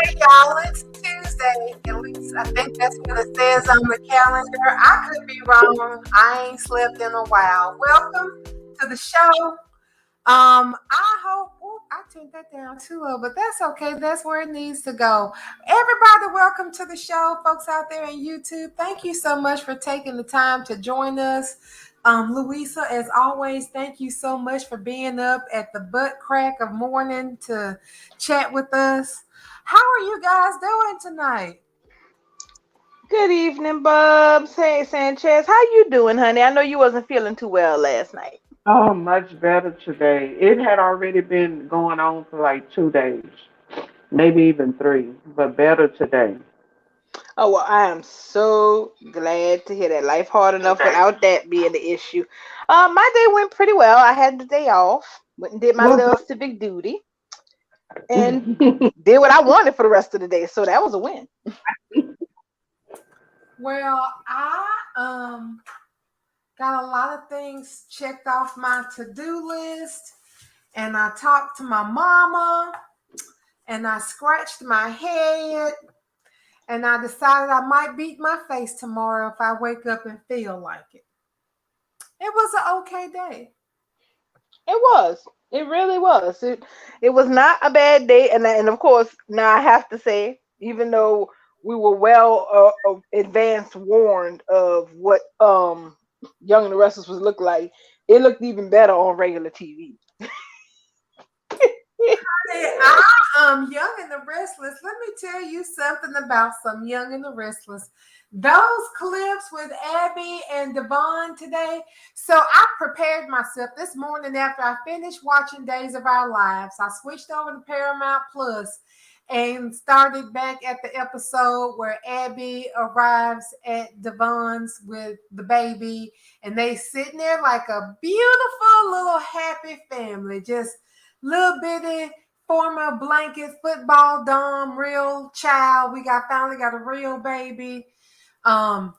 Hey y'all, it's Tuesday. At least I think that's what it says on the calendar. I could be wrong. I ain't slept in a while. Welcome to the show. I hope I turned that down too low, but that's okay. That's where it needs to go. Everybody, welcome to the show, folks out there in YouTube. Thank you so much for taking the time to join us. Louisa, as always, thank you so much for being up at the butt crack of morning to chat with us. How are you guys doing tonight? Good evening, Bubs. Hey, Sanchez. How you doing, honey? I know you wasn't feeling too well last night. Oh, much better today. It had already been going on for like 2 days, maybe even three, but better today. Oh, well, I am so glad to hear that. Life hard enough Today. without that being the issue. My day went pretty well. I had the day off. Went and did my Well, little civic duty and good. did what I wanted for the rest of the day. So that was a win. Well, I got a lot of things checked off my to-do list, and I talked to my mama, and I scratched my head, and I decided I might beat my face tomorrow if I wake up and feel like it. It was an okay day. It was. It really was. It was not a bad day, and of course now I have to say, even though we were well advanced warned of what Young and the Restless was look like, it looked even better on regular TV. Hey, I am Young and the Restless. Let me tell you something about some Young and the Restless. Those clips with Abby and Devon today. So I prepared myself this morning after I finished watching Days of Our Lives. I switched over to Paramount Plus and started back at the episode where Abby arrives at Devon's with the baby, and they sitting there like a beautiful little happy family, just little bitty former blanket football dom real child. We got finally got a real baby. Um,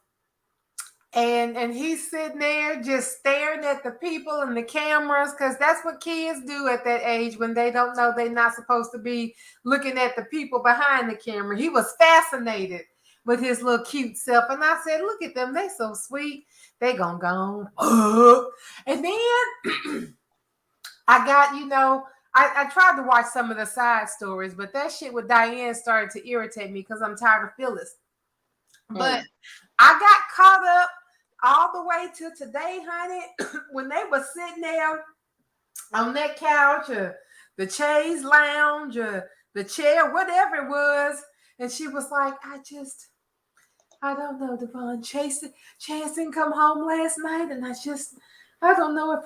and he's sitting there just staring at the people and the cameras because that's what kids do at that age when they don't know they're not supposed to be looking at the people behind the camera. He was fascinated with his little cute self, and I said, "Look at them, they so sweet. They gonna go on." And then I got, I tried to watch some of the side stories, but that shit with Diane started to irritate me because I'm tired of Phyllis. But Mm. I got caught up all the way to today, honey, when they were sitting there on that couch or the chaise lounge or the chair, whatever it was. And she was like, I don't know, Devon. Chance didn't come home last night, and I don't know if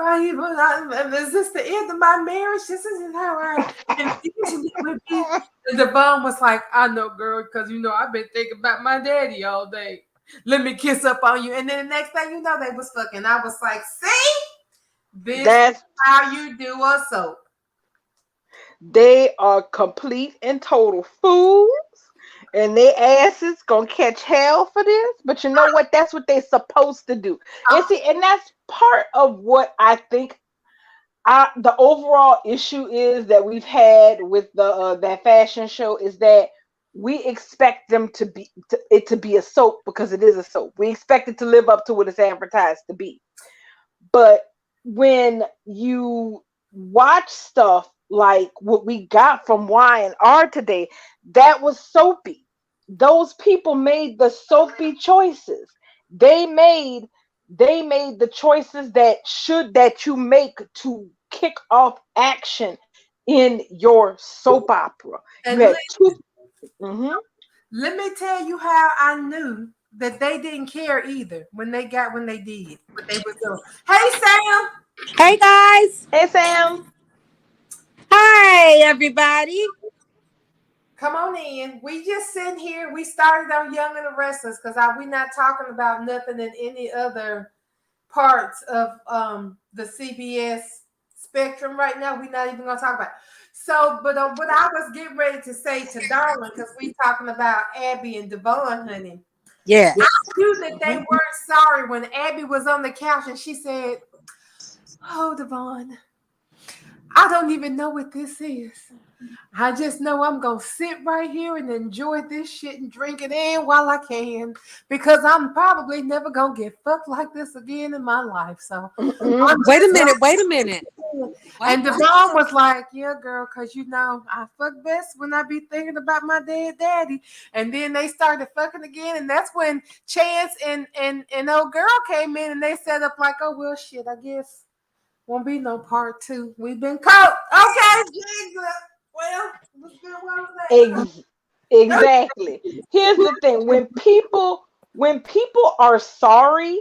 is this the end of my marriage? This isn't how I envisioned it would be. And Devon was like, I know, girl, because I've been thinking about my daddy all day. Let me kiss up on you. And then the next thing you know, they was fucking. I was like, see, this is That's how you do a soap. They are complete and total fools, and their asses gonna catch hell for this. But you know what? That's what they're supposed to do. And see, and that's part of what I think. The overall issue is that we've had with the that fashion show is that we expect them it to be a soap because it is a soap. We expect it to live up to what it's advertised to be. But when you watch stuff like what we got from Y and R today, that was soapy. Those people made the soapy choices. They made the choices that you make to kick off action in your soap opera. You And had two. Mhm. let me tell you how I knew that they didn't care either when they got when they did what they was doing. Hey Sam, Hey guys! Hey Sam. Hi everybody! come on in. We just sitting here. We started on Young and the Restless because we not talking about nothing in any other parts of the CBS spectrum right now. We're not even gonna talk about it. So, but what I was getting ready to say to Darwin, because we talking about Abby and Devon, honey. Yeah. I knew that they weren't sorry when Abby was on the couch and she said, "Oh, Devon, I don't even know what this is." I just know I'm going to sit right here and enjoy this shit and drink it in while I can because I'm probably never going to get fucked like this again in my life. So, Wait a minute. Wait a minute. And Devon was like, yeah, girl, because you know, I fuck best when I be thinking about my dead daddy. And then they started fucking again. And that's when Chance and old girl came in and they set up like, oh, well, shit, I guess won't be no part 2. We've been caught. Okay, Jesus. Well, what's good? What was that? Exactly. Here's the thing: when people are sorry,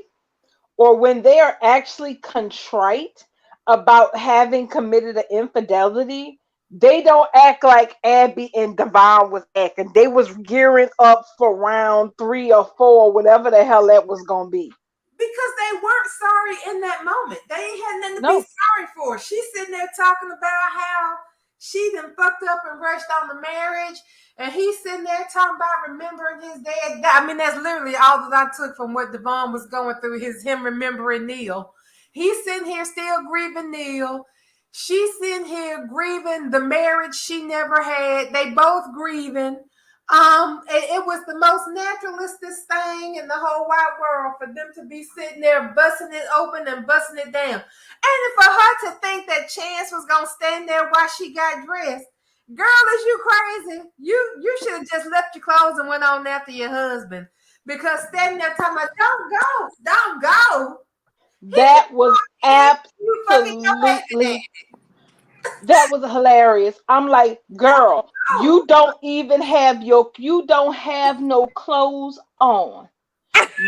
or when they are actually contrite about having committed an infidelity, they don't act like Abby and Devon was acting. They was gearing up for round 3 or 4, whatever the hell that was gonna be. Because they weren't sorry in that moment. They ain't had nothing to No. be sorry for. She's sitting there talking about how she done fucked up and rushed on the marriage. And he's sitting there talking about remembering his dad. I mean, that's literally all that I took from what Devon was going through, him remembering Neil. He's sitting here still grieving Neil. She's sitting here grieving the marriage she never had. They both grieving. It was the most naturalistest thing in the whole wide world for them to be sitting there busting it open and busting it down. And for her to think that Chance was gonna stand there while she got dressed, girl, is you crazy? You should have just left your clothes and went on after your husband. Because standing there talking about don't go. That was absolutely. That was hilarious. I'm like, girl, you don't have no clothes on.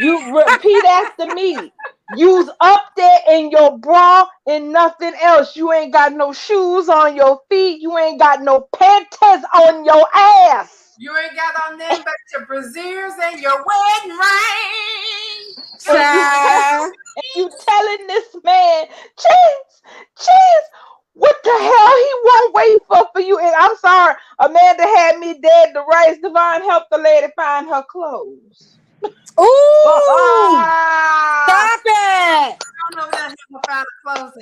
You repeat after me. You's up there in your bra and nothing else. You ain't got no shoes on your feet. You ain't got no panties on your ass. You ain't got on them but your brassieres and your wedding ring. And you telling this man, Chance, what the hell he won't wait for you? And I'm sorry, Amanda had me dead to rights. Devon helped the lady find her clothes. Ooh! Stop it! I don't know that he found the clothes.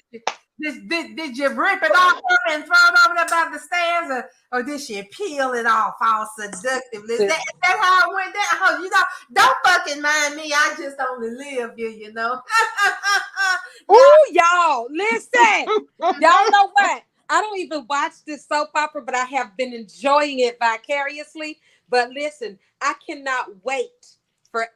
Did you rip it off and throw it over there by the stairs, or did she peel it off all seductively? Is that how it went down? Oh, you know, don't fucking mind me. I just only live here, you know. Ooh, y'all, listen. Y'all know what? I don't even watch this soap opera, but I have been enjoying it vicariously. But listen, I cannot wait for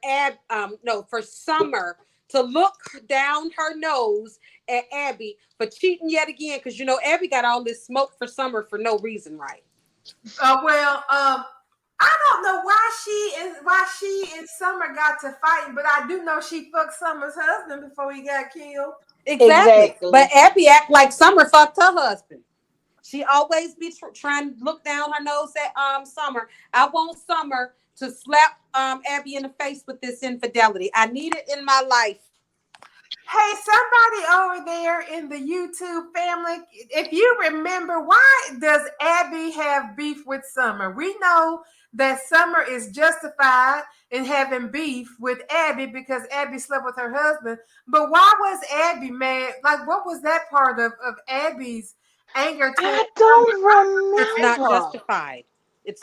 Summer to look down her nose at Abby for cheating yet again, because you know Abby got all this smoke for Summer for no reason, right? I don't know why she and Summer got to fighting, but I do know she fucked Summer's husband before he got killed. Exactly. But Abby act like Summer fucked her husband. She always be trying to look down her nose at Summer. I want Summer to slap Abby in the face with this infidelity. I need it in my life. Hey, somebody over there in the YouTube family, if you remember, why does Abby have beef with Summer? We know that Summer is justified in having beef with Abby because Abby slept with her husband. But why was Abby mad? Like, what was that part of Abby's anger? I don't remember. It's not justified.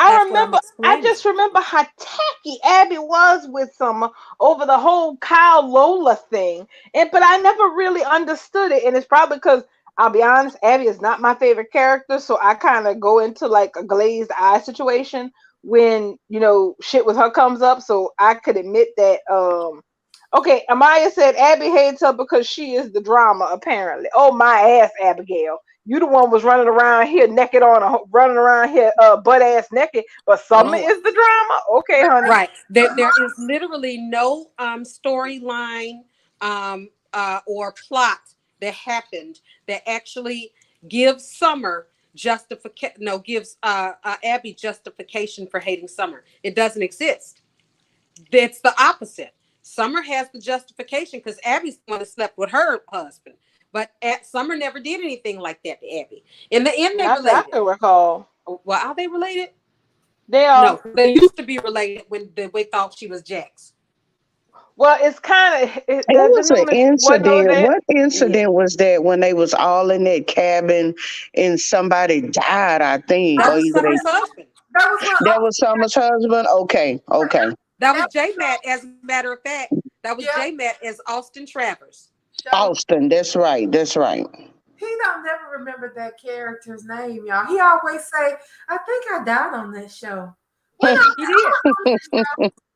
I just remember how tacky Abby was with Summer over the whole Kyle Lola thing. But I never really understood it. And it's probably because, I'll be honest, Abby is not my favorite character. So I kind of go into like a glazed eye situation when, you know, shit with her comes up. So I could admit that, okay, Amaya said Abby hates her because she is the drama, apparently. Oh, my ass, Abigail. You the one was running around here naked running around here butt ass naked, but Summer is the drama. Okay, honey. Right. There is literally no storyline or plot that happened that actually gives Summer gives Abby justification for hating Summer. It doesn't exist. It's the opposite. Summer has the justification because Abby's the one that slept with her husband. But Summer never did anything like that to Abby. In the end, they related. I can recall. Well, are they related? They are. No, they used to be related when they thought she was Jax. Well, it's kind of It the was an newness wasn't on incident. there. What Yeah. incident was that when they was all in that cabin and somebody died, I think, That or was either they Summer's husband. That was what. that was Summer's husband? Okay, okay. That was That J Matt, as a matter of fact. That was yeah. J Matt as Austin Travers. Show. Austin, that's right. That's right. He don't never remember that character's name, y'all. He always say, "I think I died on that show." Well, no, He did.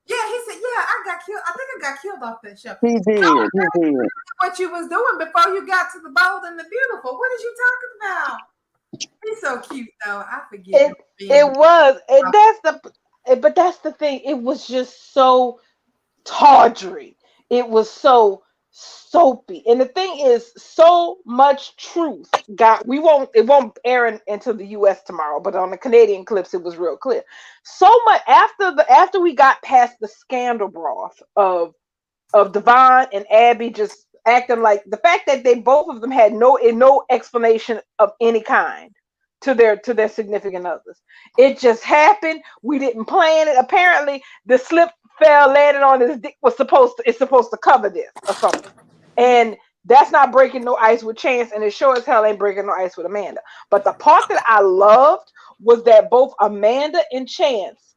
yeah, he said, "Yeah, I got killed. I think I got killed off that show." He did. He did. What you was doing before you got to the Bold and the Beautiful? What is you talking about? He's so cute, though. I forget. It was. But that's the thing. It was just so tawdry. It was so soapy. And the thing is, so much truth got it won't air into the US tomorrow, but on the Canadian clips it was real clear. So much after we got past the scandal broth of Devon and Abby just acting like the fact that they both of them had no explanation of any kind to their significant others. It just happened. We didn't plan it. Apparently, the slip fell, landed on his dick it's supposed to cover this or something. And that's not breaking no ice with Chance, and it sure as hell ain't breaking no ice with Amanda. But the part that I loved was that both Amanda and Chance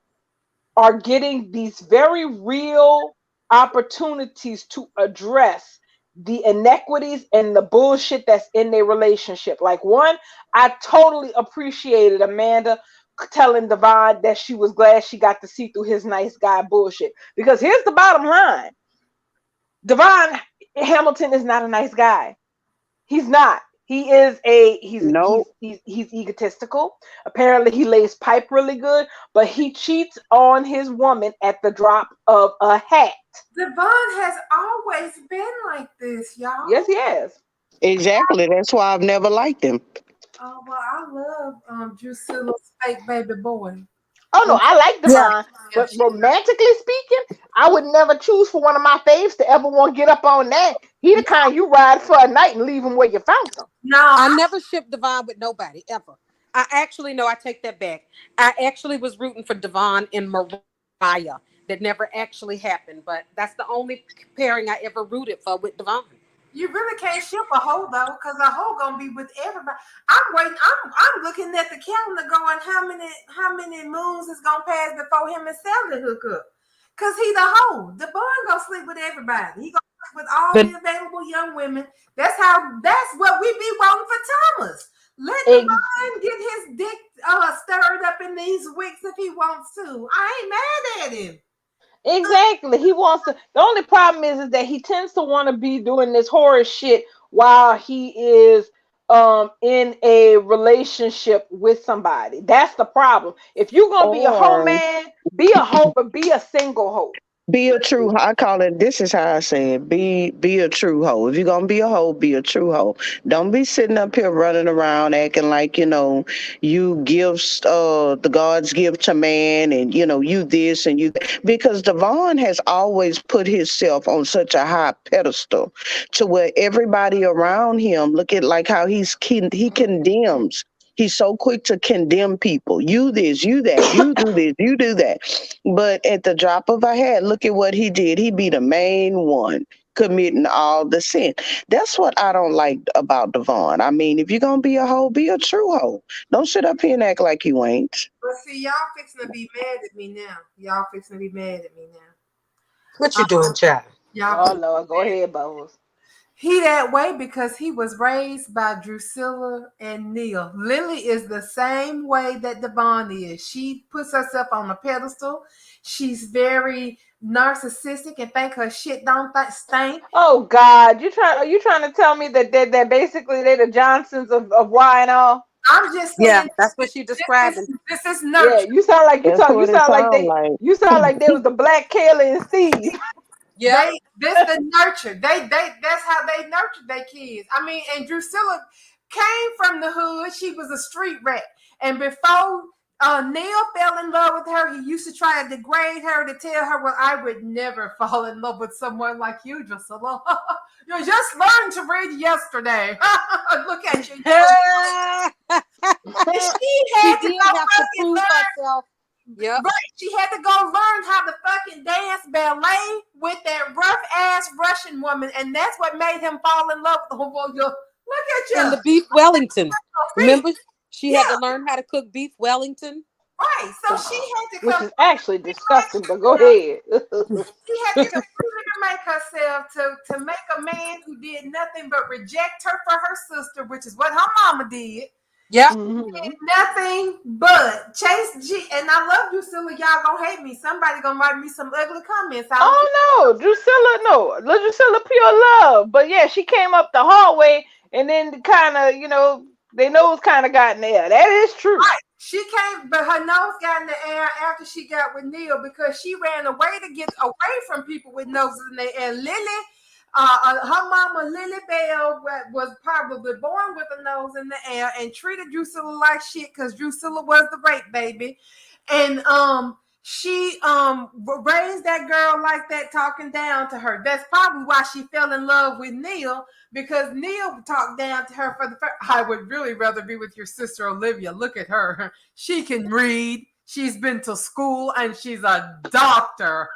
are getting these very real opportunities to address the inequities and the bullshit that's in their relationship. Like, one, I totally appreciated Amanda telling Devon that she was glad she got to see through his nice guy bullshit. Because here's the bottom line. Devon Hamilton is not a nice guy. He's not. He is he's egotistical. Apparently he lays pipe really good, but he cheats on his woman at the drop of a hat. Devon has always been like this, y'all. Yes, he has. Exactly. That's why I've never liked him. Oh well, I love Drusilla's fake baby boy. Oh no, I like Devon, Yeah, but romantically speaking, I would never choose for one of my faves to ever want to get up on that. He the kind you ride for a night and leave him where you found him. No, I never shipped Devon with nobody ever. I take that back. I actually was rooting for Devon and Mariah. That never actually happened, but that's the only pairing I ever rooted for with Devon. you really can't ship a hoe though, because a hoe gonna be with everybody. I'm waiting. I'm looking at the calendar, going how many moons is gonna pass before him and Sally hook up? Cause he the hoe. The boy gonna sleep with everybody. He gonna sleep with all the available young women. That's what we be wanting for Thomas. Let the man get his dick stirred up in these weeks if he wants to. I ain't mad at him. Exactly. He wants to. The only problem is that he tends to want to be doing this horror shit while he is in a relationship with somebody. That's the problem. If you're gonna be a hoe man, be a hoe, but be a single hoe. Be a true. I call it. This is how I say it. Be a true hoe. If you're gonna be a hoe, be a true hoe. Don't be sitting up here running around acting like you give the God's gift to man, and you this and you that. Because Devon has always put himself on such a high pedestal to where everybody around him look at like how he condemns. He's so quick to condemn people. You this, you that, you do this, you do that. But at the drop of a hat, look at what he did. He be the main one committing all the sin. That's what I don't like about Devon. I mean, if you're going to be a hoe, be a true hoe. Don't sit up here and act like you ain't. But see, y'all fixing to be mad at me now. Y'all fixing to be mad at me now. What you doing, child? Y'all. Oh Lord, go ahead, Bose. He that way because he was raised by Drusilla and Neil. Lily is the same way that Devon is. She puts herself on a pedestal. She's very narcissistic and think her shit don't stink. Oh God, are you trying to tell me that basically they're the Johnsons of Y&R? I'm just saying. Yeah, that's what she describing. This is nurture. Yeah, you sound like you sound like they was the Black Kelly and Steve. Yeah, that's the nurture. They that's how they nurtured their kids. I mean, and Drusilla came from the hood. She was a street rat, and before Neil fell in love with her, he used to try to degrade her to tell her, "Well, I would never fall in love with someone like you, Drusilla. You just learned to read yesterday. Look at you." She did have to prove herself. Yep. Right. She had to go learn how to fucking dance ballet with that rough ass Russian woman, and that's what made him fall in love with her. Well, look at you. And the beef Wellington. Remember, she had Yeah. to learn how to cook beef Wellington. Right. So she had to Which come. is actually disgusting, but go ahead. She had to completely make herself to make a man who did nothing but reject her for her sister, which is what her mama did. Yep. Did nothing but chase G. And I love Drusilla. Y'all gonna hate me. Somebody gonna write me some ugly comments. Oh no, Drusilla pure love. But yeah, she came up the hallway and then kind of, their nose kind of got in the air. That is true. Right. She came, but her nose got in the air after she got with Neil because she ran away to get away from people with noses in their air. Lily, her mama Lily Bell was probably born with a nose in the air and treated Drusilla like shit because Drusilla was the rape baby, and she raised that girl like that, talking down to her. That's probably why she fell in love with Neil, because Neil talked down to her for the first. I would really rather be with your sister Olivia. Look at her. She can read. She's been to school and she's a doctor.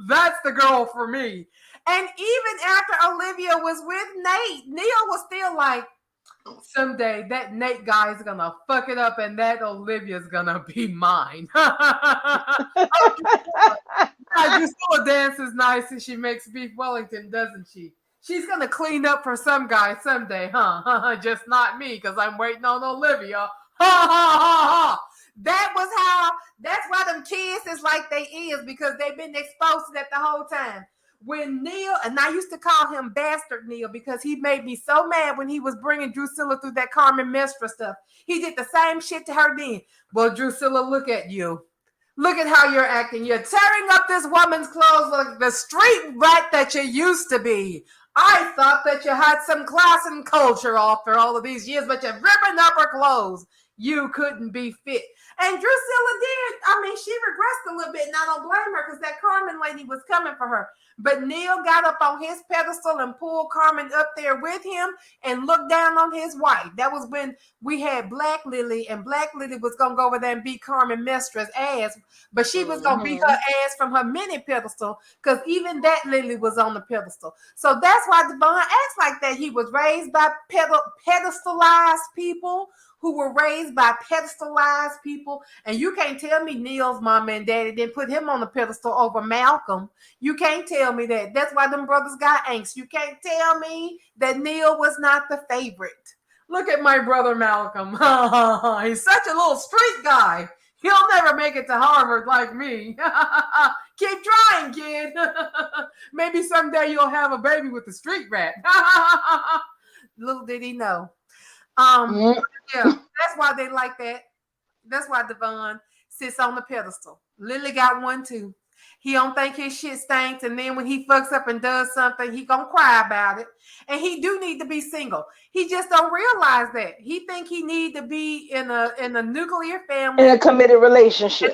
That's the girl for me. And even after Olivia was with Nate, Neil was still like, someday that Nate guy is gonna fuck it up and that Olivia's gonna be mine. Drusilla dances nice and she makes beef Wellington, doesn't she? She's gonna clean up for some guy someday, huh? Just not me, because I'm waiting on Olivia. That's why them kids is like they is, because they've been exposed to that the whole time. When Neil, and I used to call him Bastard Neil because he made me so mad when he was bringing Drusilla through that Carmen Mestra stuff. He did the same shit to her then. Well, Drusilla, look at you. Look at how you're acting. You're tearing up this woman's clothes like the street rat that you used to be. I thought that you had some class and culture after all of these years, but you're ripping up her clothes. You couldn't be fit. And Drusilla did. I mean, she regressed a little bit, and I don't blame her because that Carmen lady was coming for her. But Neil got up on his pedestal and pulled Carmen up there with him and looked down on his wife. That was when we had Black Lily, and Black Lily was going to go over there and beat Carmen Mestra's ass, but she was going to beat her ass from her mini pedestal because even that Lily was on the pedestal. So that's why Devon acts like that. He was raised by pedestalized people who were raised by pedestalized people. And you can't tell me Neil's mama and daddy didn't put him on the pedestal over Malcolm. You can't tell me that. That's why them brothers got angst. You can't tell me that Neil was not the favorite. Look at my brother Malcolm. He's such a little street guy. He'll never make it to Harvard like me. Keep trying, kid. Maybe someday you'll have a baby with a street rat. Little did he know. Yeah, that's why they like that. That's why Devon sits on the pedestal. Lily got one too. He don't think his shit stinks, and then when he fucks up and does something, he gonna cry about it. And he do need to be single. He just don't realize that. He think he need to be in a nuclear family, in a committed relationship.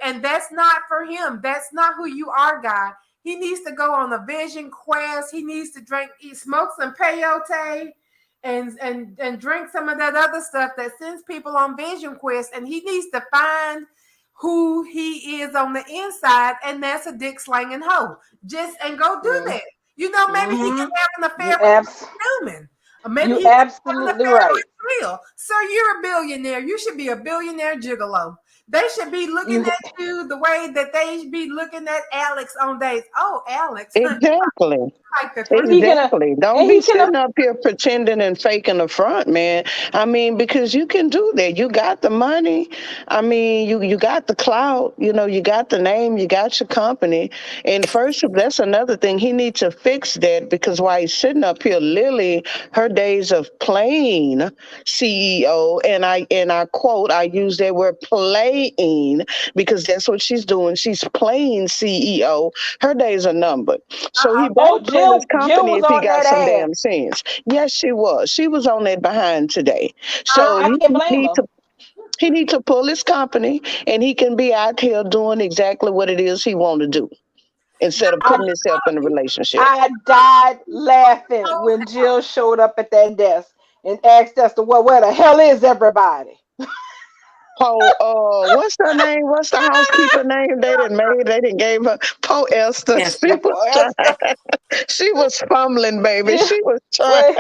And that's not for him. That's not who you are, guy. He needs to go on a vision quest. He needs to smoke some peyote. And drink some of that other stuff that sends people on vision quest, and he needs to find who he is on the inside, and that's a dick slanging hoe. And go do that. Maybe he can have an affair with Newman. Or maybe you're absolutely right. Sir, you're a billionaire. You should be a billionaire gigolo. They should be looking at you the way that they should be looking at Alex on dates. Oh, Alex. Exactly. Exactly. Don't be sitting up here pretending and faking the front, man. I mean, because you can do that. You got the money. I mean, you got the clout. You got the name. You got your company. And first, that's another thing. He needs to fix that, because while he's sitting up here, Lily, her days of playing CEO, and I quote, I use that word playing, because that's what she's doing. She's playing CEO. Her days are numbered. So he better pull his company if he got some damn sense. Yes, she was. She was on that behind today. So he need to pull his company, and he can be out here doing exactly what it is he want to do, instead of putting himself in a relationship. I died laughing when Jill showed up at that desk and asked us, where the hell is everybody? What's her name? What's the housekeeper name? They didn't gave her Po Esther. Yes. She was trying. She was fumbling, baby. Jill, She was trying. wait,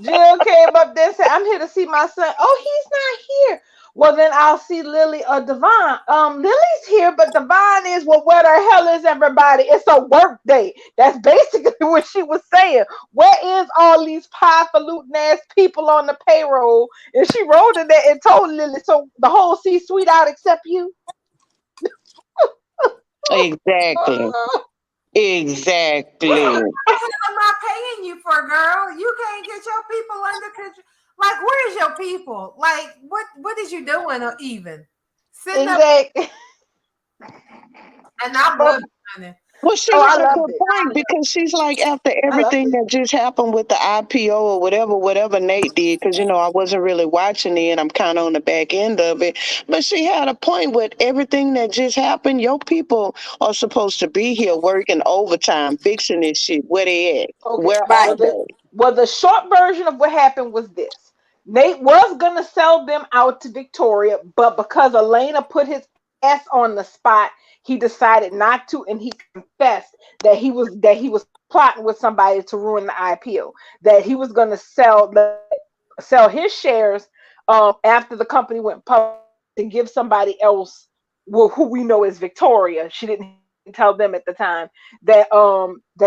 Jill came up there and said, "I'm here to see my son." Oh, he's not here. Well, then I'll see Lily or Devon. Lily's here, but Devon is. Well, where the hell is everybody? It's a work day. That's basically what she was saying. Where is all these highfalutin ass people on the payroll? And she wrote in there and told Lily, so the whole C-suite out except you. Exactly. Exactly. What am I paying you for, girl? You can't get your people under control. Like, where's your people? Like, what is you doing or even? Sitting up Exactly. and I love it, honey. Well, she Oh, I had a loved good it. point because she's like, after I loved everything it. that just happened with the IPO or whatever Nate did, because I wasn't really watching it, I'm kind of on the back end of it. But she had a point with everything that just happened. Your people are supposed to be here working overtime, fixing this shit. Where they at? Okay. Where Right. are they? The short version of what happened was this. Nate was gonna sell them out to Victoria, but because Elena put his ass on the spot, he decided not to, and he confessed that he was plotting with somebody to ruin the IPO. That he was gonna sell his shares after the company went public and give somebody else, who we know as Victoria. She didn't tell them at the time that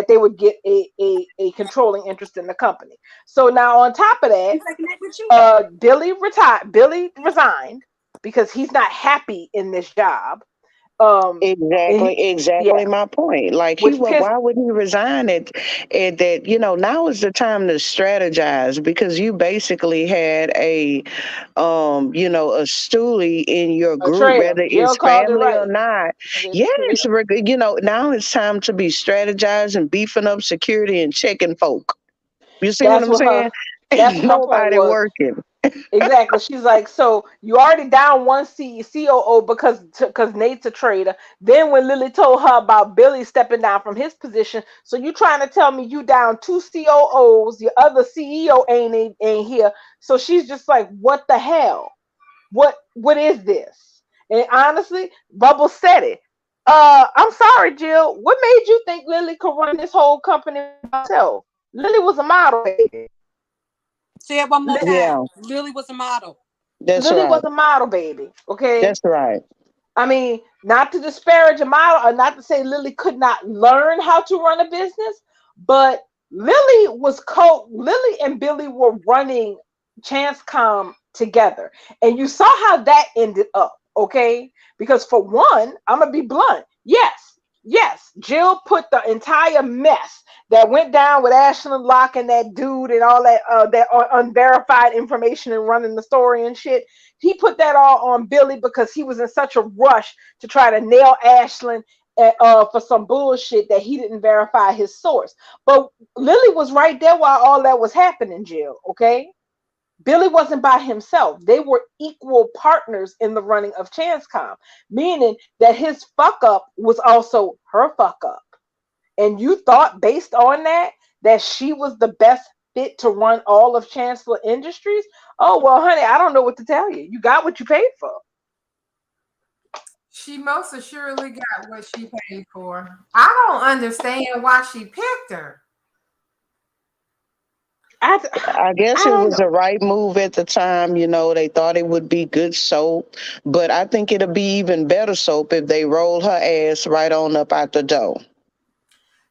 they would get a controlling interest in the company. So now on top of that, You taking that with you? Billy resigned because he's not happy in this job. And Exactly yeah, my point. Like which pissed. why would he resign it? And that now is the time to strategize because you basically had a stoolie in your A group, traitor. whether Jill it's called it family or right. not. Okay, Yes, now it's time to be strategizing, beefing up security, and checking folk. You see what That's I'm what saying? that's what her point Nobody was. working. Exactly. She's like, so you already down one COO because Nate's a traitor. Then when Lily told her about Billy stepping down from his position, so you trying to tell me you down two COOs, your other CEO ain't here. So she's just like, what the hell? What is this? And honestly, Bubble said it. I'm sorry, Jill. What made you think Lily could run this whole company by herself? Lily was a model, baby. Say it one more Li- time. Yeah, Lily was a model. that's Lily right. was a model, baby. Okay. That's right. I mean, not to disparage a model or not to say Lily could not learn how to run a business, but Lily and Billy were running Chancecom together. And you saw how that ended up, okay? Because for one, I'm gonna be blunt. Yes, Jill put the entire mess that went down with Ashland Locke and that dude and all that unverified information and running the story and shit. He put that all on Billy because he was in such a rush to try to nail Ashland for some bullshit that he didn't verify his source. But Lily was right there while all that was happening, Jill. Okay, Billy wasn't by himself. They were equal partners in the running of Chancecom, meaning that his fuck up was also her fuck up. And you thought, based on that she was the best fit to run all of Chancellor Industries? Oh, well, honey, I don't know what to tell you. You got what you paid for. She most assuredly got what she paid for. I don't understand why she picked her. I guess I it don't was know. the right move at the time. They thought it would be good soap, but I think it'll be even better soap if they roll her ass right on up out the door.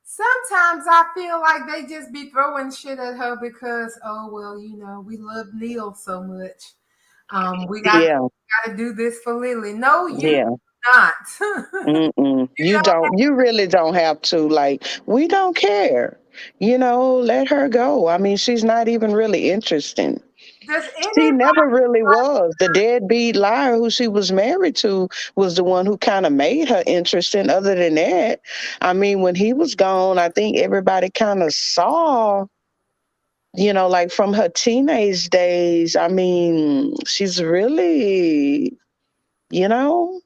Sometimes I feel like they just be throwing shit at her because, oh well, we love Neil so much. We got Yeah, to do this for Lily. No, you yeah. not. Mm-mm. You You know, don't. You really don't have to. Like, we don't care. Let her go. I mean, she's not even really interesting. does She anybody? never really was. The deadbeat liar who she was married to was the one who kind of made her interesting. Other than that, I mean, when he was gone, I think everybody kind of saw, like from her teenage days. I mean, she's really, you know,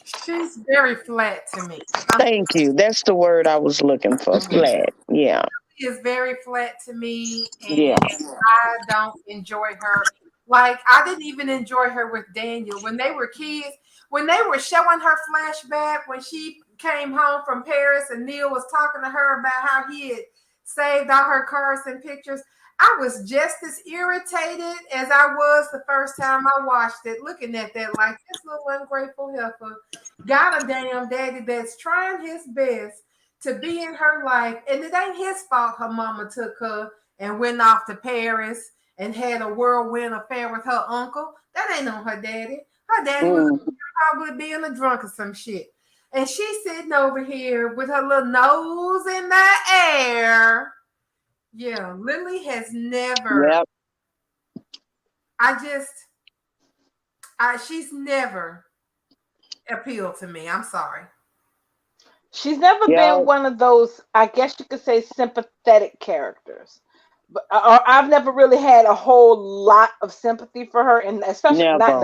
She's very flat to me. thank you. That's the word I was looking for. Mhm. Flat. Yeah. She is very flat to me, and Yeah. I don't enjoy her. Like, I didn't even enjoy her with Daniel when they were kids. When they were showing her flashback when she came home from Paris and Neil was talking to her about how he had saved all her cards and pictures, I was just as irritated as I was the first time I watched it, looking at that like this little ungrateful heifer got a damn daddy that's trying his best to be in her life, and it ain't his fault her mama took her and went off to Paris and had a whirlwind affair with her uncle. That ain't on her daddy. Her daddy was probably being a drunk or some shit. And she's sitting over here with her little nose in the air. Yeah, Lily has never. Yep. She's never appealed to me. I'm sorry. She's never Yeah. been one of those, I guess you could say, sympathetic characters. But I've never really had a whole lot of sympathy for her, and especially not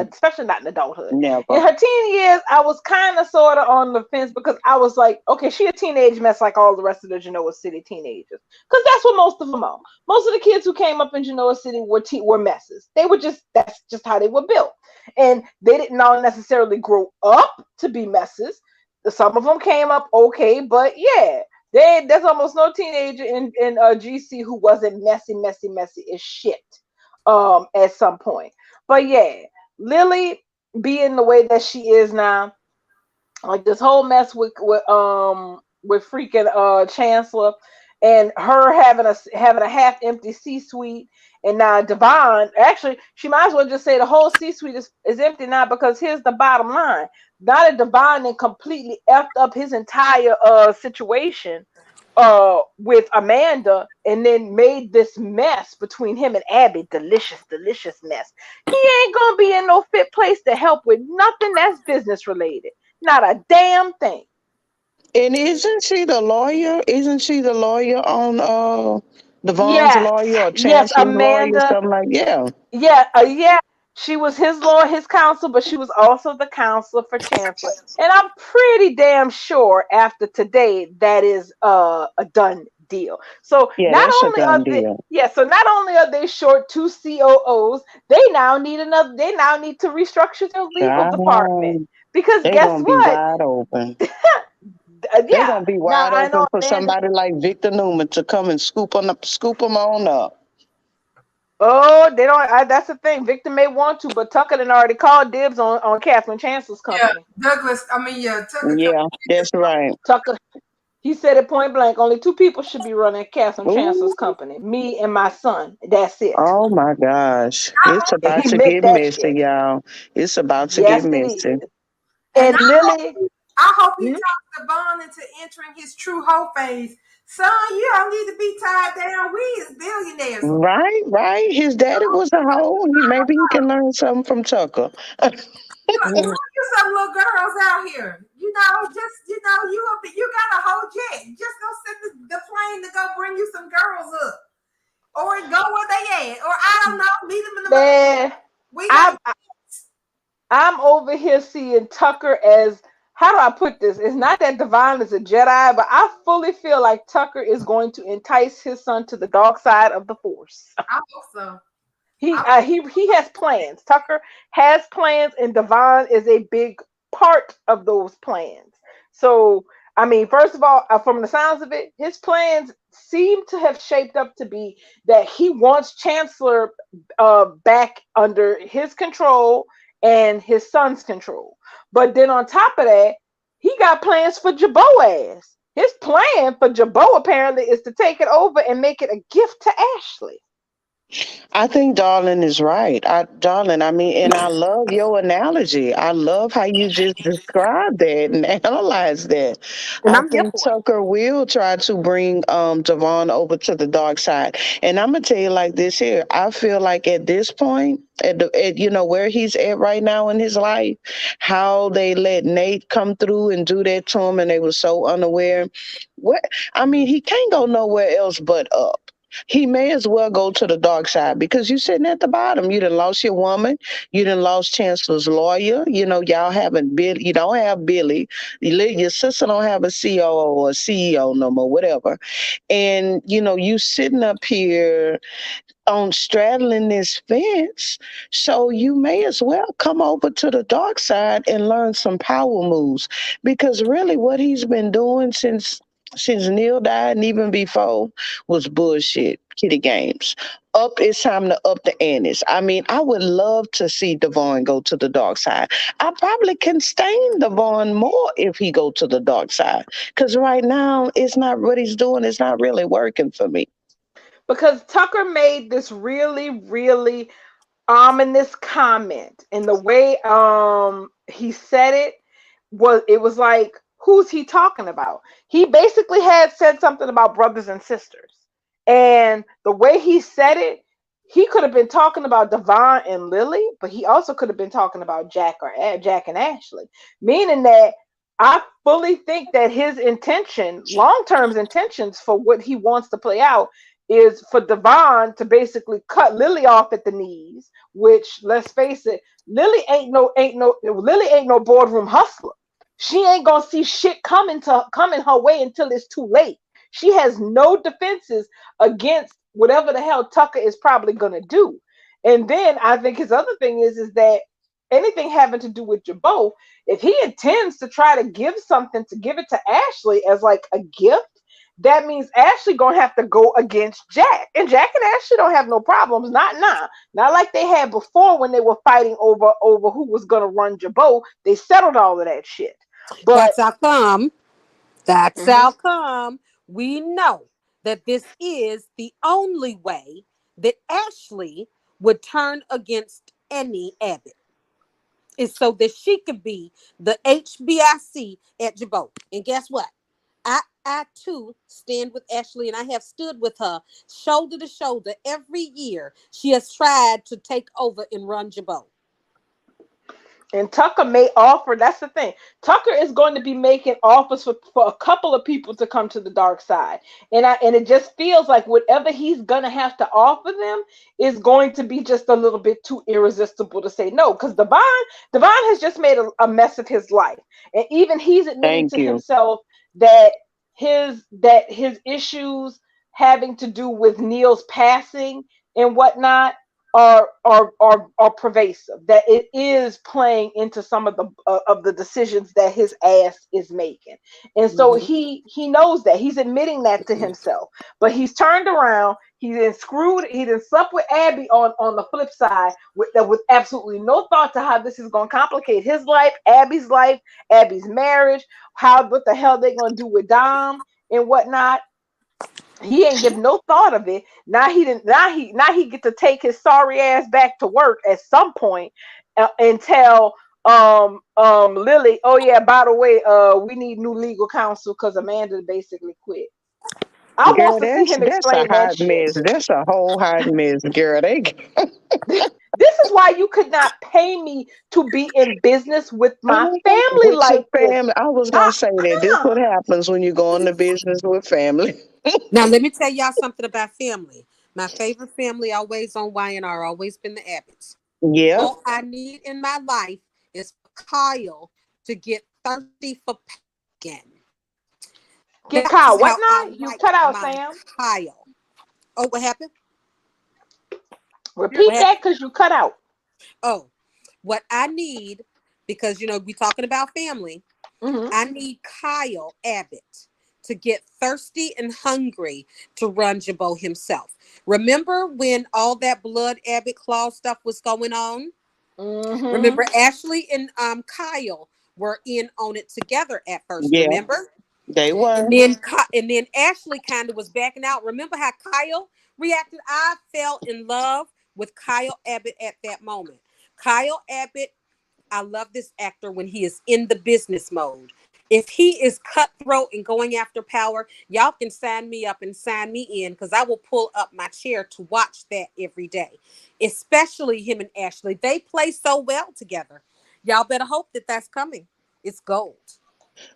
in adulthood. Never. In her teen years, I was kind of sort of on the fence because I was like, okay, she a teenage mess like all the rest of the Genoa City teenagers, because that's what most of them are. Most of the kids who came up in Genoa City were messes. That's just how they were built, and they didn't all necessarily grow up to be messes. Some of them came up okay, but yeah. There's almost no teenager in GC who wasn't messy as shit at some point. But yeah, Lily being the way that she is now, like this whole mess with freaking Chancellor, and her having a half empty C-suite, and now Devon, actually she might as well just say the whole C-suite is empty now, because here's the bottom line. Now that Devon then completely effed up his entire situation with Amanda, and then made this mess between him and Abby, delicious mess. He ain't gonna be in no fit place to help with nothing that's business related. Not a damn thing. And isn't she the lawyer? Isn't she the lawyer on Devon's lawyer or Chancellor's Amanda, lawyer? Something like yeah. She was his lawyer, his counsel, but she was also the counselor for Chancellor. And I'm pretty damn sure after today that is a done deal. So not only are they short 2 COOs, they now need to restructure their legal department, because they're guess gonna what? be wide open. They're gonna be wide open for somebody like Victor Newman to come and scoop them on up. Oh, they don't. That's the thing. Victor may want to, but Tucker done already called dibs on Catherine Chancellor's company. Tucker. Yeah, that's right. Tucker, he said it point blank. Only 2 people should be running Catherine Chancellor's company: me and my son. That's it. Oh my gosh, it's about to get messy, y'all. It's about to get messy. And Lily, I hope he talks Devon into entering his true hoe phase. Son, you don't need to be tied down. We is billionaires. Right. His daddy was a hoe. Maybe he can learn something from Tucker. You some little girls out here. You got a whole jet. Just go send the plane to go bring you some girls up, or go where they at, or I don't know, meet them in the. I'm over here seeing Tucker as, how do I put this? It's not that Devon is a Jedi, but I fully feel like Tucker is going to entice his son to the dark side of the Force. I hope so. He has plans. Tucker has plans, and Devon is a big part of those plans. So, I mean, first of all, from the sounds of it, his plans seem to have shaped up to be that he wants Chancellor back under his control and his son's control. But then on top of that, he got plans for Jabot ass. His plan for Jabot apparently is to take it over and make it a gift to Ashley. I think Darling is right. I love your analogy. I love how you just described that and analyzed that. And I think Tucker will try to bring Devon over to the dark side. And I'm gonna tell you like this here. I feel like at this point, at where he's at right now in his life, how they let Nate come through and do that to him, and they were so unaware. He can't go nowhere else but up. He may as well go to the dark side, because you're sitting at the bottom. You done lost your woman. You done lost Chancellor's lawyer. Y'all haven't Billy. You don't have Billy. Your sister don't have a COO or a CEO no more, whatever. And, you sitting up here on straddling this fence. So you may as well come over to the dark side and learn some power moves. Because really what he's been doing since Neil died and even before was bullshit, kitty games. It's time to up the antes. I mean, I would love to see Devon go to the dark side. I probably can stain Devon more if he go to the dark side. Because right now, it's not what he's doing. It's not really working for me. Because Tucker made this really, really ominous comment, and the way he said it was like, who's he talking about? He basically had said something about brothers and sisters, and the way he said it, he could have been talking about Devon and Lily, but he also could have been talking about Jack and Ashley, meaning that I fully think that his intention, long-term intentions for what he wants to play out, is for Devon to basically cut Lily off at the knees. Which, let's face it, Lily ain't no boardroom hustler. She ain't gonna see shit coming her way until it's too late. She has no defenses against whatever the hell Tucker is probably gonna do. And then I think his other thing is that anything having to do with Jabot, if he intends to try to give it to Ashley as like a gift, that means Ashley gonna have to go against Jack. And Jack and Ashley don't have no problems. Not like they had before when they were fighting over who was gonna run Jabot. They settled all of that shit. But that's how come we know that this is the only way that Ashley would turn against any Abbott, is so that she could be the HBIC at Jabot. And guess what? I too stand with Ashley, and I have stood with her shoulder to shoulder every year she has tried to take over and run Jabot. And Tucker may offer, that's the thing. Tucker is going to be making offers for a couple of people to come to the dark side. And it just feels like whatever he's going to have to offer them is going to be just a little bit too irresistible to say no. Because Devon has just made a mess of his life. And even he's admitting to himself that his issues having to do with Neil's passing and whatnot are pervasive, that it is playing into some of the decisions that his ass is making. And so he knows that, he's admitting that to himself, but he's turned around, he then slept with Abby on the flip side with absolutely no thought to how this is going to complicate his life, Abby's marriage, what the hell they're going to do with Dom and whatnot. He ain't give no thought of it. Now he get to take his sorry ass back to work at some point and tell Lily, oh yeah, by the way, we need new legal counsel because Amanda basically quit. I want to see him explain that shit. That's a whole hot mess, girl. This is why you could not pay me to be in business with my family like this. I was gonna say that this is what happens when you go into business with family. Now let me tell y'all something about family. My favorite family always on YNR always been the Abbotts. Yeah. All I need in my life is for Kyle to get thirsty for again. Get Kyle. What now? You cut out, Sam. Kyle. Oh, what happened? Repeat that because you cut out. Oh, what I need, because we're talking about family. I need Kyle Abbott to get thirsty and hungry to run Jabot himself. Remember when all that blood Abbott Claw stuff was going on? Remember Ashley and Kyle were in on it together at first. Yeah, remember? They were. And then Ashley kind of was backing out. Remember how Kyle reacted? I fell in love with Kyle Abbott at that moment. Kyle Abbott, I love this actor when he is in the business mode. If he is cutthroat and going after power, y'all can sign me up and sign me in, because I will pull up my chair to watch that every day. Especially him and Ashley. They play so well together. Y'all better hope that that's coming. It's gold.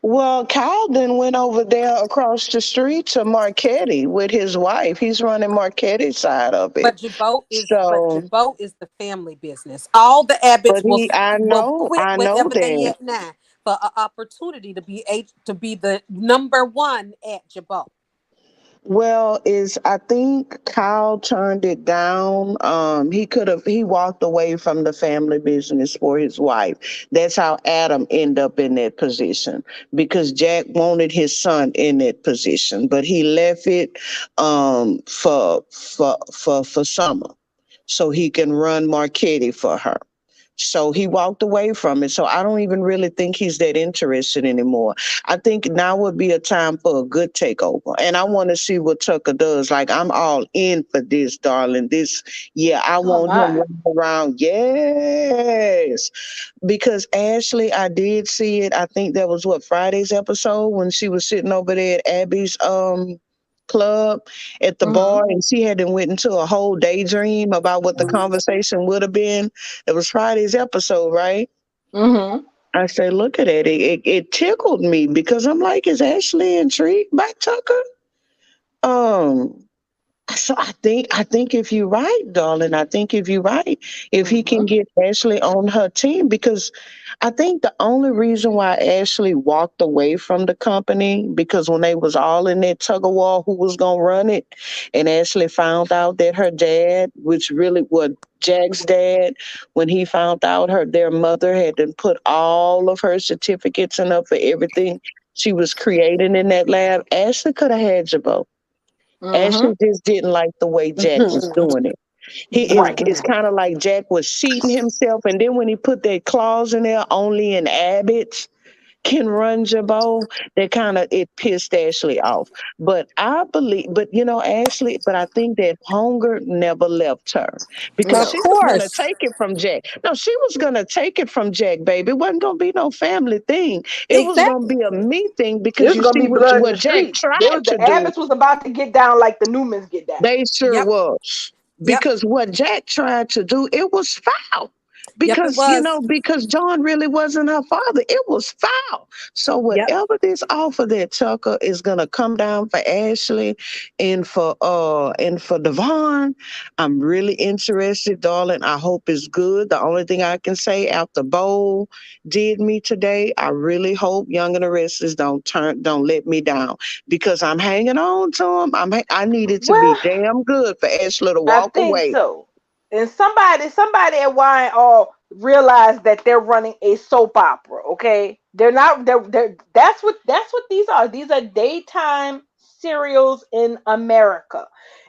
Well, Kyle then went over there across the street to Marquetti with his wife. He's running Marquetti's side of it. But Jabot is the family business. All the Abbotts will quit whatever they at now for an opportunity to be the number one at Jabot. Well, is I think Kyle turned it down. He walked away from the family business for his wife. That's how Adam ended up in that position because Jack wanted his son in that position, but he left it for Summer so he can run Marchetti for her. So he walked away from it. So I don't even really think he's that interested anymore. I think now would be a time for a good takeover. And I want to see what Tucker does. Like, I'm all in for this, darling. This, yeah, I Oh want him my. running around. Yes. Because Ashley, I did see it. I think that was what, Friday's episode when she was sitting over there at Abby's club at the Mm-hmm. bar and she had went into a whole daydream about what the conversation would have been. It was Friday's episode, right? Mm-hmm. I said, look at it. It tickled me because I'm like, is Ashley intrigued by Tucker? Um, so I think if you're right, darling, I think if you're right, if he can Mm-hmm. get Ashley on her team, because I think the only reason why Ashley walked away from the company because when they was all in that tug of war, who was gonna run it, and Ashley found out that her dad, which really was Jack's dad, when he found out their mother had to put all of her certificates and up for everything she was creating in that lab, Ashley could have had your vote. Mm-hmm. Ashley just didn't like the way Jack was doing it. Right. It's kind of like Jack was cheating himself, and then when he put that clause in there, only in Abbott's can run Jabot, that kind of it pissed Ashley off. But I believe, but Ashley, but I think that hunger never left her because Of No. she was gonna course. take it from Jack. No, she was gonna take it from Jack, baby. It wasn't gonna be no family thing. It was gonna Exactly. be a me thing It because was you gonna see be blood in what the Jack streets. There tried was to the do. Abbots was about to get down like the Newmans get down. They sure Yep. was. Yep. Because what Jack tried to do, it was foul. Yep. It Because, was. because John really wasn't her father. It was foul. So Yep. whatever this offer that Tucker is gonna come down for Ashley and for Devon, I'm really interested, darling. I hope it's good. The only thing I can say after Bowl did me today, I really hope Young and the Restless don't let me down because I'm hanging on to them. I need it to be Well, damn good for Ashley to I walk think away. so. And somebody at Wine all realized that they're running a soap opera. Okay, they're not. They're that's what these are. These are daytime serials in America,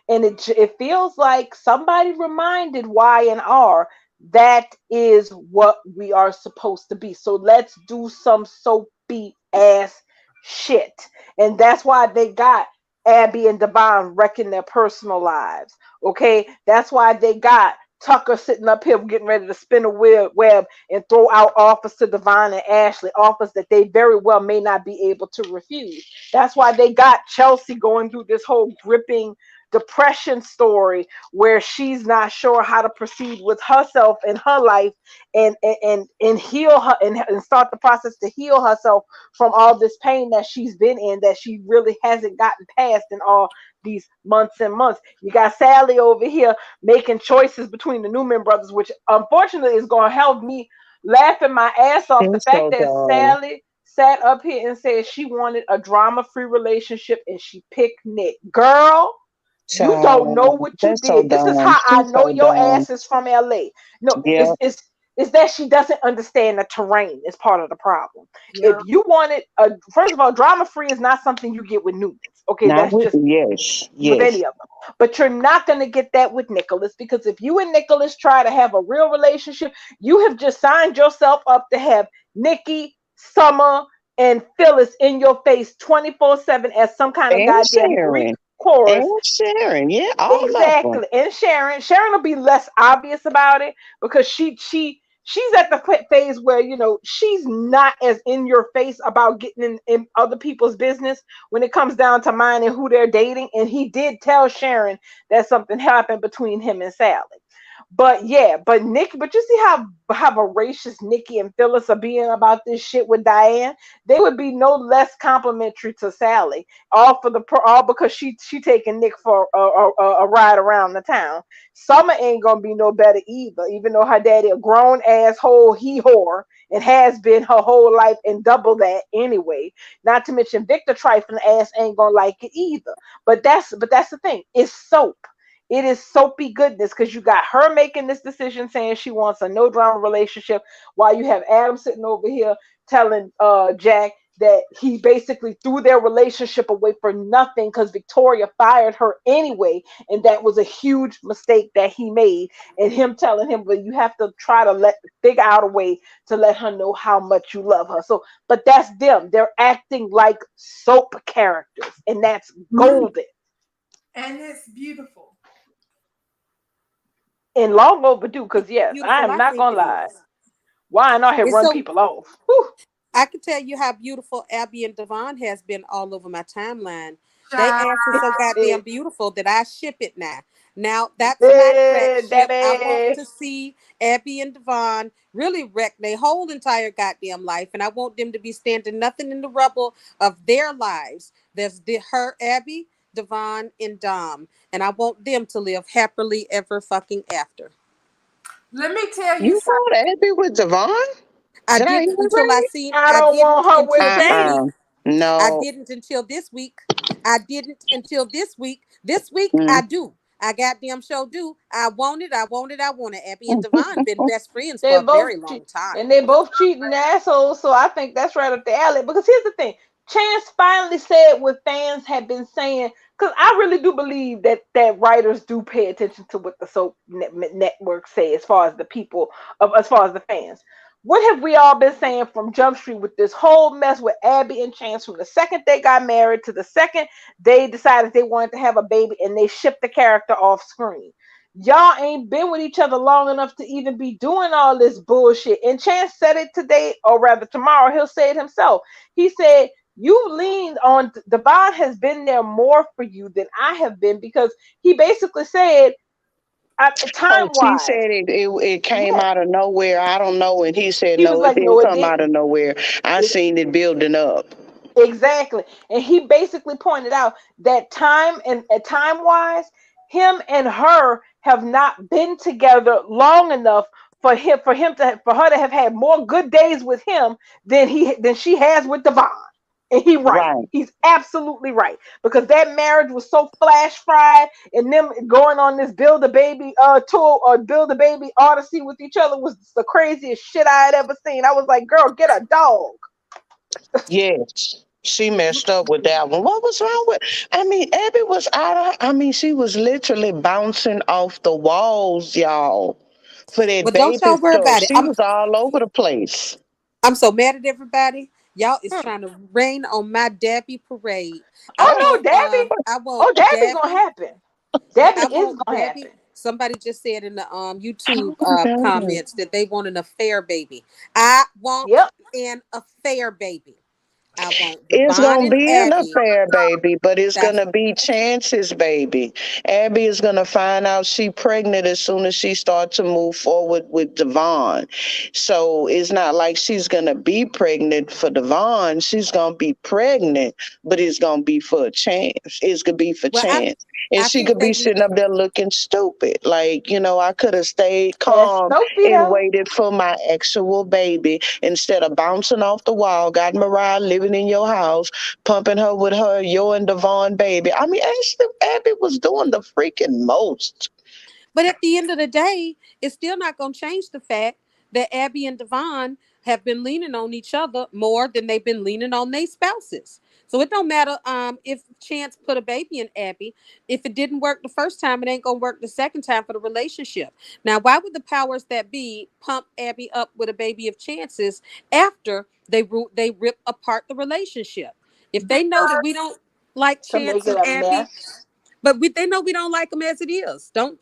and it feels like somebody reminded Y and R that is what we are supposed to be. So let's do some soapy ass shit, and that's why they got Abby and Devon wrecking their personal lives. Okay, that's why they got Tucker sitting up here getting ready to spin a web and throw out offers to Devon and Ashley, offers that they very well may not be able to refuse. That's why they got Chelsea going through this whole gripping depression story where she's not sure how to proceed with herself and her life and heal her and start the process to heal herself from all this pain that she's been in that she really hasn't gotten past in all these months and months. You got Sally over here making choices between the Newman brothers, which unfortunately is going to help me laughing my ass off. The Think fact so, that darling. Sally sat up here and said she wanted a drama-free relationship and she picked Nick. Girl, you don't know Child, what you that's so did. This is dumb. how I She's know so your dumb. ass is from LA. No, Yeah. it's that she doesn't understand the terrain is part of the problem. If Yeah. you wanted first of all, drama free is not something you get with Newmans. Okay, Not that's with just yes, with yes. any of them. But you're not going to get that with Nicholas because if you and Nicholas try to have a real relationship, you have just signed yourself up to have Nikki, Summer, and Phyllis in your face 24/7 as some kind of And goddamn Greek Sharon. chorus. And Sharon. Yeah, all of them. Exactly. And Sharon will be less obvious about it because she's at the phase where she's not as in your face about getting in other people's business when it comes down to minding who they're dating. And he did tell Sharon that something happened between him and Sally. But yeah, but you see how voracious Nikki and Phyllis are being about this shit with Diane. They would be no less complimentary to Sally, all because she taking Nick for a ride around the town. Summer ain't gonna be no better either, even though her daddy a grown asshole he whore and has been her whole life and double that anyway. Not to mention Victor trifling ass ain't gonna like it either. But that's the thing. It's soap. It is soapy goodness because you got her making this decision saying she wants a no drama relationship, while you have Adam sitting over here telling Jack that he basically threw their relationship away for nothing because Victoria fired her anyway, and that was a huge mistake that he made. And him telling him, well, you have to try to figure out a way to let her know how much you love her. So, but that's them. They're acting like soap characters, and that's golden. And it's beautiful. And long overdue, because yes, Beautiful, I am I not think gonna it lie. is. Why not have And run so people off? Whew. I can tell you how beautiful Abby and Devon has been all over my timeline. They Child. ass is so goddamn Eh, beautiful that I ship it now. Now that's my crack eh, ship. I want Debbie. to see Abby and Devon really wreck their whole entire goddamn life, and I want them to be standing nothing in the rubble of their lives. There's her, Abby, Devon, and Dom, and I want them to live happily ever fucking after. Let me tell you You something. want Abby with Devon? I Did I hear didn't that until I right? seen. I I don't didn't want her with until this James. week. Uh-uh. I No. didn't until this week. I didn't until this week. This week I Mm. do. I goddamn show do. I want it. I want it. I want it. Abby and Devon been best friends They for a both very long cheat, time. and they both cheating assholes. So I think that's right up the alley. Because here's the thing: Chance finally said what fans have been saying. Because I really do believe that writers do pay attention to what the soap network say, as far as the people, as far as the fans. What have we all been saying from Jump Street with this whole mess with Abby and Chance, from the second they got married to the second they decided they wanted to have a baby and they shipped the character off screen? Y'all ain't been with each other long enough to even be doing all this bullshit. And Chance said it today, or rather tomorrow, he'll say it himself. He said, you leaned on Devon has been there more for you than I have been, because he basically said, time Oh, she wise, said it came yes. out of nowhere. I don't know. And he said, He was no, it like, no, didn't it come out of didn't. nowhere. I It, seen it building up. exactly. And he basically pointed out that time and time wise, him and her have not been together long enough for her to have had more good days with him than she has with Devon. And he right. Right. He's absolutely right. Because that marriage was so flash fried, and them going on this build a baby tour or build a baby odyssey with each other was the craziest shit I had ever seen. I was like, girl, get a dog. Yes. She messed up with that one. What was wrong with? I mean, Abby was out of. I mean, she was literally bouncing off the walls, y'all, for that Well, don't baby y'all worry stuff. about it. She was all over the place. I'm so mad at everybody. Y'all is Hmm. trying to rain on my Dabby parade. I Oh no, want Dabby. I want Oh, Dabby gonna Dabby. happen. Dabby I is want gonna Dabby. happen. Somebody just said in the YouTube Oh my God. comments that they want an affair baby. I want Yep. an affair baby. I want It's Devon gonna and be an Abby. affair, baby, but it's That's gonna be Chance's baby. Abby is gonna find out she pregnant as soon as she starts to move forward with Devon. So it's not like she's gonna be pregnant for Devon. She's gonna be pregnant, but it's gonna be for a chance. It's gonna be for well, Chance. And I she think could they be need sitting up there looking stupid. Like, I could have stayed That's calm Sophie and though. waited for my actual baby instead of bouncing off the wall, got Mariah living in your house, pumping her with her Yo and Devon baby. I mean, Ashley Abby was doing the freaking most. But at the end of the day, it's still not going to change the fact that Abby and Devon have been leaning on each other more than they've been leaning on their spouses. So it don't matter if Chance put a baby in Abby. If it didn't work the first time, it ain't gonna work the second time for the relationship. Now, why would the powers that be pump Abby up with a baby of Chance's after they rip apart the relationship? If they know that we don't like To Chance make it and a Abby, mess. but they know we don't like them as it is. Don't.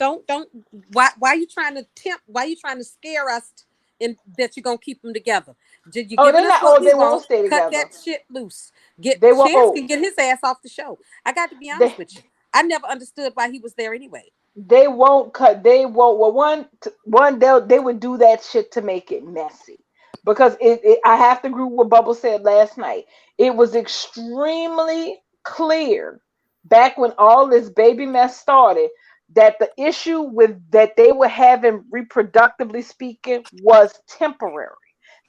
Why are you trying to tempt? Why are you trying to scare us in that you're gonna keep them together? Did you Oh, giving they're us not. what Oh, we they won't want? stay Cut together. that shit loose. Get They won't. Chance Oh, can get his ass off the show. I got to be honest they with you. I never understood why he was there anyway. They won't cut. They won't. Well, one they would do that shit to make it messy, because I have to agree with what Bubble said last night. It was extremely clear back when all this baby mess started that the issue with that they were having reproductively speaking was temporary.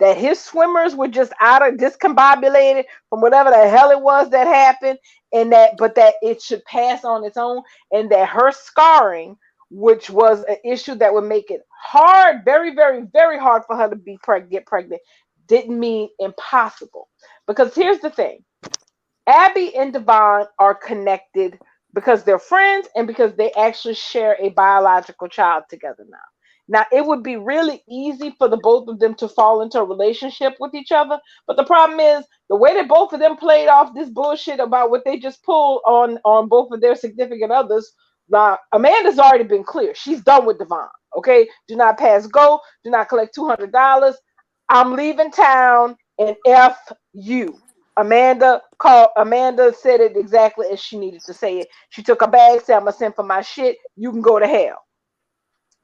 That his swimmers were just out of discombobulated from whatever the hell it was that happened, and that it should pass on its own, and that her scarring, which was an issue that would make it hard, very, very, very hard for her to get pregnant, didn't mean impossible. Because here's the thing: Abby and Devon are connected because they're friends and because they actually share a biological child together now. Now, it would be really easy for the both of them to fall into a relationship with each other, but the problem is the way that both of them played off this bullshit about what they just pulled on both of their significant others. Now, Amanda's already been clear; she's done with Devon. Okay, do not pass go. Do not collect $200. I'm leaving town, and F you. Amanda said it exactly as she needed to say it. She took her bag, said, I'm gonna send for my shit. You can go to hell.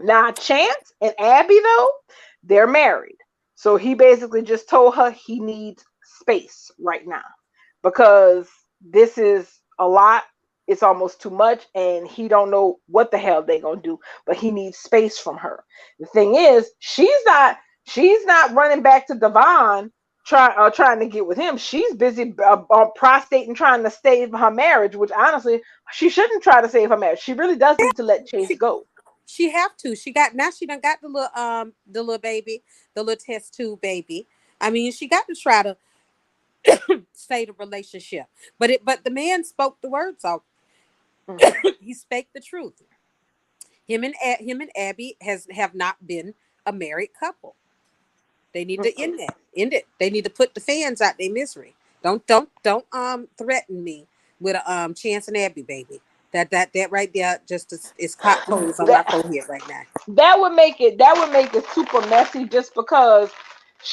Now, Chance and Abby, though, they're married. So he basically just told her he needs space right now because this is a lot. It's almost too much, and he don't know what the hell they're gonna do, but he needs space from her. The thing is, she's not running back to Devon trying to get with him. She's busy on prostate and trying to save her marriage, which honestly she shouldn't try to save her marriage. She really does need to let Chase go. She have to. She done got the little baby, the little test tube baby. I mean, she got to try to save the relationship. But the man spoke the words out. He spake the truth. Him and Abby have not been a married couple. They need to end that. End it. They need to put the fans out their misery. Don't threaten me with a Chance and Abby baby. That right there just is caught coals on my forehead right now. That would make it super messy just because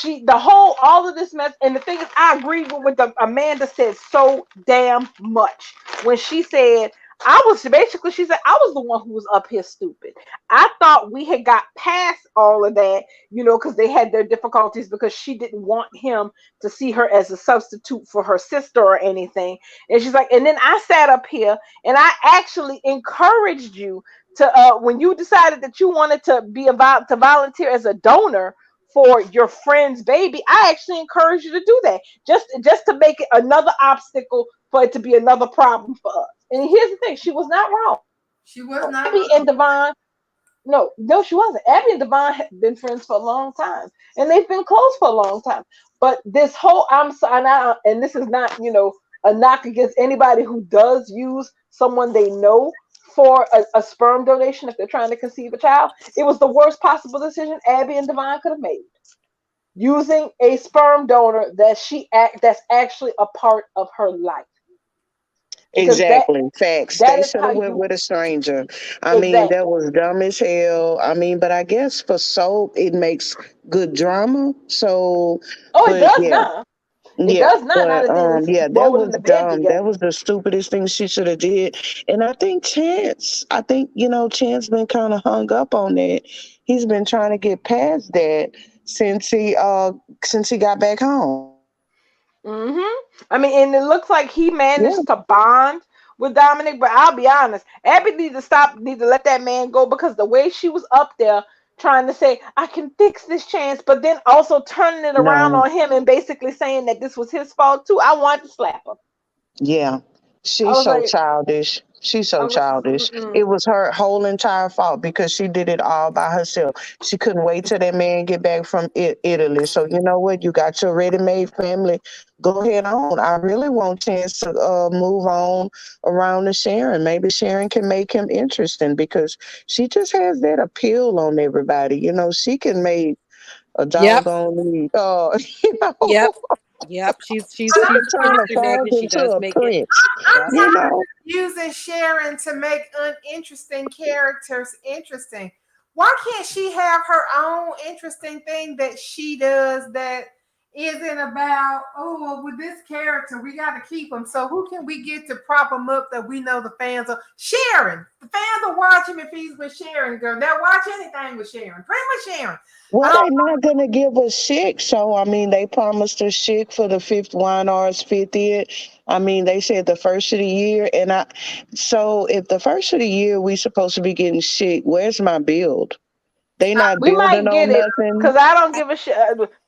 all of this mess. And the thing is, I agree with what Amanda said so damn much when she said, she said, I was the one who was up here stupid. I thought we had got past all of that, because they had their difficulties because she didn't want him to see her as a substitute for her sister or anything. And she's like, and then I sat up here and I actually encouraged you to, when you decided that you wanted to to volunteer as a donor for your friend's baby, I actually encouraged you to do that just to make it another obstacle for it to be another problem for us. And here's the thing: she was not wrong. She was not Abby wrong. and Devon, no, she wasn't. Abby and Devon have been friends for a long time, and they've been close for a long time. But this whole and this is not a knock against anybody who does use someone they know for a sperm donation if they're trying to conceive a child. It was the worst possible decision Abby and Devon could have made. Using a sperm donor that's actually a part of her life. Exactly. Facts. They should have went you with a stranger. I mean, exactly. that was dumb as hell. I mean, but I guess for soap, it makes good drama. So, Oh, it but does yeah. not. It Yeah, does not. Now but that they yeah, that rolled in was the bed dumb. That together. was the stupidest thing she should have did. And I think Chance been kind of hung up on that. He's been trying to get past that since he got back home. I mean, and it looks like he Yeah. managed to bond with Dominic, but I'll be honest, Abby need to let that man go, because the way she was up there trying to say, I can fix this, Chance, but then also turning it around No. on him and basically saying that this was his fault too. I wanted to slap her. Yeah, I she's was so like, childish. She's I so was, childish. It was her whole entire fault because she did it all by herself. She couldn't wait till that man get back from Italy. So you know what? You got your ready-made family. Go ahead on. I really want Chance to move on around to Sharon. Maybe Sharon can make him interesting because she just has that appeal on everybody. She can make a Yep. doggone Yep. Yep. She's she can a turn a mystery frog magnet. She into does a make it. prince. Yep. You know. Using Sharon to make uninteresting characters interesting. Why can't she have her own interesting thing that she does that isn't about, oh, well, with this character, we got to keep him. So who can we get to prop him up that we know the fans are? Sharon. The fans will watch him if he's with Sharon, girl. They'll watch anything with Sharon. Pretty much Sharon. Well, they're not gonna give us Chick, so I mean, they promised us Chick for the fifth YNR's 50th. I mean, they said the first of the year, and so if the first of the year we supposed to be getting Chick, where's my build? They not We building might get on it nothing. because I don't give a shit.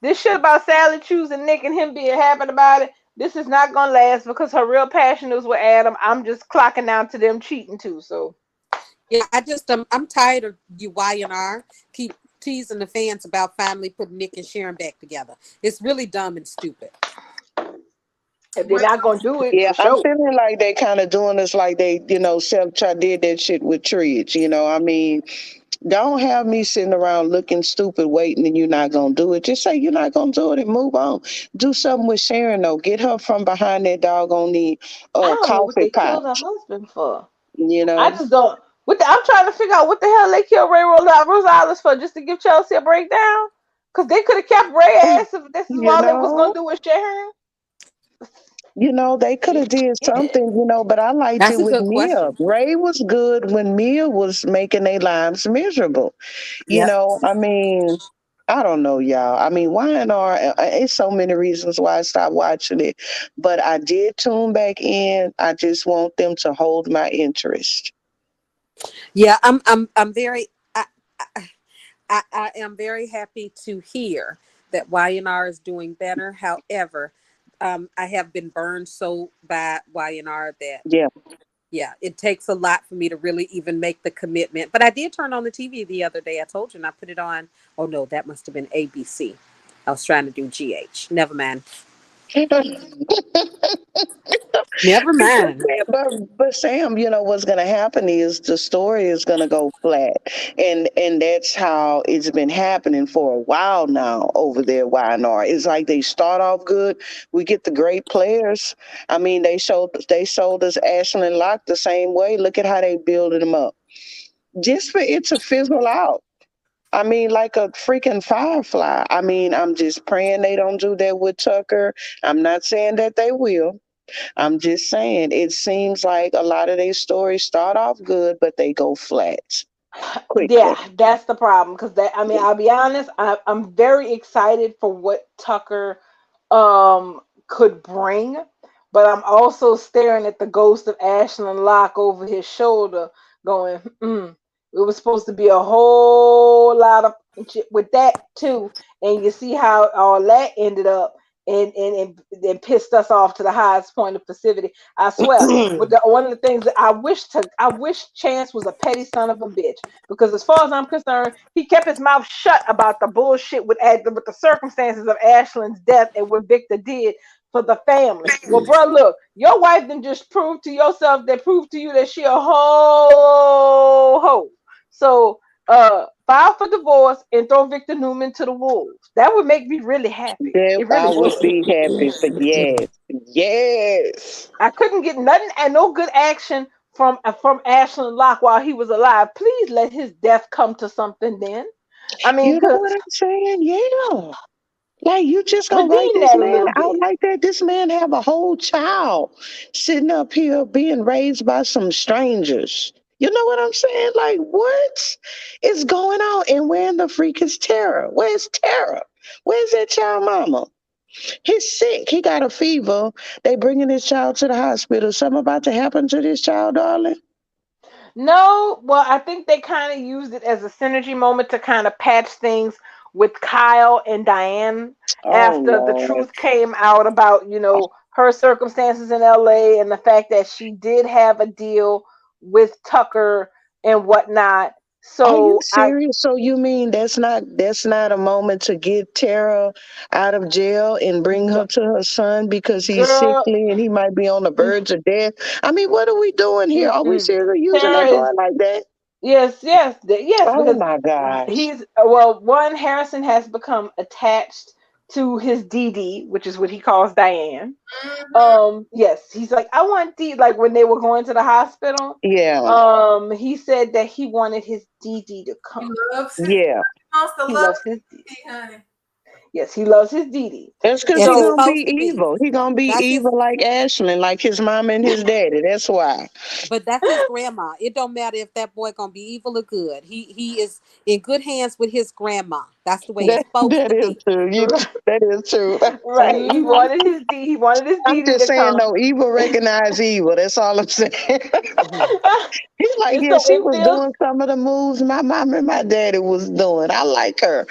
This shit about Sally choosing Nick and him being happy about it. This is not gonna last because her real passion is with Adam. I'm just clocking down to them cheating too. So Yeah, I'm tired of you Y&R keep teasing the fans about finally putting Nick and Sharon back together. It's really dumb and stupid. if they're not gonna do it, Yeah, for I'm sure. feeling like they kind of doing us like they, did that shit with Tridge. I mean, don't have me sitting around looking stupid waiting and you're not gonna do it. Just say you're not gonna do it and move on. Do something with Sharon though. Get her from behind that doggone the I don't know what coffee they pot. killed her husband for. You I know. just don't. I'm trying to figure out what the hell they killed Ray Rosales for, just to give Chelsea a breakdown. Because they could have kept Ray ass if this is You all they was gonna know. do with Sharon. They could have did something, but I liked That's it a with good Mia. question. Ray was good when Mia was making their lives miserable. Yep. I mean, I don't know, y'all. I mean, YNR, it's so many reasons why I stopped watching it, but I did tune back in. I just want them to hold my interest. Yeah, I'm very I am very happy to hear that Y&R is doing better. However, I have been burned so by Y&R that Yeah. yeah, it takes a lot for me to really even make the commitment. But I did turn on the TV the other day. I told you, and I put it on. Oh no, that must have been ABC. I was trying to do GH. Never mind. Never Because, mind. but Sam, what's going to happen is the story is going to go flat, and that's how it's been happening for a while now over there. YNR, it's like they start off good. We get the great players. I mean, they sold us Ashland Locke the same way. Look at how they building them up, just for it to fizzle out. I mean, like a freaking firefly. I mean, I'm just praying they don't do that with Tucker. I'm not saying that they will. I'm just saying it seems like a lot of these stories start off good, but they go flat quickly. Yeah, that's the problem. Because I'll be honest. I'm very excited for what Tucker could bring, but I'm also staring at the ghost of Ashland Locke over his shoulder, going, It was supposed to be a whole lot of shit with that too, and you see how all that ended up, and pissed us off to the highest point of passivity. I swear. But one of the things that I wish Chance was a petty son of a bitch, because as far as I'm concerned, he kept his mouth shut about the bullshit with the circumstances of Ashland's death and what Victor did for the family. Well, bro, look, your wife then just proved to yourself, that proved to you that she a whole hoe. So file for divorce and throw Victor Newman to the wolves. That would make me really happy. That It I really would would. be happy for. Yes, yes. I couldn't get nothing and no good action from Ashland Locke while he was alive. Please let his death come to something then. I mean, You know cause what I'm saying? Yeah. Like you just gonna write redeem this that a man little out bit. like that? This man have a whole child sitting up here being raised by some strangers. You know what I'm saying? Like what is going on? And where in the freak is Tara? Where's Tara? Where's that child mama? He's sick. He got a fever. They bringing his child to the hospital. Something about to happen to this child, darling? No, well, I think they kind of used it as a synergy moment to kind of patch things with Kyle and Diane Oh after the Lord. truth came out about, her circumstances in LA and the fact that she did have a deal with Tucker and whatnot. Are you So serious? So you mean that's not a moment to get Tara out of jail and bring no, her to her son because he's girl, sickly and he might be on the verge of death? I mean, what are we doing here? Are we mm-mm. seriously using Tara that boy is, like that? yes, Oh because my gosh. he's one, Harrison has become attached to his DD, which is what he calls Diane. Mhm. Yes, he's like, I want D, like when they were going to the hospital. Yeah. He said that he wanted his DD to He come. loves his, Yeah. wants to He love loves his DD. his honey. Yes, he loves his Dee Dee. That's because As he he's So gonna be supposed to be. evil. He gonna be That's his evil like Ashlyn, like his mom and his daddy. That's why. But that's his grandma. It don't matter if that boy gonna be evil or good. He is in good hands with his grandma. That's the way it's That supposed that to is be. true. That is true. right, he wanted his I'm Dee Dee just to saying, come. no evil recognize evil. That's all I'm saying. Mhm. He's like, And yeah, so she it was feels doing some of the moves my mom and my daddy was doing. I like her.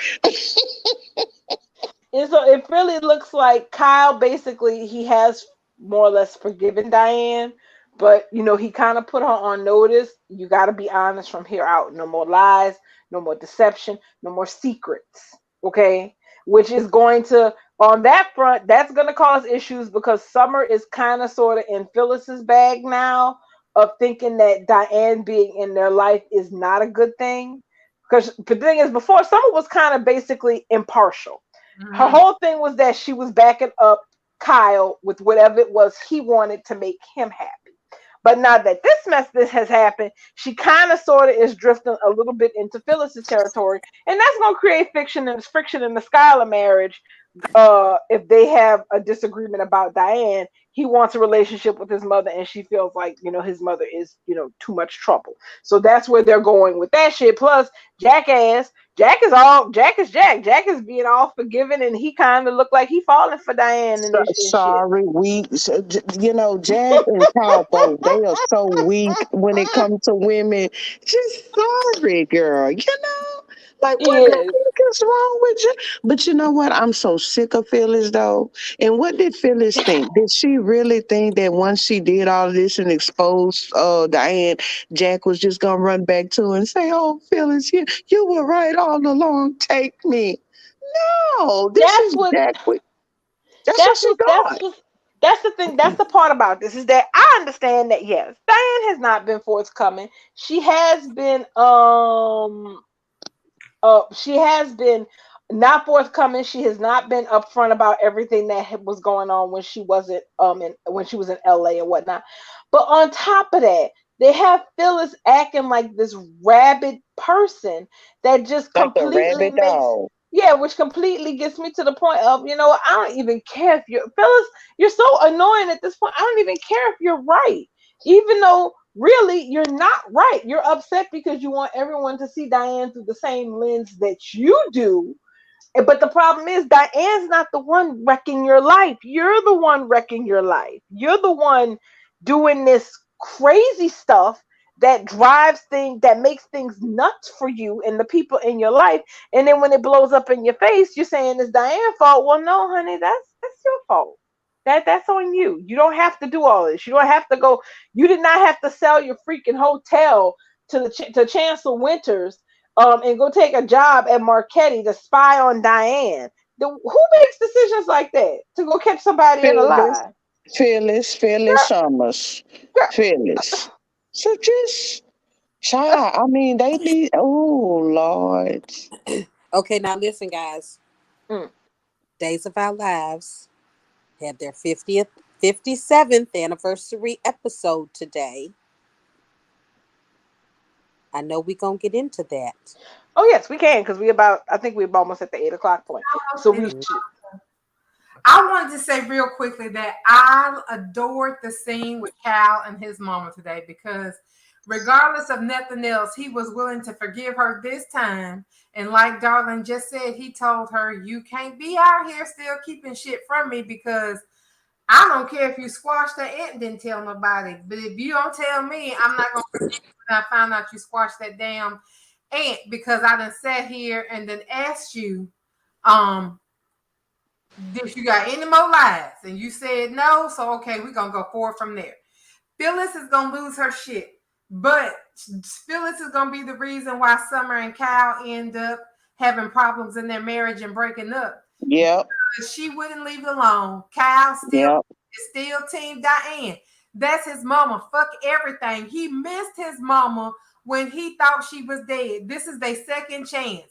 And so it really looks like Kyle basically he has more or less forgiven Diane, but he kind of put her on notice. You got to be honest from here out. No more lies, no more deception, no more secrets. Okay, which is going to on that front that's going to cause issues because Summer is kind of sort of in Phyllis's bag now of thinking that Diane being in their life is not a good thing. Because the thing is, before Summer was kind of basically impartial. Her Mhm. whole thing was that she was backing up Kyle with whatever it was he wanted to make him happy. But now that this has happened, she kind of sort of is drifting a little bit into Phyllis's territory, and that's going to create friction in the Skylar marriage. If they have a disagreement about Diane, he wants a relationship with his mother, and she feels like his mother is too much trouble. So that's where they're going with that shit. Plus, Jackass, Jack is Jack. Jack is being all forgiving, and he kind of looked like he falling for Diane and this and shit. Sorry, Jack and Kyle both, they are so weak when it comes to women. Just sorry, girl. Like what the Yes. heck is wrong with you? But you know what? I'm so sick of Phyllis though. And what did Phyllis think? Did she really think that once she did all this and exposed Diane, Jack was just gonna run back to her and say, "Oh, Phyllis, you were right all along. Take me." No, this That's is what Jack. That's what that's she what thought. that's the thing. That's the part about this is that I understand that yes, Diane has not been forthcoming. She has been not forthcoming. She has not been upfront about everything that was going on when she wasn't when she was in LA and whatnot. But on top of that, they have Phyllis acting like this rabid person that just Like the completely rabbit makes dog. yeah, which completely gets me to the point of, I don't even care if you're Phyllis, you're so annoying at this point. I don't even care if you're right. Even though really you're not right. You're upset because you want everyone to see Diane through the same lens that you do. But the problem is Diane's not the one wrecking your life. You're the one wrecking your life. You're the one doing this crazy stuff that drives things that makes things nuts for you and the people in your life. And then when it blows up in your face, you're saying it's Diane's fault. Well, no, honey, that's your fault. That's on you. You don't have to do all this. You don't have to go. You did not have to sell your freaking hotel to Chancellor Winters and go take a job at Marquetti to spy on Diane. Who makes decisions like that to go catch somebody in a Phyllis, lie? Phyllis Girl, Summers. girl, Phyllis. So just child, I mean they need oh Lord. Okay, now listen, guys. mm, Days of Our Lives had their 57th anniversary episode today. I know we're going to get into that. oh yes, we can because I think we're almost at the 8 o'clock point. So we should. I wanted to say real quickly that I adored the scene with Cal and his mama today because regardless of nothing else, he was willing to forgive her this time. And like Darlene just said, he told her, "You can't be out here still keeping shit from me because I don't care if you squashed the ant and didn't tell nobody. But if you don't tell me, I'm not going to forgive you when I found out you squashed that damn ant because I done sat here and then asked you, if you got any more lies?" And you said no, so okay, we're gonna go forward from there. Phyllis is gonna lose her shit, but Phyllis is gonna be the reason why Summer and Kyle end up having problems in their marriage and breaking up. Yep, She wouldn't leave it alone. Kyle yep. is still team Diane. That's his mama. Fuck everything. He missed his mama when he thought she was dead. This is their second chance.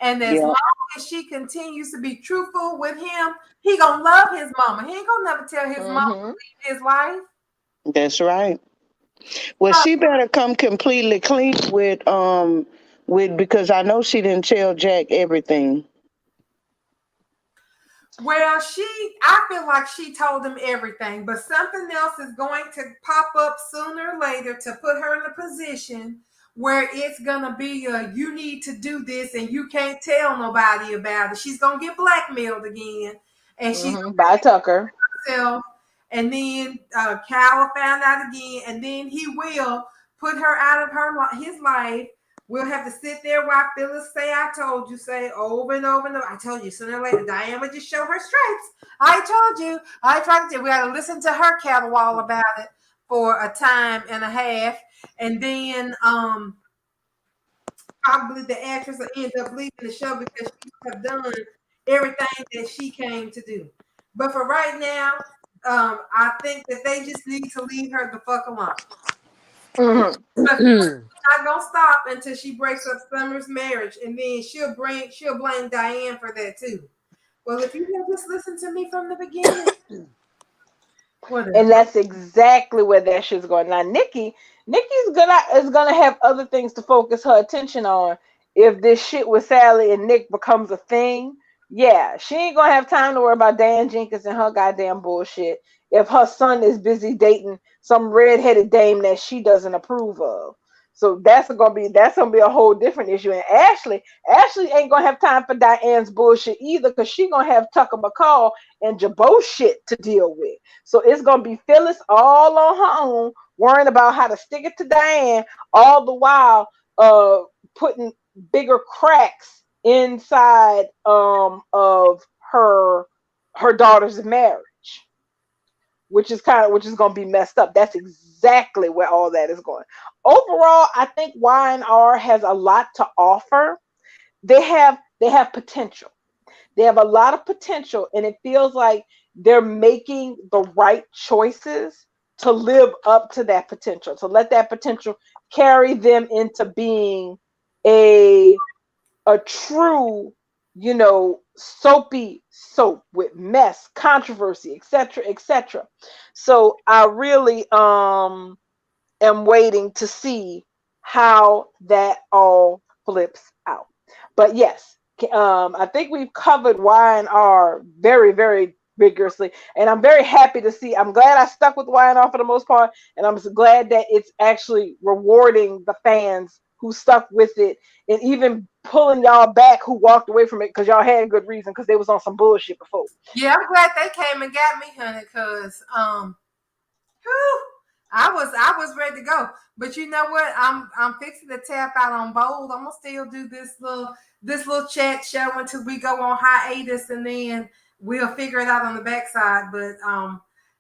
And as Yep. long as she continues to be truthful with him, he gonna love his mama. He ain't gonna never tell his mama Mm-hmm. his life. That's right. Well, she better come completely clean with because I know she didn't tell Jack everything. Well, I feel like she told him everything, but something else is going to pop up sooner or later to put her in a position where it's going to be you need to do this and you can't tell nobody about it. She's going to get blackmailed again, and she's By Tucker. herself, and then Cal found out again, and then he will put her out of his life. We'll have to sit there while Phyllis say, I told you, say over and over and over. I told you, sooner or later, Diane would just show her stripes. I told you. I tried to. We got to listen to her caterwaul about it for a time and a half. And then probably the actress will end up leaving the show because she have done everything that she came to do. But for right now, I think that they just need to leave her the fuck alone. Not gonna stop until she breaks up Summer's marriage, and then she'll blame Diane for that too. Well, if you had just listened to me from the beginning, whatever. And that's exactly where that shit's going. Now, Nikki's gonna have other things to focus her attention on if this shit with Sally and Nick becomes a thing. Yeah, she ain't gonna have time to worry about Dan Jenkins and her goddamn bullshit if her son is busy dating some redheaded dame that she doesn't approve of. So that's gonna be a whole different issue. And Ashley ain't gonna have time for Diane's bullshit either, because she gonna have Tucker McCall and Jabot shit to deal with. So it's gonna be Phyllis all on her own, worrying about how to stick it to Diane, all the while putting bigger cracks inside of her daughter's marriage, which is going to be messed up. That's exactly where all that is going. Overall, I think Y&R has a lot to offer. They have potential. They have a lot of potential, and it feels like they're making the right choices to live up to that potential, to let that potential carry them into being a true, soapy soap with mess, controversy, etc., etc. So I really am waiting to see how that all flips out. But yes, I think we've covered Y&R very, very vigorously, and I'm very happy to see. I'm glad I stuck with Y&R for the most part, and I'm glad that it's actually rewarding the fans who stuck with it, and even pulling y'all back who walked away from it because y'all had good reason, because they was on some bullshit before. Yeah, I'm glad they came and got me, honey, because I was ready to go. But you know what? I'm fixing to tap out on Bold. I'm gonna still do this little chat show until we go on hiatus, and then we'll figure it out on the backside. But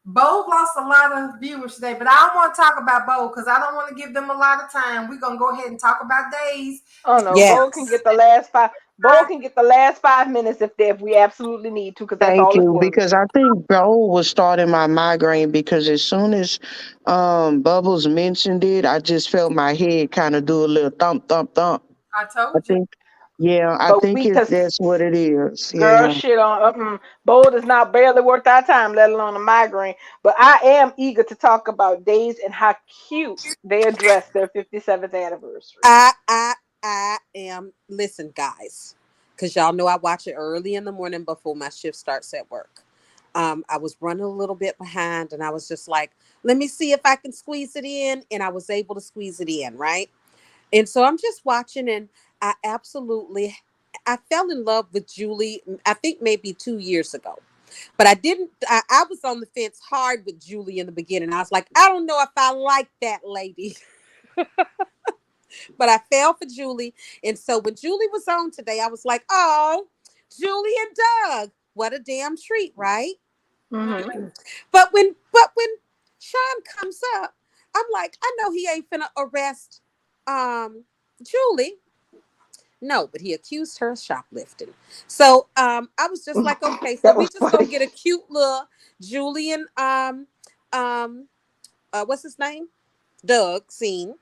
Bold lost a lot of viewers today, but I don't want to talk about Bold because I don't want to give them a lot of time. We're gonna go ahead and talk about Days. Oh no, Yes. Bold can get the last five. Bold can get the last 5 minutes if we absolutely need to, because that's all. Thank you, because I think Bo was starting my migraine, because as soon as Bubbles mentioned it, I just felt my head kind of do a little thump, thump, thump. I told I you. think, yeah, I But think that's what it is. Girl, Yeah. shit on Bold is not barely worth our time, let alone a migraine. But I am eager to talk about Days and how cute they addressed their 57th anniversary. I am. Listen, guys, because y'all know I watch it early in the morning before my shift starts at work. I was running a little bit behind, and I was just like, let me see if I can squeeze it in, and I was able to squeeze it in, right? And so I'm just watching, and I fell in love with Julie, I think maybe 2 years ago. But I was on the fence hard with Julie in the beginning. I was like, I don't know if I like that lady. But I fell for Julie. And so when Julie was on today, I was like, oh, Julie and Doug, what a damn treat, right? Mm-hmm. But when Sean comes up, I'm like, I know he ain't finna arrest Julie. No, but he accused her of shoplifting. So I was just like, okay, so we just gonna get a cute little Julian what's his name? Doug scene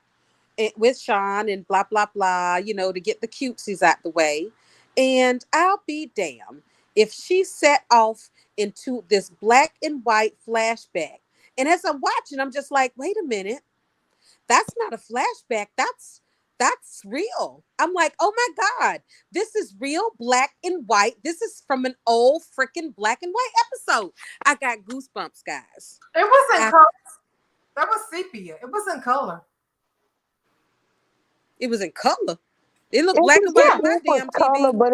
with Sean and blah blah blah, to get the cutesies out the way. And I'll be damned if she set off into this black and white flashback. And as I'm watching, I'm just like, wait a minute. That's not a flashback. That's that's real. I'm like, oh my God, this is real black and white. This is from an old freaking black and white episode. I got goosebumps, guys. It wasn't I- color. That was sepia. It wasn't color. It was in color. It looked It black and white was, on my it was damn color, TV. but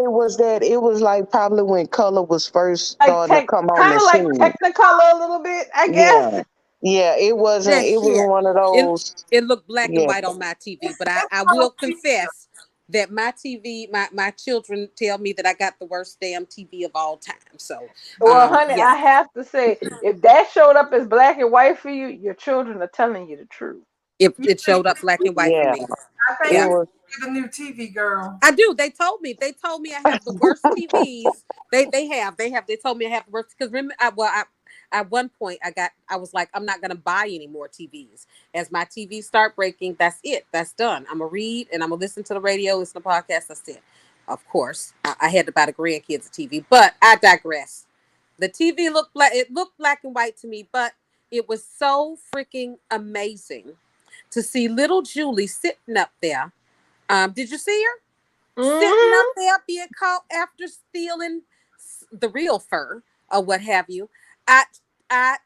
it was like probably when color was first Like starting to come on kind the of like scene. Technicolor a little bit, I guess. Yeah. Yeah, it wasn't, That it was shit. one of those. It looked black and Yeah. white on my TV, but I It's will called sepia. confess that my TV, my children tell me that I got the worst damn TV of all time. So, Well, honey, yes, I have to say, if that showed up as black and white for you, your children are telling you the truth. it showed up black and white for Yeah. me. I think It Yeah, you was get a new TV, girl. I do. They told me I have the worst TVs. They told me I have the worst because remember, at one point I was like, I'm not gonna buy any more TVs. As my TVs start breaking, that's it. That's done. I'm gonna read and I'm gonna listen to the radio, listen to podcasts. That's it. Of course, I had to buy the grandkids a TV, but I digress. The TV looked black. It looked black and white to me, but it was so freaking amazing to see little Julie sitting up there. Did you see her sitting Hmm. up there being caught after stealing the real fur or what have you? I,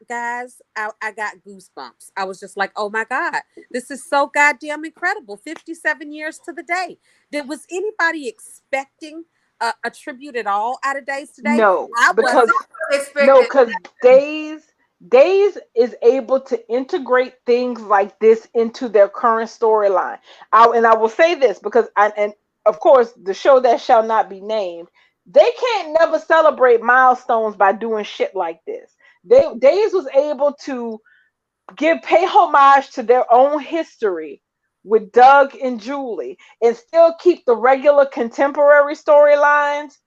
guys, I got goosebumps. I was just like, oh my God, this is so goddamn incredible. 57 years to the day. Was anybody expecting a tribute at all out of Days Today? No, I because wasn't. Expected. because Days is able to integrate things like this into their current storyline. I will say this because and of course the show that shall not be named, they can't never celebrate milestones by doing shit like this. Days was able to pay homage to their own history with Doug and Julie and still keep the regular contemporary storylines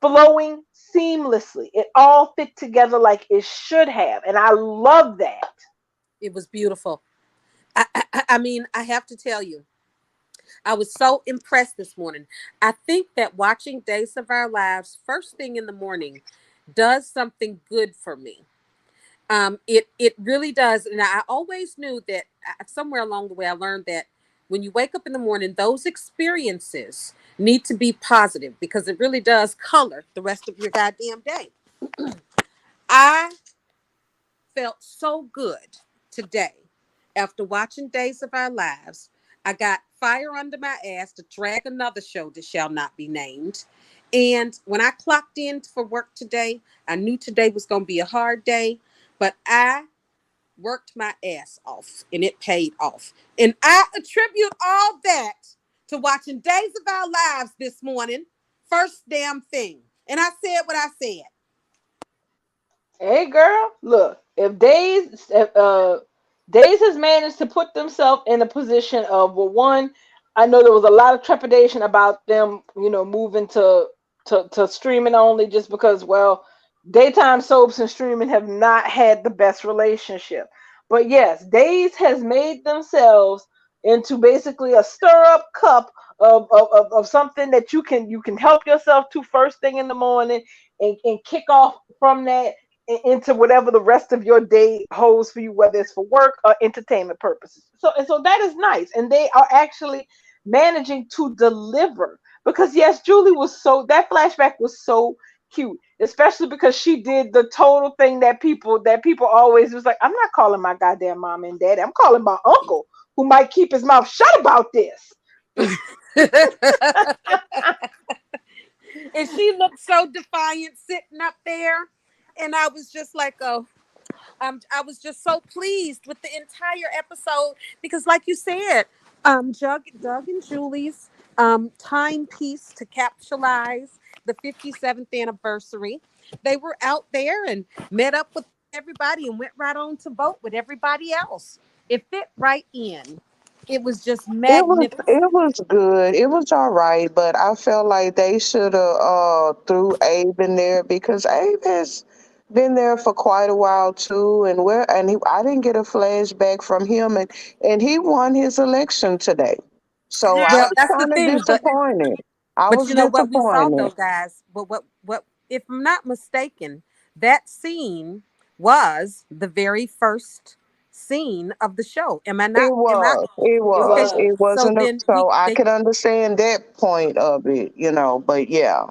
flowing seamlessly. It all fit together like it should have. And I love that. It was beautiful. I mean, I have to tell you, I was so impressed this morning. I think that watching Days of Our Lives first thing in the morning does something good for me. It really does, and I always knew that somewhere along the way I learned that when you wake up in the morning, those experiences need to be positive because it really does color the rest of your goddamn day. I felt so good today after watching Days of Our Lives. I got fire under my ass to drag another show that shall not be named. And when I clocked in for work today, I knew today was going to be a hard day, but I worked my ass off and it paid off. And I attribute all that to watching Days of Our Lives this morning. First damn thing. And I said what I said. Hey girl, look, if Days has managed to put themselves in a position of, well, one, I know there was a lot of trepidation about them, moving to streaming only just because, well, daytime soaps and streaming have not had the best relationship. But yes, Days has made themselves into basically a stir up cup of something that you can help yourself to first thing in the morning and kick off from that into whatever the rest of your day holds for you, whether it's for work or entertainment purposes. So that is nice, and they are actually managing to deliver. Because yes, Julie was that flashback was so cute, especially because she did the total thing that people always was like, I'm not calling my goddamn mom and daddy, I'm calling my uncle who might keep his mouth shut about this. And she looked so defiant sitting up there. And I was just like, oh, I was just so pleased with the entire episode because, like you said, Doug and Julie's timepiece to capitalize the 57th anniversary. They were out there and met up with everybody and went right on to vote with everybody else. It fit right in. It was just magnificent. It was good. It was all right, but I felt like they should have threw Abe in there because Abe has been there for quite a while too, I didn't get a flashback from him, and he won his election today, so I Yeah. Well, was that's the kind of thing, disappointed. I but was you know what we saw though, disappointed. guys. But what if I'm not mistaken, that scene was the very first scene of the show. Am I It not? Am I was. It It okay? was. was. It So wasn't then so I they could understand that point of it, but yeah.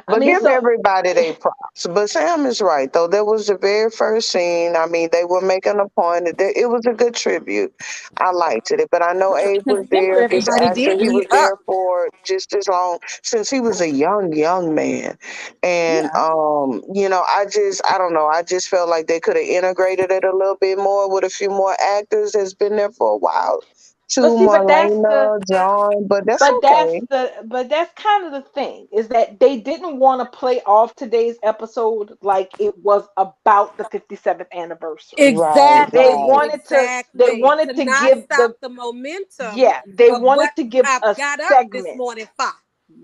I But mean, give so everybody their props. But Sam is right though. That was the very first scene. I mean, they were making a point. It was a good tribute. I liked it. But I know Abe because was remember there. This everybody actor, did he lead was up. there for just as long since he was a young man. And Yeah. I don't know. I just felt like they could have integrated it a little bit more with a few more actors that's been there for a while. To But see, Marlena, John, but that's okay. but that's kind of the thing is that they didn't want to play off today's episode like it was about the 57th anniversary. Right, They exactly, right. wanted to they exactly to wanted to not give stop the the momentum yeah, they of what wanted to give I a got up this segment. morning for.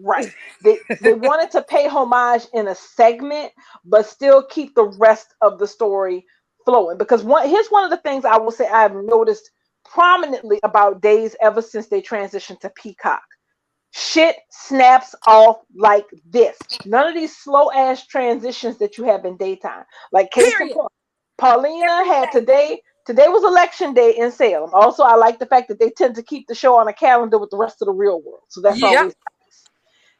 Right. They wanted to pay homage in a segment, but still keep the rest of the story flowing. Because here's one of the things I will say I've noticed prominently about Days ever since they transitioned to Peacock. Shit snaps off like this. None of these slow ass transitions that you have in daytime. Like case in Period. point, Paulina Every had day. today. Today was election day in Salem. Also, I like the fact that they tend to keep the show on a calendar with the rest of the real world. So that's Yep. always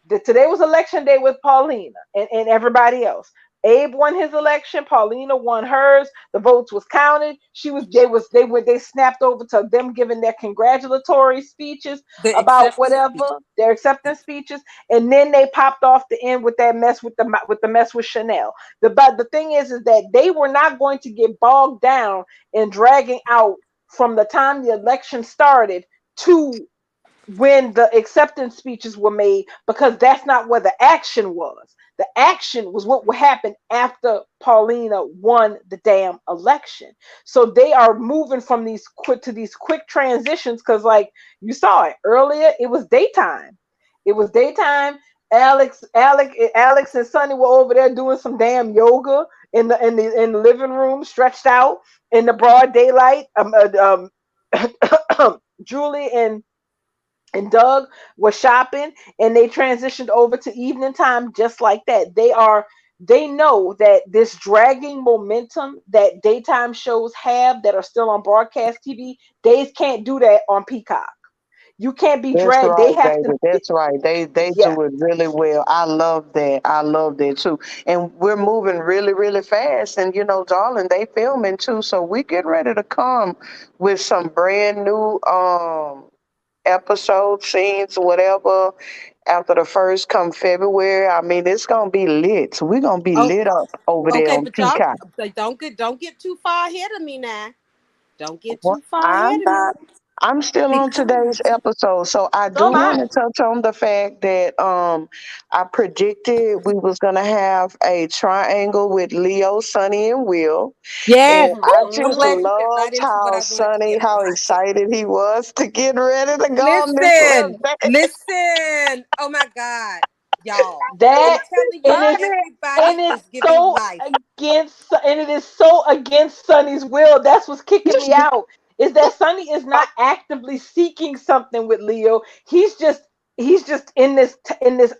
nice. Today was election day with Paulina and everybody else. Abe won his election. Paulina won hers. The votes was counted. They snapped over to them giving their congratulatory speeches The about acceptance speech. whatever their acceptance speeches, and then they popped off the end with that mess with the mess with Chanel. But the thing is that they were not going to get bogged down in dragging out from the time the election started to when the acceptance speeches were made, because that's not where the action was. The action was what would happen after Paulina won the damn election. So they are moving from these quick transitions because, like you saw it earlier, it was daytime. It was daytime. Alex and Sonny were over there doing some damn yoga in the living room, stretched out in the broad daylight. Julie and Doug were shopping, and they transitioned over to evening time just like that. They know that this dragging momentum that daytime shows have that are still on broadcast TV, they can't do that on Peacock. You can't be That's dragged. They right, have to David. That's right. They yeah. do it really well. I love that. I love that too. And we're moving really, really fast. And darling, they filming too. So we get ready to come with some brand new episode scenes, whatever. After the first come February, I mean it's gonna be lit. So we're gonna be Oh, lit up over there okay, on but y'all Peacock. don't get too far ahead of me now. Don't get Well, too far I'm ahead of me not. I'm still on today's because episode, so I So do am want I. to touch on the fact that I predicted we was gonna have a triangle with Leo, Sonny, and Will, yes, and I Mhm. I'm just glad you got right loved into what how I wanted to Sonny, get how off into. excited he was to get ready to go on this Listen, little date. listen. Oh my God, y'all! I'm That telling you, and it's everybody and it's is giving so life. and it is so against Sonny's will. That's what's kicking me out. Is that Sonny is not actively seeking something with Leo. He's just in this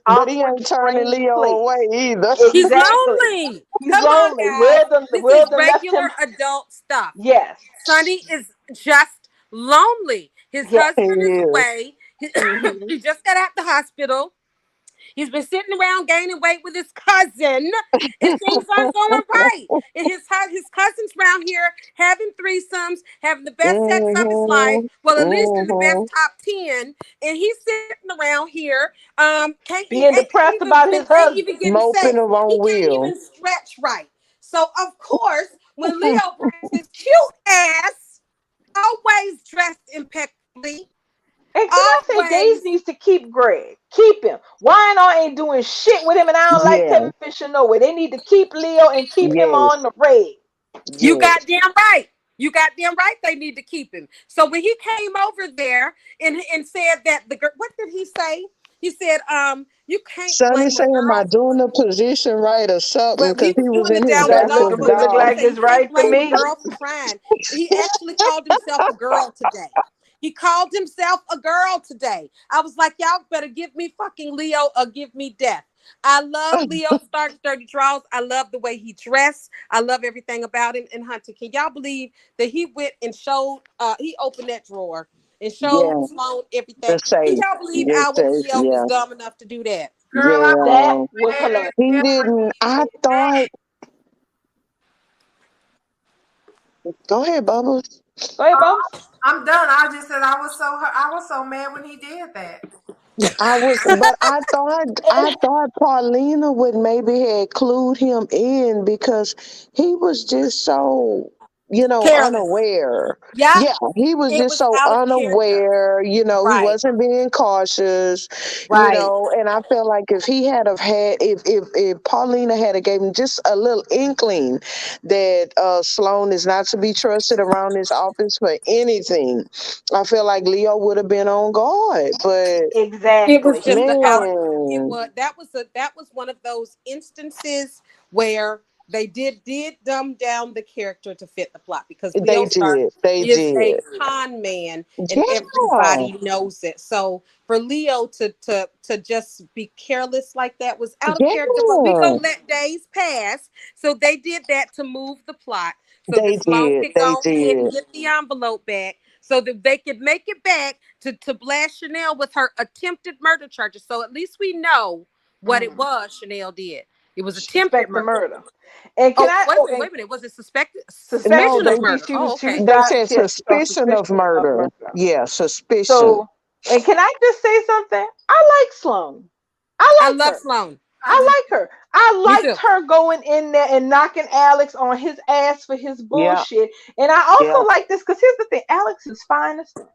But he awkward, ain't turning strange Leo place. away either. He's Exactly. lonely. He's Come on, lonely. guys. This is Will done left regular him. adult stuff. Yes. Sonny is just lonely. His Yes. He husband is is. away. He, Hmm. he just got out the hospital. He's been sitting around gaining weight with his cousin, and things aren't going right. And his cousin's around here having threesomes, having the best sex of his life. Mhm. Well, at least in the best Mhm. top 10. And he's sitting around here, can't he Being depressed about his ain't husband. even getting Moping sex. He on can't Will. even stretch right. So of course, when Leo brings his cute ass, always dressed impeccably, And can I say, always. Days needs to keep Greg. Keep him. Why ain't doing shit with him, and I don't like Yeah. Kevin Fisher no way. They need to keep Leo and keep him Yes. on the raid. You Yes. got damn right. You got damn right. They need to keep him. So when he came over there and said that the girl, what did he say? He said, you can't Sonny blame a saying, am I girl. doing the position right or something? Well, he Because was he was doing in it his Look down like look, below, backwards but look he dog. like said it's you can't right to blame a me. girl for trying. He actually called himself a girl today. He called himself a girl today. I was like, y'all better give me fucking Leo or give me death. I love Leo Stark's dirty draws. I love the way he dressed. I love everything about him. And Hunter, can y'all believe that he went and showed? He opened that drawer and showed Yeah, Sloan everything. the Can safe. y'all believe The our safe. Leo was Yeah, dumb enough to do that? Girl, I That yeah. was bet hilarious. it He never didn't. I did that. thought. Go ahead, Bubbles. Go ahead, Bubs. I'm done. I just said I was so mad when he did that. But I thought Paulina would maybe have clued him in because he was just so, Careless. unaware. Yeah, Yeah, he was it just was so out of character. unaware, he Right, wasn't being cautious, right. and I felt like if he had have had if Paulina had have gave him just a little inkling that Sloan is not to be trusted around this office for anything, I feel like Leo would have been on guard. But It was Exactly. just a out. It man, was that was one of those instances where they did dumb down the character to fit the plot because they Leo Stark did. They is a did. con man and Yeah. everybody knows it. So for Leo to just be careless like that was out of character. But we Yeah. gonna let days pass. So they did that to move the plot so They that Sloan did. could They go ahead and did. get the envelope back so that they could make it back to blast Chanel with her attempted murder charges. So at least we know what it was Chanel did. It was attempted Suspect the murder. murder. And can Oh, I? wait a Oh, minute, and wait a minute. Was it suspected? No, Suspicion suspected. of they I think murder. she Oh, was. She was okay. they died. said She had suspicion of suspicion of murder. murder. Yeah, suspicion. So, and can I just say something? I like Sloan. I I like love her. Sloan. I just I like her. I Me too. liked her going in there and knocking Alex on his ass for his Yeah, bullshit. And I yeah, also like this because here's the thing: Alex is fine as fuck.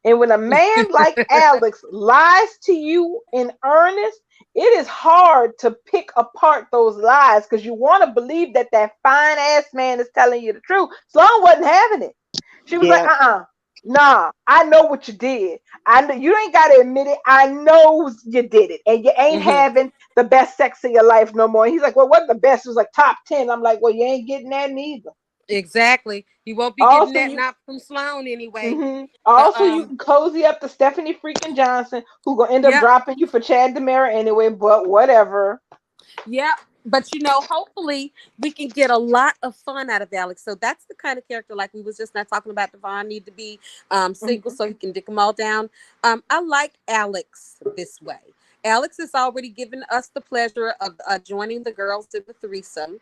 And when a man like Alex lies to you in earnest, it is hard to pick apart those lies because you want to believe that that fine ass man is telling you the truth. Sloan wasn't having it. She was like, yeah, nah, I know what you did. I know you ain't gotta admit it. I know you did it, and you ain't Hmm. having the best sex of your life no more. And he's like, well, what the best? It was like top 10. I'm like, well, you ain't getting that neither. Exactly. You won't be getting Also, that you not from Sloan anyway. Uh, Also, you um. can cozy up to Stephanie freaking Johnson, who gonna end up Yep. dropping you for Chad Demera anyway. But whatever. Yep. But hopefully we can get a lot of fun out of Alex. So that's the kind of character, like we was just not talking about. Devon need to be single Mhm. so he can dick them all down. I like Alex this way. Alex has already given us the pleasure of joining the girls to the threesome.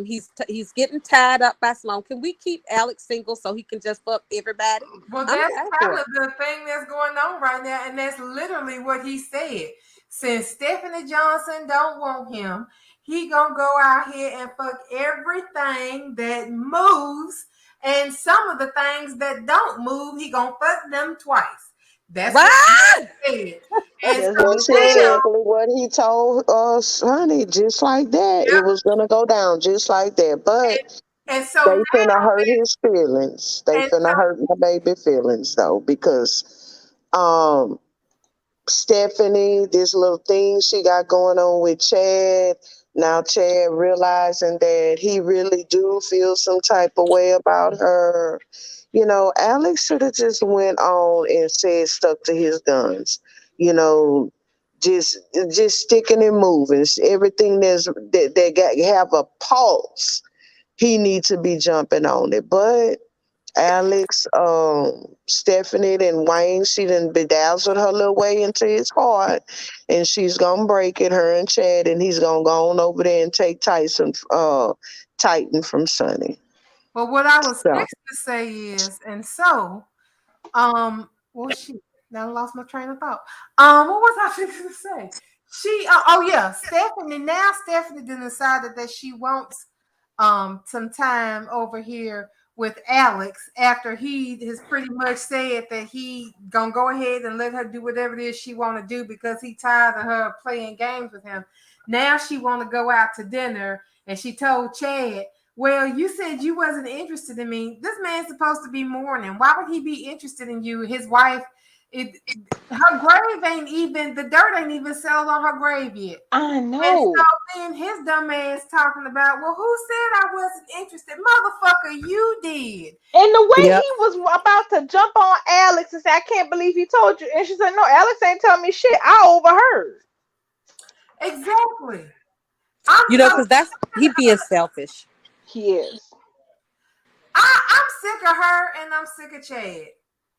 He's getting tied up by Sloan. Can we keep Alex single so he can just fuck everybody? well, I'm that's down kind for of it. the thing that's going on right now, and that's literally what he said. Since Stephanie Johnson don't want him, he gonna go out here and fuck everything that moves, and some of the things that don't move, he gonna fuck them twice. That's what Right? he said. And That's so what he that's now, said. exactly what he told us, honey. Just like that, it yep. was gonna go down just like that. And, But and so they finna now, hurt his feelings. They and so finna hurt my baby feelings though, because um Stephanie, this little thing she got going on with Chad. Now Chad realizing that he really do feel some type of way about her. Alex should have just went on and said stuck to his guns. You know, just just sticking and moving. Everything that got have a pulse. He needs to be jumping on it. But Alex, Stephanie, and Wayne, she done bedazzled her little way into his heart, and she's gonna break it. Her and Chad, and he's gonna go on over there and take Titan from Sonny. but what I was So fixing to say is, well, shit, now I lost my train of thought. What was I fixing to say? Oh yeah, Stephanie. Now Stephanie then decided that she wants some time over here with Alex after he has pretty much said that he gonna go ahead and let her do whatever it is she want to do because he tired of her playing games with him. Now she want to go out to dinner, and she told Chad, well, you said you wasn't interested in me. This man's supposed to be mourning. Why would he be interested in you? His wife, it, her grave ain't even, the dirt ain't even settled on her grave yet. I And so know. then his dumb ass talking about, well, who said I wasn't interested? Motherfucker, you did. And the way yeah, he was about to jump on Alex and say, I can't believe he told you. And she said, no, Alex ain't telling me shit. I overheard. Exactly. I'm You know, so because that's he being selfish. He is. I'm sick of her and I'm sick of Chad.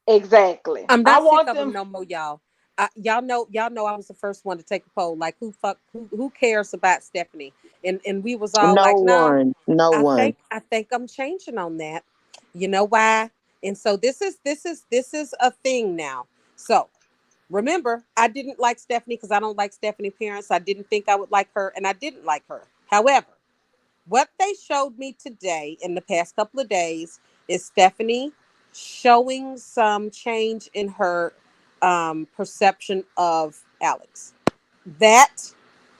Exactly. I'm I not sick want of him them. no more, y'all. Y'all know I was the first one to take a poll. Like, who cares about Stephanie? And we was all No like, no. one. No one. I think I'm changing on that. You know why? And so this is a thing now. So remember, I didn't like Stephanie because I don't like Stephanie's parents. I didn't think I would like her, and I didn't like her. However, what they showed me today in the past couple of days is Stephanie showing some change in her perception of Alex. That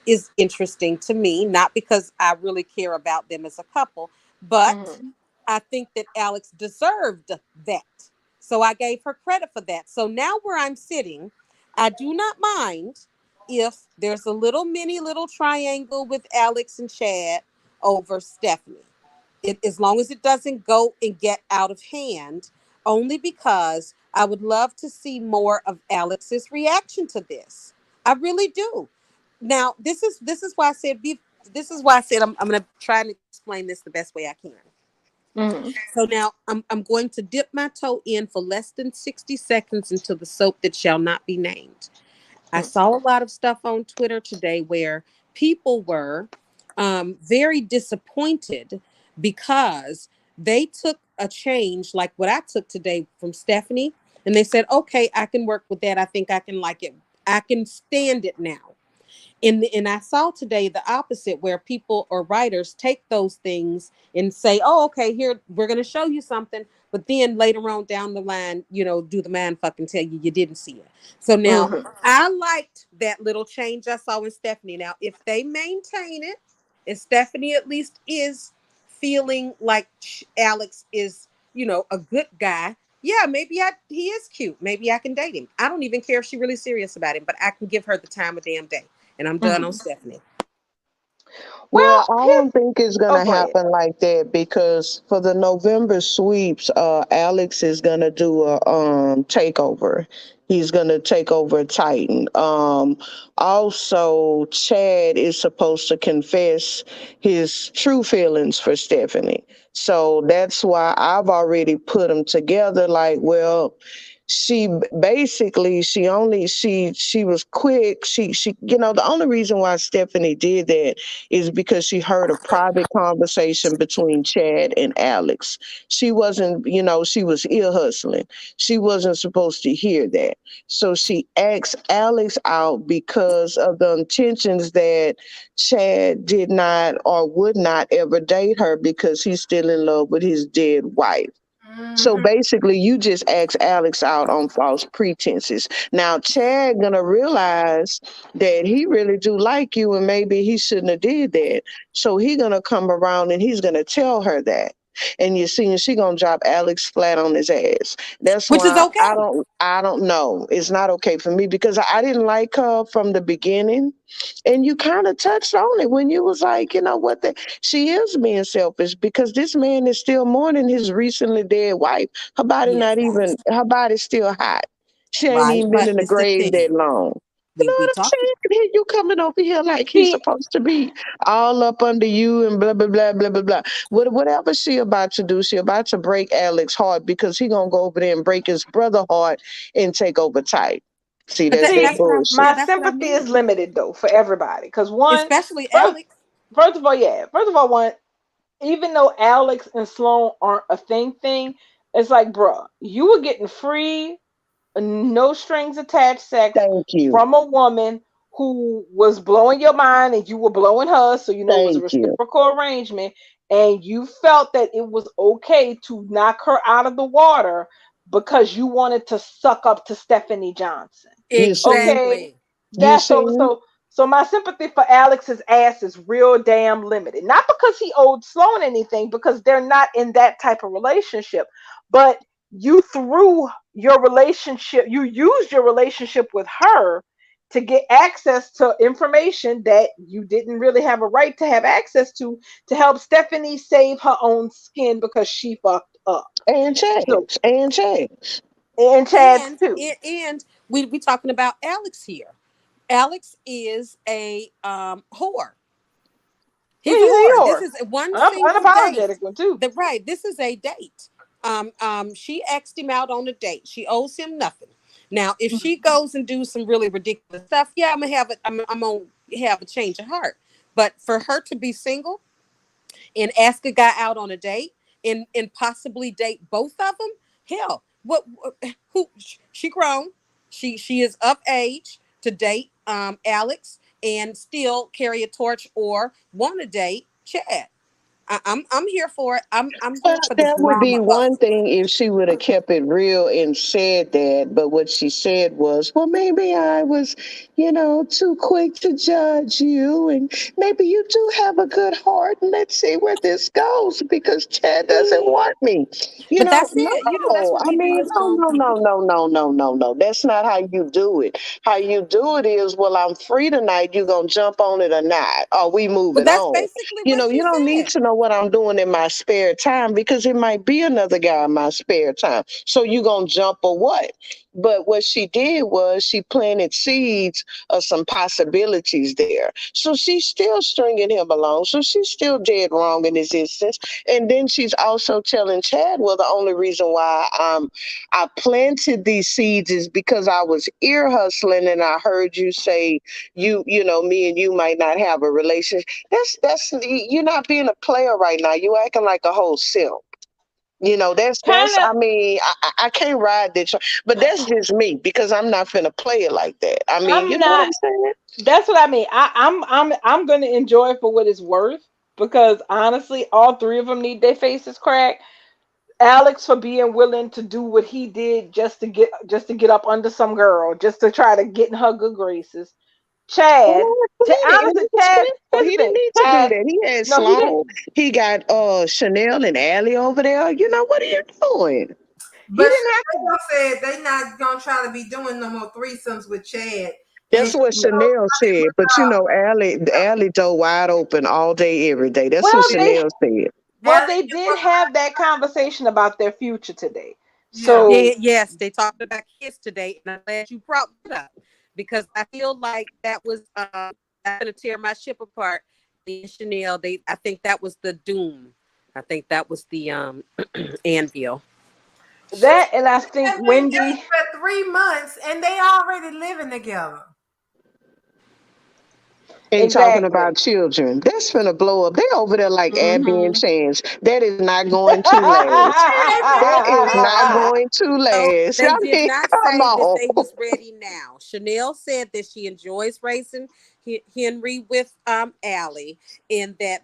is interesting to me, not because I really care about them as a couple, but Mhm. I think that Alex deserved that. So I gave her credit for that. So now where I'm sitting, I do not mind if there's a little triangle with Alex and Chad over Stephanie. As long as it doesn't go and get out of hand, only because I would love to see more of Alex's reaction to this. I really do. Now, this is why I said this is why I said I'm going to try and explain this the best way I can. Mhm. So now I'm going to dip my toe in for less than 60 seconds into the soap that shall not be named. I Mhm. saw a lot of stuff on Twitter today where people were very disappointed because they took a change like what I took today from Stephanie, and they said, okay, I can work with that. I think I can like it. I can stand it now. And I saw today the opposite, where people or writers take those things and say, oh, okay, here, we're going to show you something. But then later on down the line, do the man fucking tell you didn't see it. So now Mhm. I liked that little change I saw in Stephanie. Now, if they maintain it, and Stephanie at least is feeling like Alex is, a good guy, yeah, maybe he is cute. Maybe I can date him. I don't even care if she's really serious about him, but I can give her the time of damn day. And I'm done on Mhm. Stephanie. Well, Well, I here's. don't think it's Oh, gonna go ahead. happen like that because for the November sweeps, Alex is gonna do a takeover. He's gonna take over Titan. Also, Chad is supposed to confess his true feelings for Stephanie. So that's why I've already put them together. Like, well, she basically she was quick. She the only reason why Stephanie did that is because she heard a private conversation between Chad and Alex. She wasn't, she was ear hustling. She wasn't supposed to hear that. So she asked Alex out because of the intentions that Chad did not or would not ever date her because he's still in love with his dead wife. So Mhm. basically, you just ask Alex out on false pretenses. Now, Chad gonna realize that he really do like you, and maybe he shouldn't have did that. So he gonna come around and he's gonna tell her that. And you see, she gonna drop Alex flat on his ass. That's Which is why I okay. don't, I don't know. It's not okay for me because I didn't like her from the beginning. And you kind of touched on it when you was like, you know what, she is being selfish because this man is still mourning his recently dead wife. Her body Yes, not even, her body's still hot. She ain't right. even been But in the it's the grave that thing. long. You know We what I'm talked. saying? And here you coming over here like he's See, supposed to be all up under you and blah blah blah blah blah blah. Whatever she about to do, she about to break Alex's heart because he gonna go over there and break his brother heart and take over tight. See, But that's see, yeah, bullshit. my that's what I sympathy is mean. limited though for everybody. Because one, Especially first, Alex. first of all, yeah. First of all, one, even though Alex and Sloan aren't a thing, it's like, bruh, you were getting free, no strings attached sex Thank you. from a woman who was blowing your mind and you were blowing her, so it was a Thank you. reciprocal arrangement, and you felt that it was okay to knock her out of the water because you wanted to suck up to Stephanie Johnson. You see? Okay, Exactly. You that's see? so my sympathy for Alex's ass is real damn limited. Not because he owed Sloan anything, because they're not in that type of relationship. But you used your relationship with her to get access to information that you didn't really have a right to have access to help Stephanie save her own skin because she fucked up. And So, change. And change. and Chad's And too. and, and we talking about Alex here. Alex is a whore. Yeah, He's a he's a whore. whore. This is one single date. Unapologetic one too. Right. This is a date. She asked him out on a date. She owes him nothing. Now, if she goes and do some really ridiculous stuff, yeah, I'm gonna have a change of heart. But for her to be single and ask a guy out on a date and possibly date both of them, hell, who she grown. She is of age to date Alex and still carry a torch or want to date Chad. I'm here for it. I'm here for the That would be drama of one it. thing if she would have kept it real and said that. But what she said was, well, maybe I was, too quick to judge you. And maybe you do have a good heart. And let's see where this goes because Chad doesn't want me. But that's No. it. That's what I we do mean, as grown people. no. That's not how you do it. How you do it is, well, I'm free tonight. You going to jump on it or not? Are we But moving that's on? basically what You she don't need said. to know what I'm doing in my spare time because it might be another guy in my spare time. So you gonna jump or what? But what she did was she planted seeds of some possibilities there. So she's still stringing him along. So she's still dead wrong in his instance. And then she's also telling Chad, well, the only reason why I planted these seeds is because I was ear hustling and I heard you say me and you might not have a relationship. That's you're not being a player right now. You acting like a whole simp. That's Kind of. I mean, I can't ride that, but that's just me because I'm not finna play it like that. I mean, you I'm know what not. I'm saying? That's what I mean. I'm gonna enjoy it for what it's worth because honestly, all three of them need their faces cracked. Alex for being willing to do what he did just to get up under some girl, just to try to get in her good graces. Chad, Oh, absolutely. honestly, Chad. Well, Here's the he didn't thing, need to do Chad. that. He had No, he didn't. Sloan. He got Chanel and Allie over there. What are you doing? He But didn't have. Chanel said they not gonna try to be doing no more threesomes with Chad. And That's what Chanel said. But Allie dove wide open all day, every day. That's what Well, Chanel said. they did have that conversation about their future today. yeah. So Yes, they talked about kids today, and I'm glad you brought it up because I feel like that was going to tear my ship apart. The Chanel, I think that was the doom. I think that was the anvil. that, and I think They've been dating Wendy. for 3 months and they already living together. Ain't talking Exactly. about children. That's finna blow up. They over there like Abby and Hmm. Chance. That is not going to last. That is not going to So last. they I did mean, not come say that on. they was ready now. Chanel said that she enjoys racing Henry with Allie, and that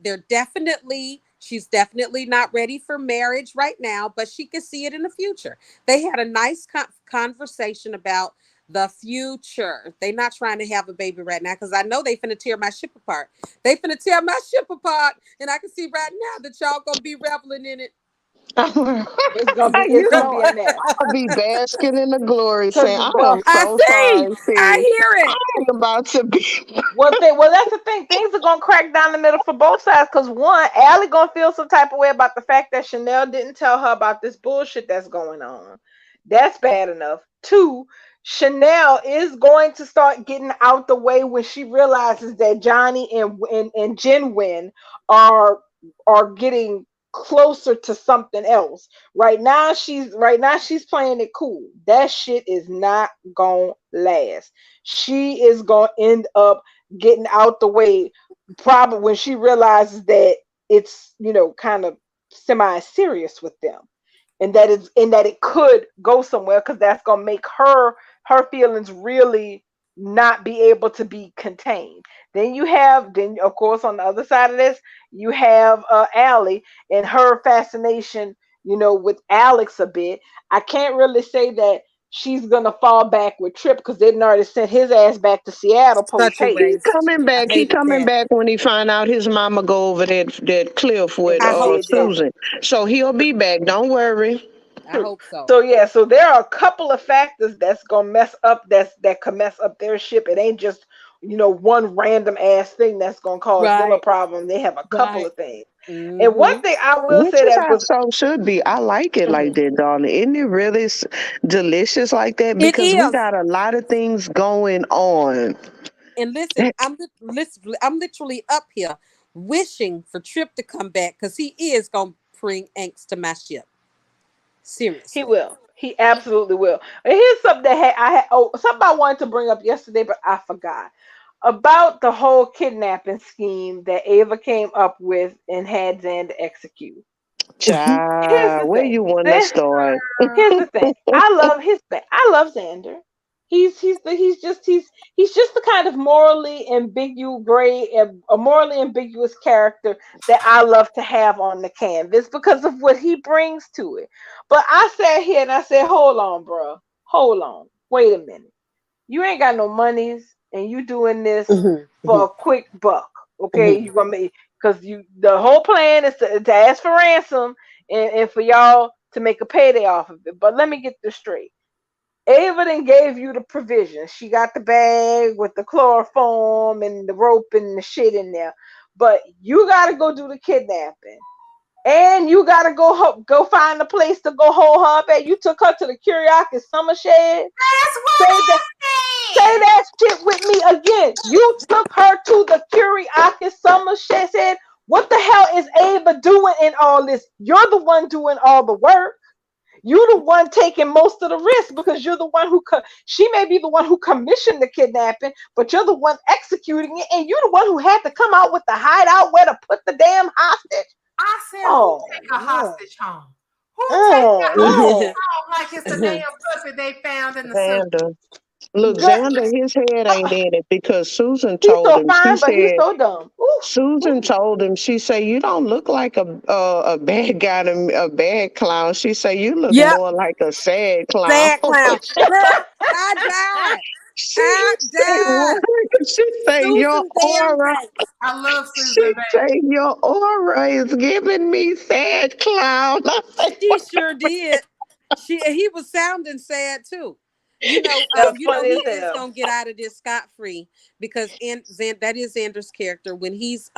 she's definitely not ready for marriage right now, but she can see it in the future. They had a nice conversation about the future. They're not trying to have a baby right now because I know they finna tear my ship apart. They finna tear my ship apart, and I can see right now that y'all gonna be reveling in it. It's gonna be. It's You gonna know, be a mess. I'll be basking in the glory Cause saying, I am well, I so see. sorry, I sis. hear it. I'm about to be. well, that's the thing. Things are gonna crack down the middle for both sides. Cause one, Allie gonna feel some type of way about the fact that Chanel didn't tell her about this bullshit that's going on. That's bad enough. Two, Chanel is going to start getting out the way when she realizes that Johnny and Jinwin are getting closer to something else. Right now she's playing it cool. That shit is not gonna last. She is gonna end up getting out the way probably when she realizes that it's kind of semi serious with them, and that it could go somewhere because that's gonna make her feelings really not be able to be contained. Then of course on the other side of this you have Allie and her fascination, with Alex a bit. I can't really say that she's gonna fall back with Trip because they didn't already sent his ass back to Seattle post Such a haste. He waste. coming I back. He hated coming that. back when he find out his mama go over that cliff with I hope so. Susan. So he'll be back. Don't worry. I hope so. So yeah, so there are a couple of factors that's gonna mess up that could mess up their ship. It ain't just one random ass thing that's gonna cause them a Right. problem. They have a couple Right. of things. And one Mm-hmm. thing I will Which say is that how was so should be. I like it like mhm. that, darling. Isn't it really delicious like that? It Because we is. got a lot of things going on. And listen, I'm literally up here wishing for Trip to come back because he is gonna bring angst to my ship. He Seriously. will. He absolutely will. And here's something that I had. Oh, something I wanted to bring up yesterday, but I forgot about the whole kidnapping scheme that Ava came up with and had Xander execute. Here's Child, the where thing. you want to start? Here's the thing. I love his thing. I love Xander. He's just the kind of morally ambiguous gray a morally ambiguous character that I love to have on the canvas because of what he brings to it. But I sat here and I said, hold on, bro. Hold on. Wait a minute. You ain't got no monies and you doing this for a quick buck. Okay, you gonna make because you the whole plan is to ask for ransom and for y'all to make a payday off of it. But let me get this straight. Ava then gave you the provision. She got the bag with the chloroform and the rope and the shit in there. But you gotta go do the kidnapping. And you gotta go find a place to go hold her up at. You took her to the Kiriakis summer shed. That's Say what that, say that shit with me again. You took her to the Kiriakis summer shed. What the hell is Ava doing in all this? You're the one doing all the work. You're the one taking most of the risk because you're the one she may be the one who commissioned the kidnapping, but you're the one executing it, and you're the one who had to come out with the hideout where to put the damn hostage. I said. Who Oh, take a hostage home? Who take oh, a hostage oh. home like it's the damn puppy they found in the suit? Xander. Look, Good. Xander, his head ain't in it because Susan He's told so him. She fine, but he's said, so dumb. Ooh, Susan ooh. told him, she said, you don't look like a bad guy to me, a bad clown. She said, you look Yep. more like a sad clown. Sad clown. Girl, I died. she I said, what? died. She said, your Susan Van aura, Banks. I love she Susan said, Banks. your aura is giving me sad clown. I said, She sure did. He was sounding sad too. That's You know funny he as is hell. gonna get out of this scot free because that is Xander's character when he's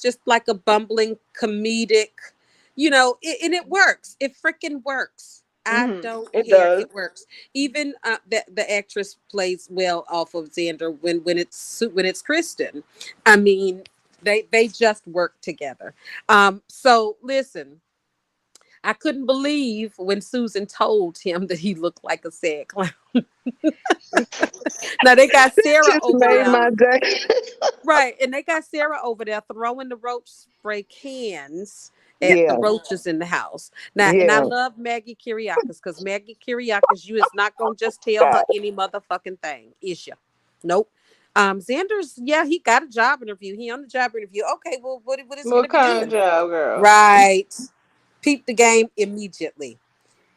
just like a bumbling comedic, and it works. It freaking works. I don't It care. does. It works. Even the actress plays well off of Xander when it's Kristen. I mean, they just work together. So listen. I couldn't believe when Susan told him that he looked like a sad clown. Now they got that Sarah just over made there, my day. right? And they got Sarah over there throwing the roach spray cans at the Yeah, roaches in the house. Now, and I yeah. love Maggie Kiriakis because Maggie Kiriakis, you is not gonna just tell her any motherfucking thing, is ya? Nope. Xander's, yeah, he got a job interview. He on the job interview. Okay, well, what is he What gonna be kind of doing? job, girl? Right. Peep the game immediately.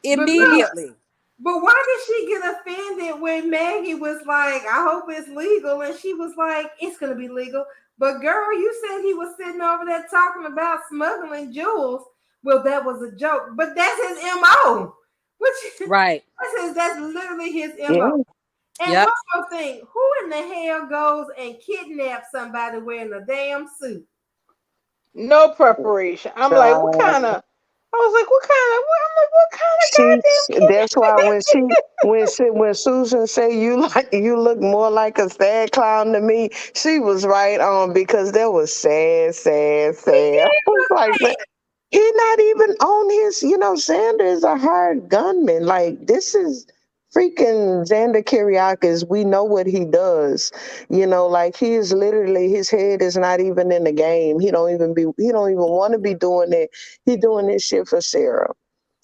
But look, Immediately. but why did she get offended when Maggie was like, I hope it's legal? And she was like, it's going to be legal. But girl, you said he was sitting over there talking about smuggling jewels. Well, that was a joke, but that's his MO. Which Right. that's literally his MO. Yeah. And Yep. one more thing, who in the hell goes and kidnaps somebody wearing a damn suit? No preparation. I'm like, what Child. kind of? I was like, what kind of? I'm like, what kind of She, goddamn that's why when Susan said you look more like a sad clown to me, she was right on because that was sad, sad, sad. I was like, man, he's not even on his, Xander is a hard gunman. Like this is freaking Xander Kyriakis. We know what he does. Like he is literally his head is not even in the game. He don't even want to be doing it. He doing this shit for Sarah.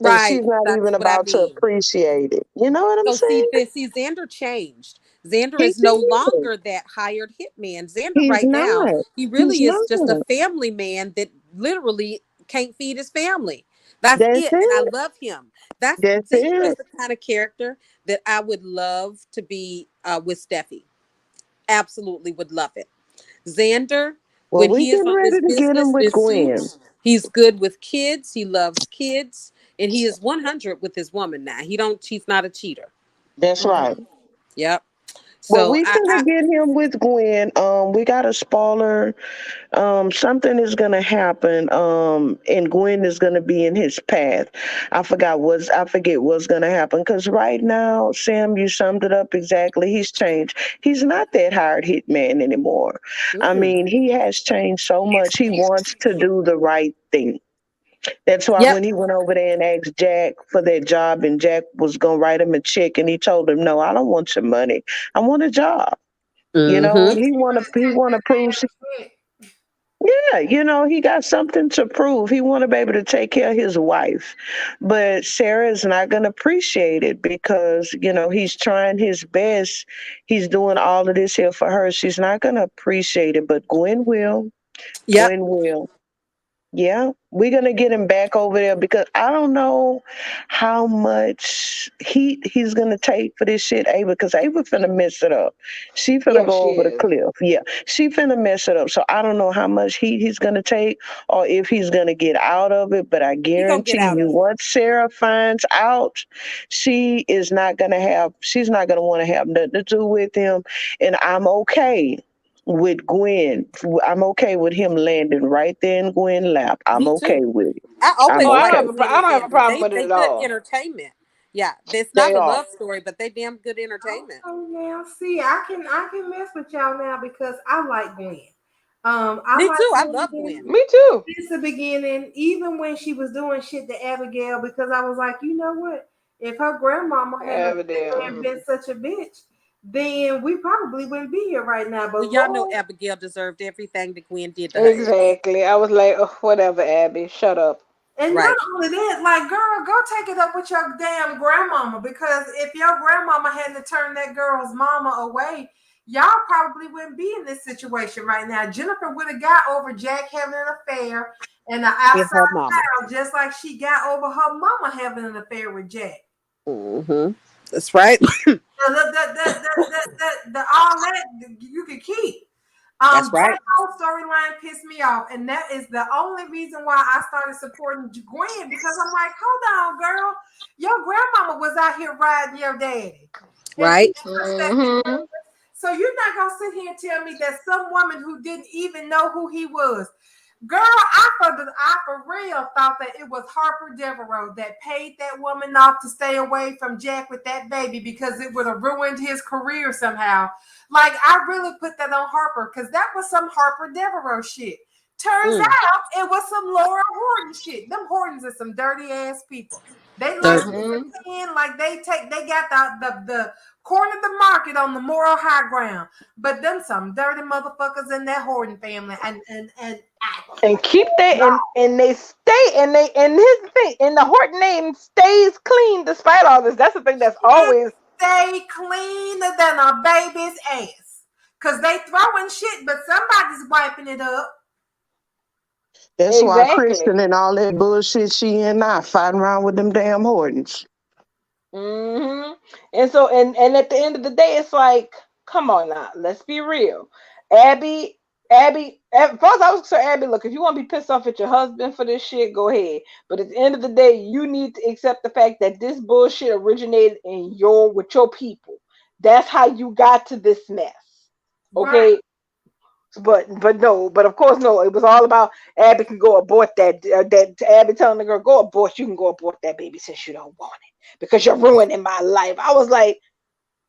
And Right. she's not That's even what I about to mean. appreciate it. You know what I'm So see, saying? Xander changed. Xander He is no did. longer that hired hitman. Xander He's right now, not. he He's really is just a not. family man that literally can't feed his family. That's That's it. And I it. love him. That's Xander is it. the kind of character that I would love to be with Steffi. Absolutely would love it. Xander, Well, when we he is getting on his ready to get him business, with his Gwen. suits, he's good with kids. He loves kids, and he is 100 with his woman now. She's not a cheater. That's right. Yep. Well, So we I finna get him with Gwen. We got a spoiler. Something is gonna happen. And Gwen is gonna be in his path. I forget what's gonna happen. Because right now, Sam, you summed it up exactly. He's changed. He's not that hard hit man anymore. I mm, mean, he has changed so much. He wants to do the right thing. That's why yep. when he went over there and asked Jack for that job, and Jack was gonna write him a check, and he told him, "No, I don't want your money. I want a job." Mm-hmm. He wanna prove. Yeah, he got something to prove. He want to be able to take care of his wife, but Sarah's not gonna appreciate it because he's trying his best. He's doing all of this here for her. She's not gonna appreciate it, but Gwen will. Yep. Gwen will. Yeah, we're gonna get him back over there because I don't know how much heat he's gonna take for this shit, Ava, because Ava finna mess it up. She finna Yeah, go she over the is. cliff. Yeah, she finna mess it up. So I don't know how much heat he's gonna take or if he's gonna get out of it, but I He gonna get guarantee out you, of it. once Sarah finds out, she's not gonna want to have nothing to do with him. And I'm okay with Gwen. I'm okay with him landing right there in Gwen's lap. I'm Me okay too. with it. I I'm Oh, always I don't like okay. have a Gwen I and don't have a Abby. problem They with it they at good all. entertainment. Yeah, it's They not a are. love story, but they damn good entertainment. Oh now, see, I can mess with y'all now because I like Gwen. I Me like too. I love Gwen Gwen. Me too. since the beginning, even when she was doing shit to Abigail, because I was like, you know what? If her grandmama Evidently. hadn't been such a bitch, then we probably wouldn't be here right now. But Well, y'all know Lord, Abigail deserved everything that Gwen did to her ass. Exactly. I was like, oh, whatever, Abby. Shut up. and not Right. only that, like, girl, go take it up with your damn grandmama because if your grandmama hadn't turned that girl's mama away, y'all probably wouldn't be in this situation right now. Jennifer would have got over Jack having an affair and the And outside her mama. child, just like she got over her mama having an affair with Jack. Mm-hmm. That's right. All that you could keep. That's That right. whole storyline pissed me off, and that is the only reason why I started supporting Gwen because I'm like, hold on, girl, your grandmama was out here riding your daddy, and she Right. respected Mm-hmm. her. So you're not gonna sit here and tell me that some woman who didn't even know who he was. Girl, I for real thought that it was Harper Devereaux that paid that woman off to stay away from Jack with that baby because it would have ruined his career somehow. Like, I really put that on Harper because that was some Harper Devereaux shit. Turns Mm. out it was some Laura Horton shit. Them Hortons are some dirty ass people. They like Dirt. to Mm-hmm. pretend like they got the corner of the market on the moral high ground. But them some dirty motherfuckers in that Horton family. And And keep that and they stay and here's the thing, and the Horton name stays clean despite all this. That's the thing that's it always stay cleaner than a baby's ass. Cause they throwing shit, but somebody's wiping it up. That's why exactly. Kristen and all that bullshit she and I fighting around with them damn Hortons. Hmm. And so and at the end of the day, it's like, come on now, let's be real. First I was so Abby, look, if you want to be pissed off at your husband for this shit, go ahead. But at the end of the day, you need to accept the fact that this bullshit originated in with your people. That's how you got to this mess. Right. Okay, but no, but of course no. It was all about Abby can go abort that Abby telling the girl go abort. You can go abort that baby since you don't want it because you're ruining my life. I was like,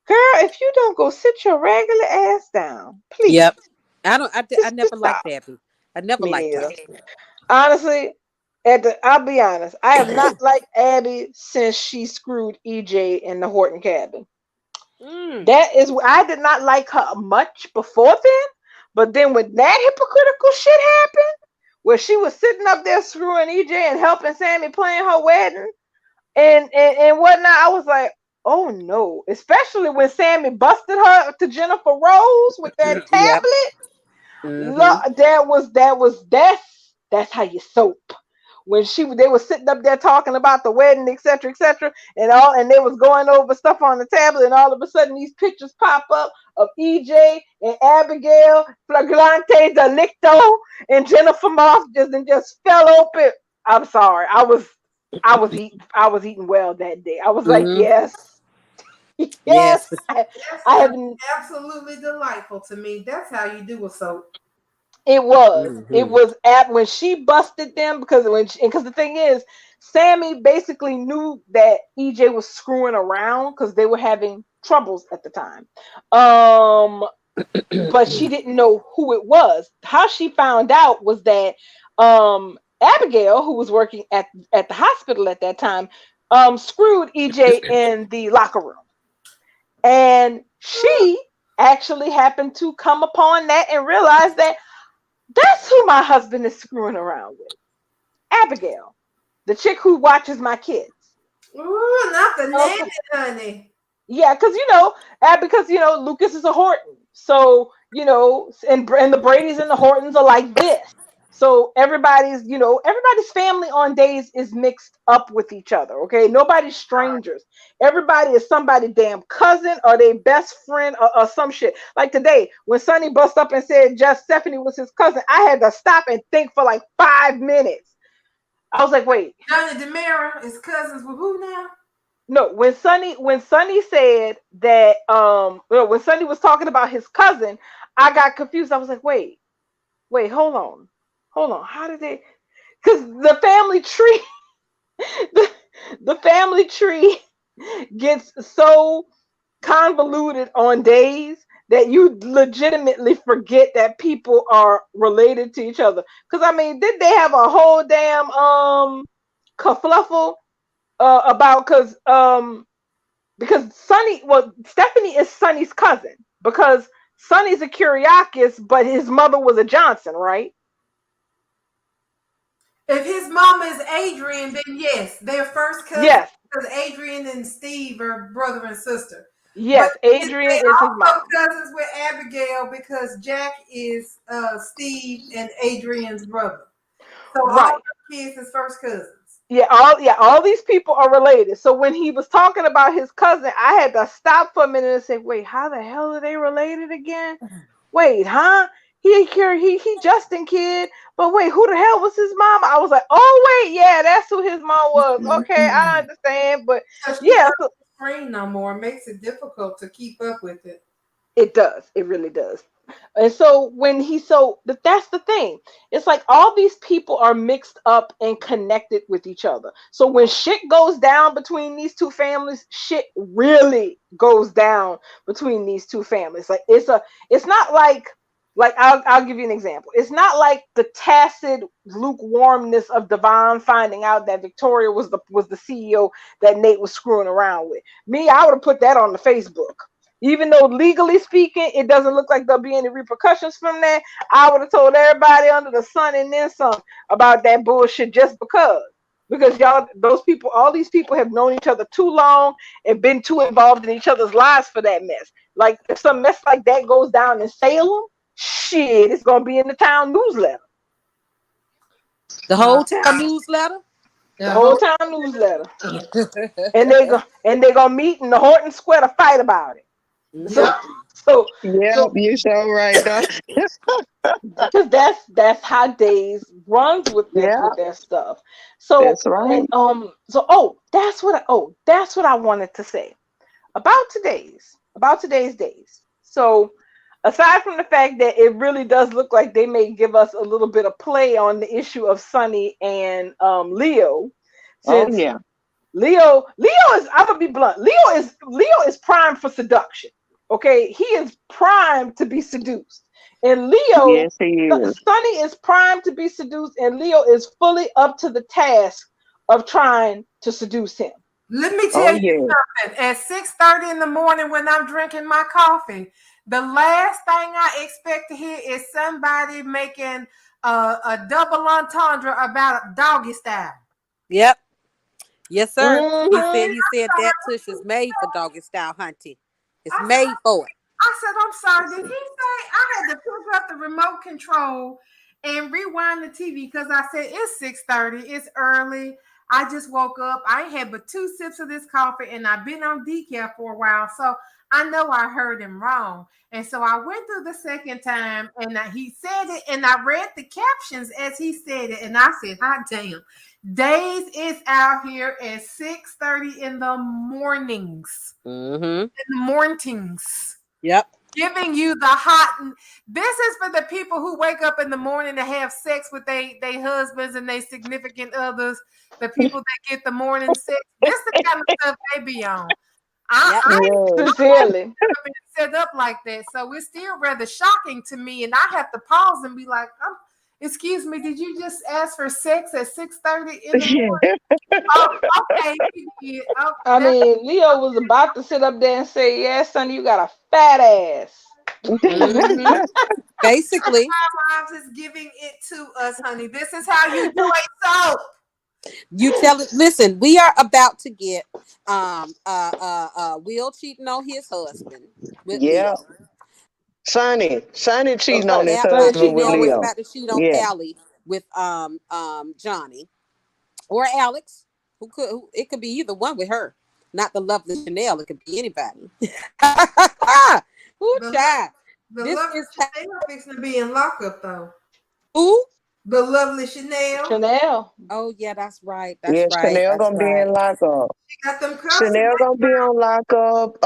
girl, if you don't go sit your regular ass down, please, Yep. I just never liked stop. Abby. I never Me liked her. neither. Honestly, I'll be honest. I have not liked Abby since she screwed EJ in the Horton cabin. Mm. That is, I did not like her much before then, but then when that hypocritical shit happened, where she was sitting up there screwing EJ and helping Sammy plan her wedding and whatnot, I was like, oh no. Especially when Sammy busted her to Jennifer Rose with that Yep. tablet. Mm-hmm. Look, that's how you soap. When they were sitting up there talking about the wedding, etc., and they was going over stuff on the tablet, and all of a sudden these pictures pop up of EJ and Abigail Flagrante Delicto and Jennifer Moss just fell open. I'm sorry, I was eating well that day. I was like, Mm-hmm. yes, Yes, Yes. I That have. sounds absolutely delightful to me. That's how you do a soap. It was. It Mhm. was at when she busted them because because the thing is, Sammy basically knew that EJ was screwing around because they were having troubles at the time. But she didn't know who it was. How she found out was that Abigail, who was working at the hospital at that time, screwed EJ in the locker room. And she actually happened to come upon that and realize that that's who my husband is screwing around with. Abigail, the chick who watches my kids. Ooh, not the Okay. nanny, honey. Yeah, because Lucas is a Horton, so and the Bradys and the Hortons are like this. So everybody's family on days is mixed up with each other. Okay, nobody's strangers. Everybody is somebody damn cousin or their best friend or some shit. Like today, when Sonny bust up and said just Stephanie was his cousin, I had to stop and think for like 5 minutes. I was like, wait. Johnny DeMera is cousins with who now? No, when Sonny said that when Sonny was talking about his cousin, I got confused. I was like, wait, hold on. How did they? Because the family tree, the, the family tree gets so convoluted on days that you legitimately forget that people are related to each other. Because I mean, did they have a whole damn kerfluffle about because Stephanie is Sonny's cousin because Sonny's a Kyriakis, but his mother was a Johnson, right? If his mama is Adrian, then yes, they're first cousins Yes, because Adrian and Steve are brother and sister. But yes. Adrian they is his also mom. cousins with Abigail because Jack is Steve and Adrian's brother. So all Right. the kids is first cousins. All these people are related. So when he was talking about his cousin, I had to stop for a minute and say, wait, how the hell are they related again? Wait, huh? He Justin kid, but wait, who the hell was his mom? I was like, oh wait, yeah, that's who his mom was. Okay, I understand, but So she's yeah, not on the screen no more. It makes it difficult to keep up with it. it does. It really does. And so that's the thing. It's like all these people are mixed up and connected with each other. So when shit goes down between these two families, shit really goes down between these two families. Like it's not like I'll give you an example. It's not like the tacit lukewarmness of Devon finding out that Victoria was the CEO that Nate was screwing around with. Me, I would have put that on the Facebook. Even though legally speaking, it doesn't look like there'll be any repercussions from that, I would have told everybody under the sun and then some about that bullshit just because. Because all these people have known each other too long and been too involved in each other's lives for that mess. Like if some mess like that goes down in Salem, shit, it's gonna be in the town newsletter. The whole town newsletter. The whole town newsletter. And they're gonna meet in the Horton Square to fight about it. So Yep. so Yeah, so you so right, Doc. because that's how Days runs with Yeah, their stuff. So that's right. and that's what I wanted to say about today's days. So aside from the fact that it really does look like they may give us a little bit of play on the issue of Sonny and Leo, Oh since yeah. Leo is, I'm gonna be blunt. Leo is primed for seduction. Okay, he is primed to be seduced, and Yes, he is. Sonny is primed to be seduced, and Leo is fully up to the task of trying to seduce him. Let me Oh tell you yeah. something. At 6:30 in the morning when I'm drinking my coffee, the last thing I expect to hear is somebody making a double entendre about doggy style. Yep. Yes, sir. Hmm He said that tush is made for doggy style hunting. It's I made for it. said, I'm sorry. Did he say I had to pick up the remote control and rewind the TV because I said it's 6:30. It's early. I just woke up. I ain't had but 2 sips of this coffee, and I've been on decaf for a while. So I know I heard him wrong. And so I went through the second time, and he said it, and I read the captions as he said it, and I said, "Hot damn!" Days is out here at 6:30 in the mornings. Mm-hmm. In the mornings. Yep. Giving you the hot. This is for the people who wake up in the morning to have sex with their husbands and their significant others. The people that get the morning sex. This is the kind of stuff they be on. I Sincerely. been set up like that, so it's still rather shocking to me, and I have to pause and be like, "Excuse me, did you just ask for sex at 6:30 in the morning?" Oh, okay. Oh, I mean, Leo was about to sit up there and say, "Yes, sonny, you got a fat ass." Mm-hmm. Basically, our moms is giving it to us, honey. This is how you do it. So you tell it. Listen, we are about to get Will cheating on his husband with Yeah. Leo. Sonny cheating Okay. on his After husband with Chanel was Leo. about to cheat on Yeah. Allie with Johnny or Alex, who it could be either one with her. Not the lovely Chanel. It could be anybody. Who child? the This lovely is Chanel fixing to be in lockup though. who? The lovely Chanel. Chanel. Oh yeah, that's right. Yeah, That's right. Chanel That's gonna be right. in lockup. She got them cuffs. Chanel gonna be on lockup.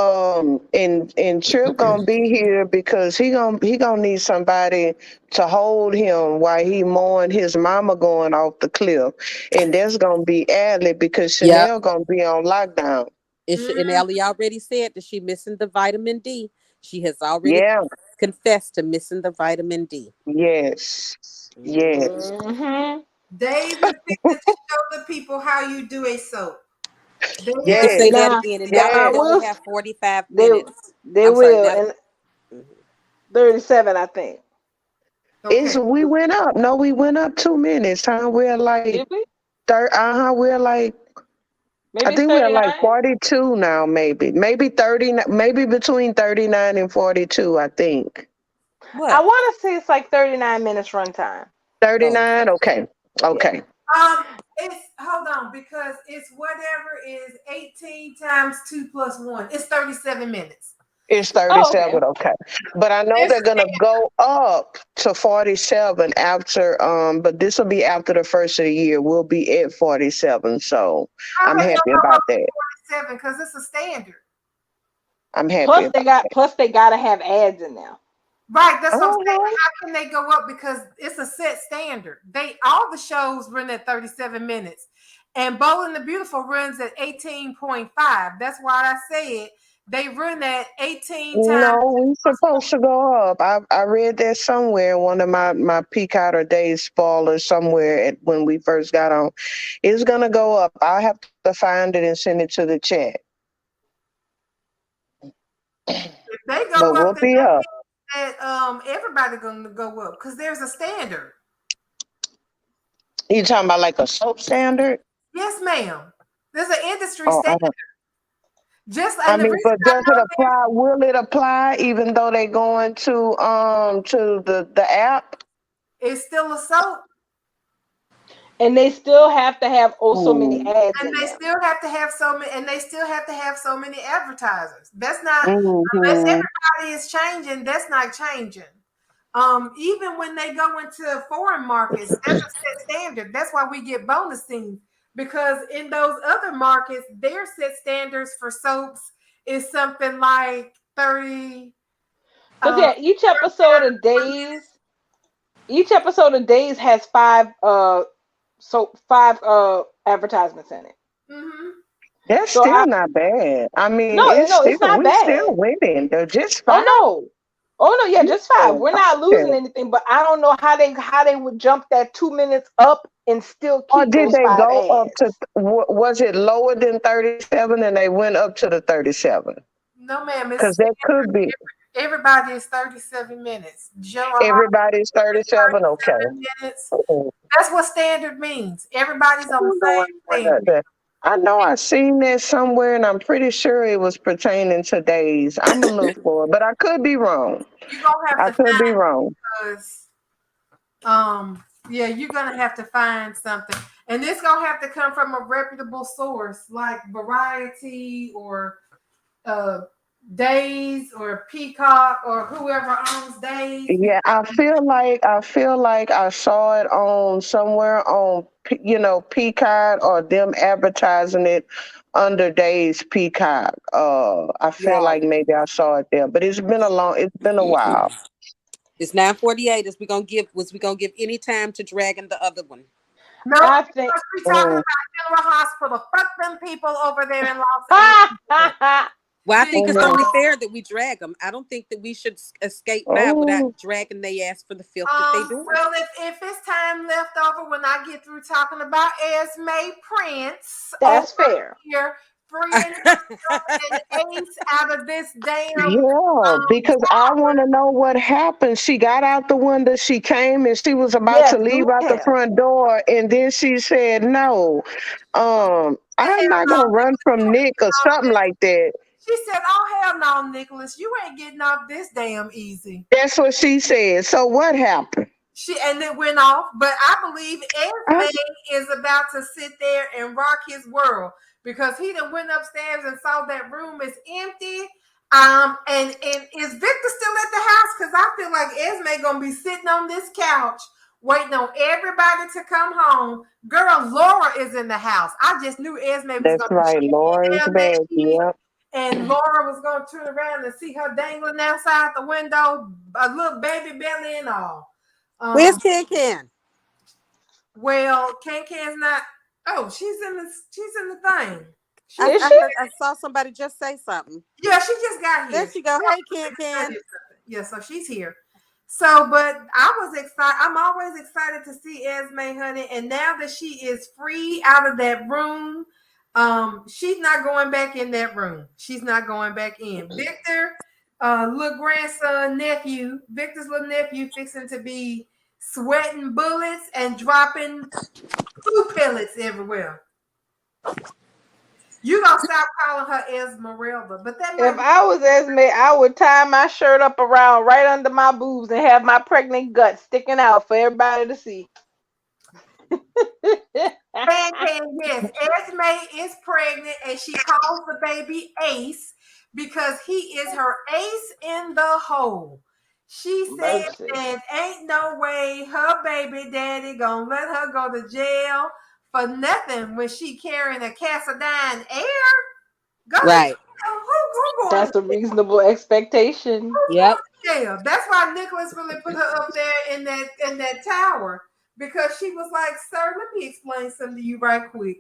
And Trip gonna be here because he gonna need somebody to hold him while he mourn his mama going off the cliff. And that's gonna be Adley because Yep. Chanel gonna be on lockdown. And Ellie already said that she missing the vitamin D. She has already Yeah. confessed to missing the vitamin D. Yes. Yes. Mm-hmm. Dave is fixing to show the people how you do a soap. You can Yes. say that Now, again, and now that I will will. only have 45 They minutes. they I'm sorry, will, now- and 37, I think. It's we went up. No, we went up 2 minutes, huh? We're like Did we? we're like Maybe I it's think we're like 39. 42 now, maybe 30, maybe between 39 and 42. I think What? I want to say it's like 39 minutes runtime. 39. Okay, okay. It's hold on because it's whatever is 18 times 2 plus 1. It's 37 minutes. It's Oh, 37. Okay, but I know they're gonna go up to 47 after. But this will be after the first of the year. We'll be at 47. So I'm happy about that. 47 because it's a standard. I'm happy. Plus they gotta have ads in there. Right, that's what I'm saying. How can they go up? Because it's a set standard. All the shows run at 37 minutes. And Bowling the Beautiful runs at 18.5. That's why I said they run at 18 times. No, we're supposed to go up. I read that somewhere in one of my Peak Outer Days spoilers somewhere when we first got on. It's gonna go up. I'll have to find it and send it to the chat. If they go But up, we'll then be that up. means that everybody gonna go up because there's a standard. You talking about like a soap standard? Yes, ma'am. There's an industry Oh, standard. Just I and the mean, reason but does I it know apply? Will it apply even though they going to the app? it's still a soap. And they still have to have so many ads And in they there. still have to have so many, and they still have to have so many advertisers. That's not Mhm. unless everybody is changing. That's not changing. Even when they go into foreign markets, that's a set standard. That's why we get bonus scenes because in those other markets, their set standards for soaps is something like 30. But yeah, each episode of Days has five advertisements in it. Mm-hmm. That's So still not bad. I mean, it's not we're bad. still winning. They're just fine. Oh no, yeah, just 5. We're not losing Okay. anything, but I don't know how they would jump that 2 minutes up and still keep Or did those they 5 go up ads. to? Was it lower than 37 and they went up to the 37? No, ma'am. Because that could be. Everybody is 37 minutes. Everybody's 37. Okay. Minutes. That's what standard means. Everybody's on the same thing. I know I've seen that somewhere, and I'm pretty sure it was pertaining to days. I'm gonna look for it, but I could be wrong. You're gonna have I to could find be wrong. because yeah, you're gonna have to find something. And it's gonna have to come from a reputable source like Variety or Days or Peacock or whoever owns Days. Yeah, I feel like I saw it on somewhere on Peacock or them advertising it under Days Peacock. I feel Right. like maybe I saw it there, but it's been a while. It's 9:48. Was we gonna give any time to Dragon the other one? No, I think. we're talking Mm, about General Hospital. Fuck them people over there in Los Angeles. Well, I think it's mm, only fair that we drag them. I don't think that we should escape by without mm. dragging they ass for the filth that they do. Well, if it's time left over when I get through talking about Esme Prince That's over fair. here, freeing an ace out of this damn Yeah, because I want to know what happened. She got out the window, she came and she was about Yes, to leave do out the tell. front door, and then she said, "No, I'm not gonna run from Nick or something like that." She said, "Oh hell no, Nicholas, you ain't getting off this damn easy." That's what she said. So what happened? And it went off. But I believe I, Esme is about to sit there and rock his world because he done went upstairs and saw that room is empty. And is Victor still at the house? Because I feel like Esme gonna be sitting on this couch waiting on everybody to come home. Girl, Laura is in the house. I just knew Esme was that's gonna right. be Laura is down back. that key. Yep. And Laura was going to turn around and see her dangling outside the window, a little baby belly and all. Where's Ken? Well, Can's not. Oh, she's in the thing. I saw somebody just say something. Yeah, she just got here. There she go. Hey, Ken. Yeah, so she's here. So, but I was excited. I'm always excited to see Esme, honey. And now that she is free out of that room, she's not going back in that room. She's not going back in. Victor, little grandson, nephew, Victor's little nephew, fixing to be sweating bullets and dropping food pellets everywhere. You gonna stop calling her Esmeralda, but that If I was Esme, I would tie my shirt up around right under my boobs and have my pregnant gut sticking out for everybody to see. Yes, Esme is pregnant and she calls the baby Ace because he is her ace in the hole. She said that ain't no way her baby daddy gonna let her go to jail for nothing when she carrying a Cassadine Air. Go right. Who That's a reasonable expectation. Yep. Yeah, that's why Nicholas really put her up there in that tower. Because she was like, "Sir, let me explain something to you right quick.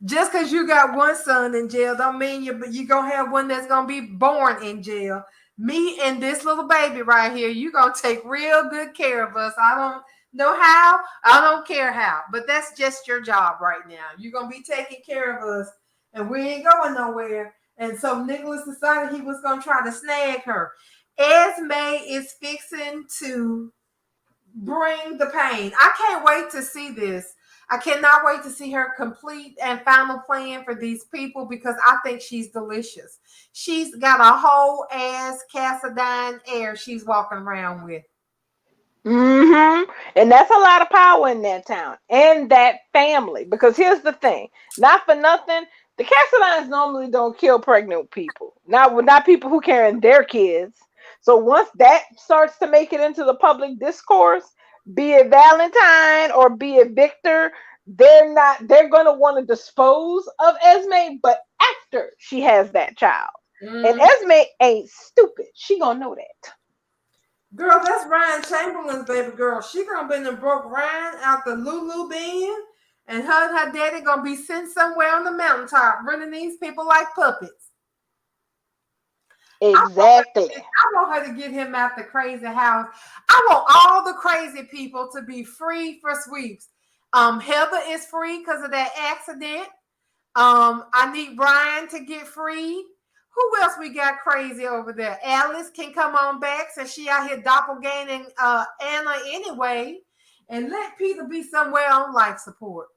Just because you got one son in jail don't mean you're going to have one that's going to be born in jail. Me and this little baby right here, you're going to take real good care of us. I don't know how. I don't care how. But that's just your job right now. You're going to be taking care of us. And we ain't going nowhere." And so Nicholas decided he was going to try to snag her. Esme is fixing to bring the pain. I can't wait to see this. I cannot wait to see her complete and final plan for these people because I think she's delicious. She's got a whole ass Cassadine Air she's walking around with. Mm-hmm. And that's a lot of power in that town and that family. Because here's the thing, not for nothing, the Cassadines normally don't kill pregnant people. Not people who carrying their kids. So once that starts to make it into the public discourse, be it Valentine or be it Victor, they're going to want to dispose of Esme, but after she has that child. And Esme ain't stupid. She gonna know that. Girl, that's Ryan Chamberlain's baby girl. She gonna be and broke Ryan out the Lulu bin, and her and her daddy gonna be sitting somewhere on the mountaintop running these people like puppets. Exactly. I want her to get him out the crazy house. I want all the crazy people to be free for sweeps. Heather is free because of that accident. I need Brian to get free. Who else we got crazy over there? Alice can come on back since she out here doppelganging Anna anyway. And let Peter be somewhere on life support.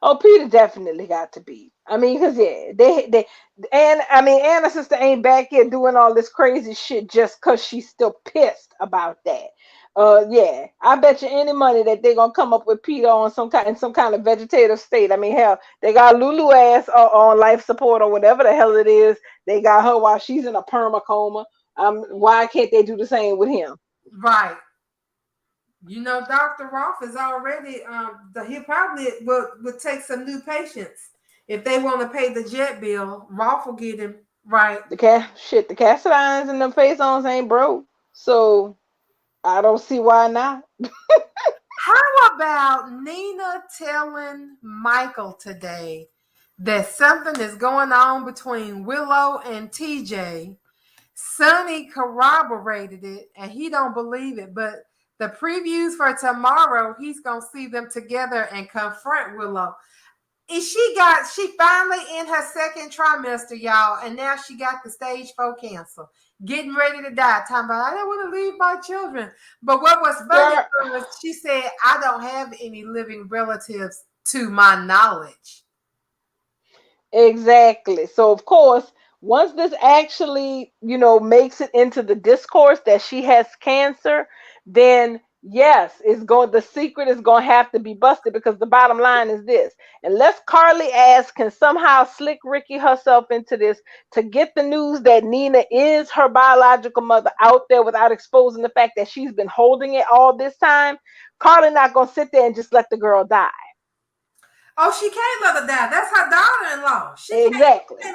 Oh, Peter definitely got to be. I mean, because Anna's sister ain't back here doing all this crazy shit just because she's still pissed about that. Yeah, I bet you any money that they're gonna come up with Peter on some kind of vegetative state. I mean, hell, they got Lulu ass on life support or whatever the hell it is. They got her while she's in a perma coma. Why can't they do the same with him? Right. You know, Dr. Rolf is already he probably would take some new patients if they want to pay the jet bill. Rolf will get him right. The Cassadines and the face-ons ain't broke, so I don't see why not. How about Nina telling Michael today that something is going on between Willow and TJ? Sonny corroborated it, and he don't believe it, but the previews for tomorrow, he's gonna see them together and confront Willow. And she finally in her second trimester, y'all, and now she got the stage 4 cancer, getting ready to die. Talking about, I don't want to leave my children. But what was funny was she said, I don't have any living relatives to my knowledge. Exactly. So of course, once this actually, makes it into the discourse that she has cancer, then yes, the secret is going to have to be busted, because the bottom line is this: unless Carly Ass can somehow slick Ricky herself into this to get the news that Nina is her biological mother out there without exposing the fact that she's been holding it all this time, Carly not going to sit there and just let the girl die. Oh, she can't let her die. That's her daughter-in-law. She can't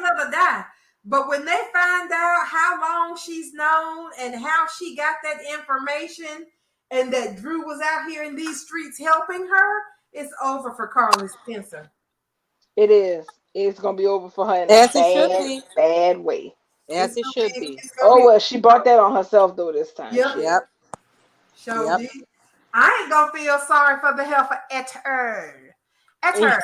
let her die. But when they find out how long she's known and how she got that information and that Drew was out here in these streets helping her, it's over for Carly Spencer. It is. It's going to be over for her in As a it should be. bad way. As it should be. Oh, well, she brought that on herself, though, this time. Yep. Yep. I ain't going to feel sorry for the heifer at all. I can't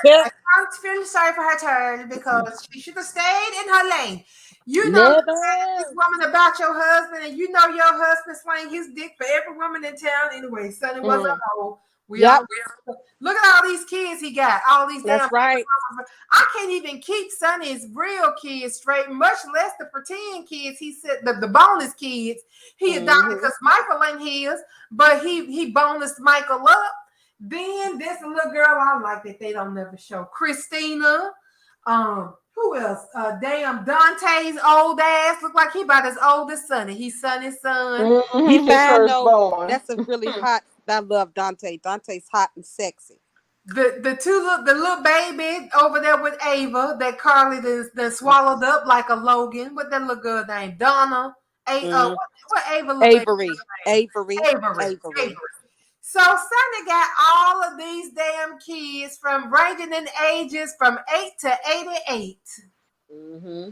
feel sorry for her because she should have stayed in her lane. You know this woman about your husband, and you know your husband slang his dick for every woman in town anyway. Sonny was a hoe. Look at all these kids he got. All these That's right. I can't even keep Sonny's real kids straight, much less the pretend kids. He said the bonus kids he adopted because Michael ain't his, but he bonused Michael up. Then this little girl I like that they don't never show. Christina. Who else? Damn Dante's old ass. Look like he about as old as Sonny. He's Sonny's son. He fine though. That's a really hot. I love Dante. Dante's hot and sexy. The little baby over there with Ava that Carly then swallowed up like a Logan. What that little girl named? Donna. What Ava? Avery. So Sonny got all of these damn kids from ranging in ages from 8 to 88. Mm-hmm.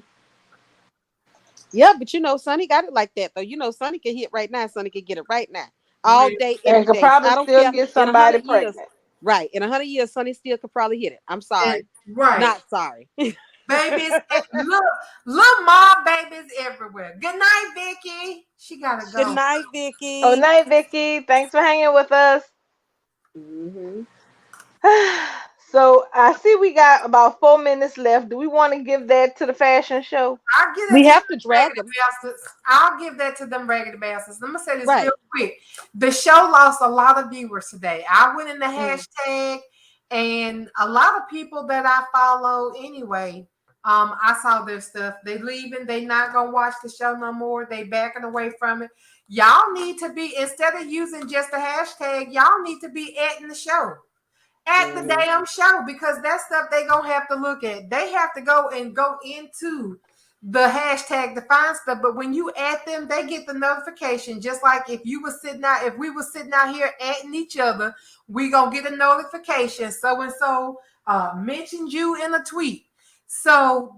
Yeah, but Sonny got it like that though. Sonny can hit right now. Sonny can get it right now, all day, every day. Probably I don't still care. Get somebody pregnant. Right, in 100 years, Sonny still could probably hit it. I'm sorry, not sorry. Babies, little mom babies everywhere. Good night, Vicky. She gotta go. Good night, Vicky. Oh, night, Vicky. Thanks for hanging with us. Mm-hmm. So I see we got about 4 minutes left. Do we want to give that to the fashion show? We have to drag them. I'll give that to them raggedy bastards. Let me say this real quick. The show lost a lot of viewers today. I went in the hashtag, and a lot of people that I follow anyway, I saw their stuff. They leaving. They not gonna watch the show no more. They backing away from it. Y'all need to be, instead of using just a hashtag, y'all need to be at the show. At the damn show, because that stuff they gonna have to look at. They have to go into the hashtag to find stuff. But when you add them, they get the notification. Just like if we were sitting out here adding each other, we gonna get a notification. So and so mentioned you in a tweet. So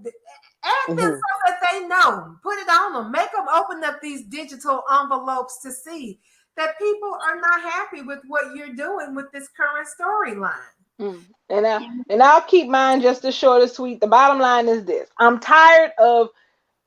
add them so that they know. Put it on them. Make them open up these digital envelopes to see that people are not happy with what you're doing with this current storyline. And I'll keep mine just as short as sweet. The bottom line is this: I'm tired of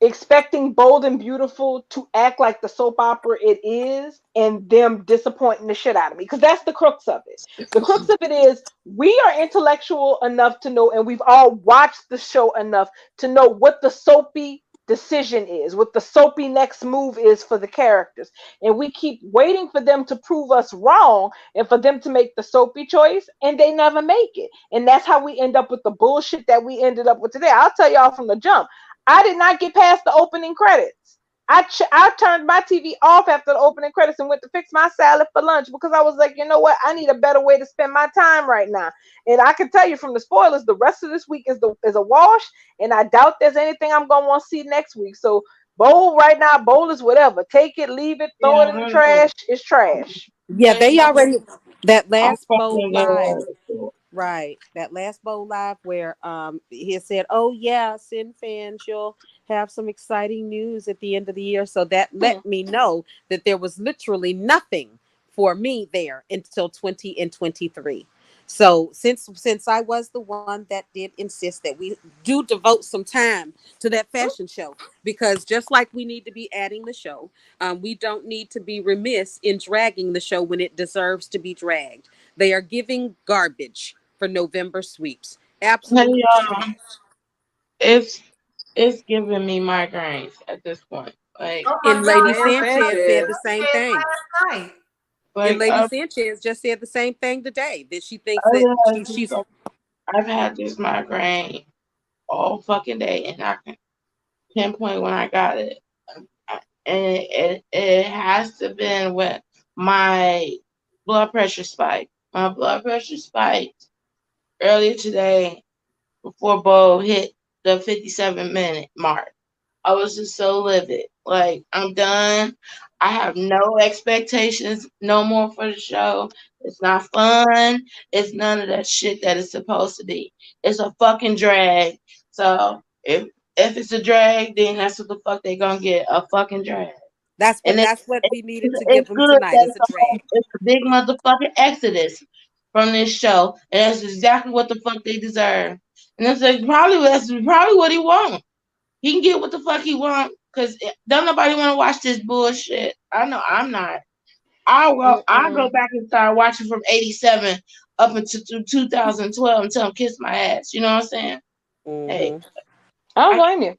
expecting Bold and Beautiful to act like the soap opera it is and them disappointing the shit out of me, because that's the crux of it. The crux of it is we are intellectual enough to know, and we've all watched the show enough to know what the soapy decision is, what the soapy next move is for the characters. And we keep waiting for them to prove us wrong and for them to make the soapy choice, and they never make it. And that's how we end up with the bullshit that we ended up with today. I'll tell y'all from the jump. I did not get past the opening credits. I turned my TV off after the opening credits and went to fix my salad for lunch because I was like, you know what? I need a better way to spend my time right now. And I can tell you from the spoilers, the rest of this week is a wash, and I doubt there's anything I'm gonna want to see next week. So bowl right now, bowl is whatever. Take it, leave it, throw it in the trash. It's trash. Yeah, they already that I'm last bowl fucking live. good. Right. That last bowl live where he had said, "Oh yeah, Sin fans, you'll have some exciting news at the end of the year." So that let me know that there was literally nothing for me there until 20 and 23. So since I was the one that did insist that we do devote some time to that fashion show, because just like we need to be adding the show, we don't need to be remiss in dragging the show when it deserves to be dragged. They are giving garbage for November sweeps. Absolutely. Hey, it's giving me migraines at this point. Like, Oh my And God, Lady Lady Sanchez said Sanchez. the same said thing. last night. And like Lady Sanchez just said the same thing today, that she thinks that otherwise it's she's like, I've had this migraine all fucking day, and I can pinpoint when I got it. And it has to been when my blood pressure spiked. My blood pressure spiked earlier today before Bo hit the 57-minute mark. I was just so livid. Like, I'm done. I have no expectations no more for the show. It's not fun. It's none of that shit that it's supposed to be. It's a fucking drag. So if it's a drag, then that's what the fuck they gonna get. A fucking drag. that's And what we needed to give it's them good tonight that is a drag. it's a big motherfucking exodus from this show. And that's exactly what the fuck they deserve. And that's probably what he wants. He can get what the fuck he want because don't nobody want to watch this bullshit. I know I'm not. I'll go back and start watching from '87 up until 2012 and tell him kiss my ass. You know what I'm saying? Hey, Mhm. I don't blame you.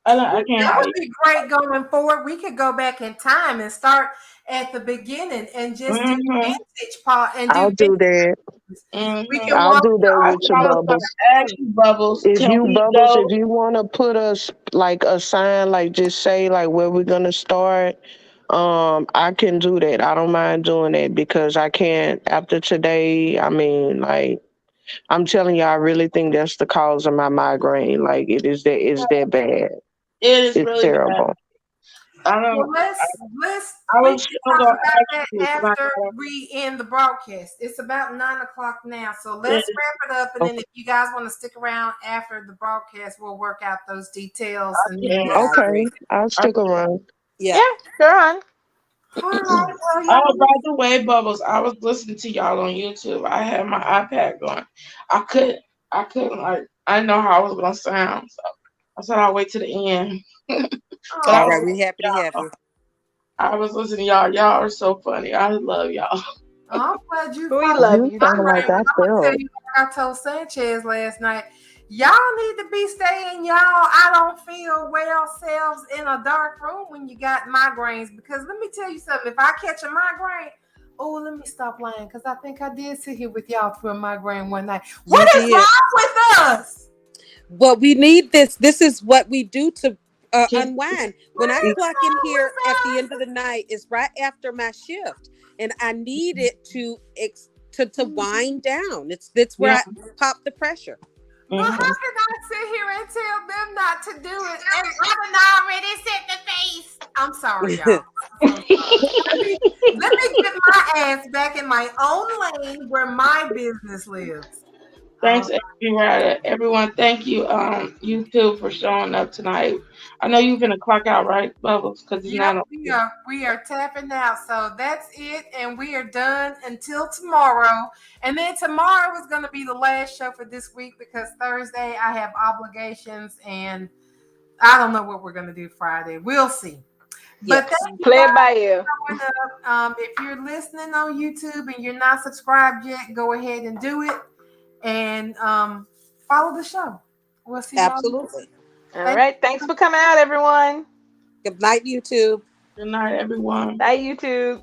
I can't. That would be great going forward. We could go back in time and start at the beginning and just do Mm-hmm, vintage part and I'll do do that. we mm-hmm. can I'll walk do that I with was you, gonna Bubbles. ask you, Bubbles, If can you we Bubbles, go? if you want to put us like a sign, like just say like where we're gonna start, I can do that. I don't mind doing that because I can't after today. I mean, like I'm telling you, I really think that's the cause of my migraine. Like it's that bad. It is It's really bad. terrible. I don't. well let's I we was can still talk gonna about ask that you. after we end the broadcast. It's about 9 o'clock now. So let's wrap it up, and then if you guys want to stick around after the broadcast, we'll work out those details and Yeah. Yeah, I Okay, agree. I'll stick around. Yeah. Yeah, sure, hon. all right, well Oh, y'all by the way, Bubbles, I was listening to y'all on YouTube. I had my iPad going. I couldn't like. I know how I was gonna sound, so I said I'll wait to the end. But All I was, right, we happy to have you. I was listening to y'all. Y'all are so funny. I love y'all. I'm glad you We followed love You you. my sound like brain. I I'm gonna tell felt. you like I told Sanchez last night. Y'all need to be staying y'all I don't feel well selves in a dark room when you got migraines. Because let me tell you something. If I catch a migraine, oh, let me stop lying because I think I did sit here with y'all through a migraine one night. You What is did. wrong with us? Well, we need this. This is what we do to Keep- unwind. When What I is clock in wrong here at the with end of the night, it's right after my shift, and I need it to wind down. It's where Yeah. I pop the pressure. But how Mhm. can I sit here and tell them not to do it? And I done already set the face. I'm sorry, y'all. I'm so sorry. Let me get my ass back in my own lane where my business lives. Thanks, everyone. Thank you, you too, for showing up tonight. I know you're gonna clock out, right, Bubbles? Because it's Yep, not. we are tapping out. So that's it, and we are done until tomorrow. And then tomorrow is going to be the last show for this week because Thursday I have obligations, and I don't know what we're going to do Friday. We'll see. But Yes. thank you Play guys it by ear. for showing up. If you're listening on YouTube and you're not subscribed yet, go ahead and do it and follow the show. We'll see y'all. Absolutely. All right. Thanks for coming out, everyone. Good night, YouTube. Good night, everyone. Bye, YouTube.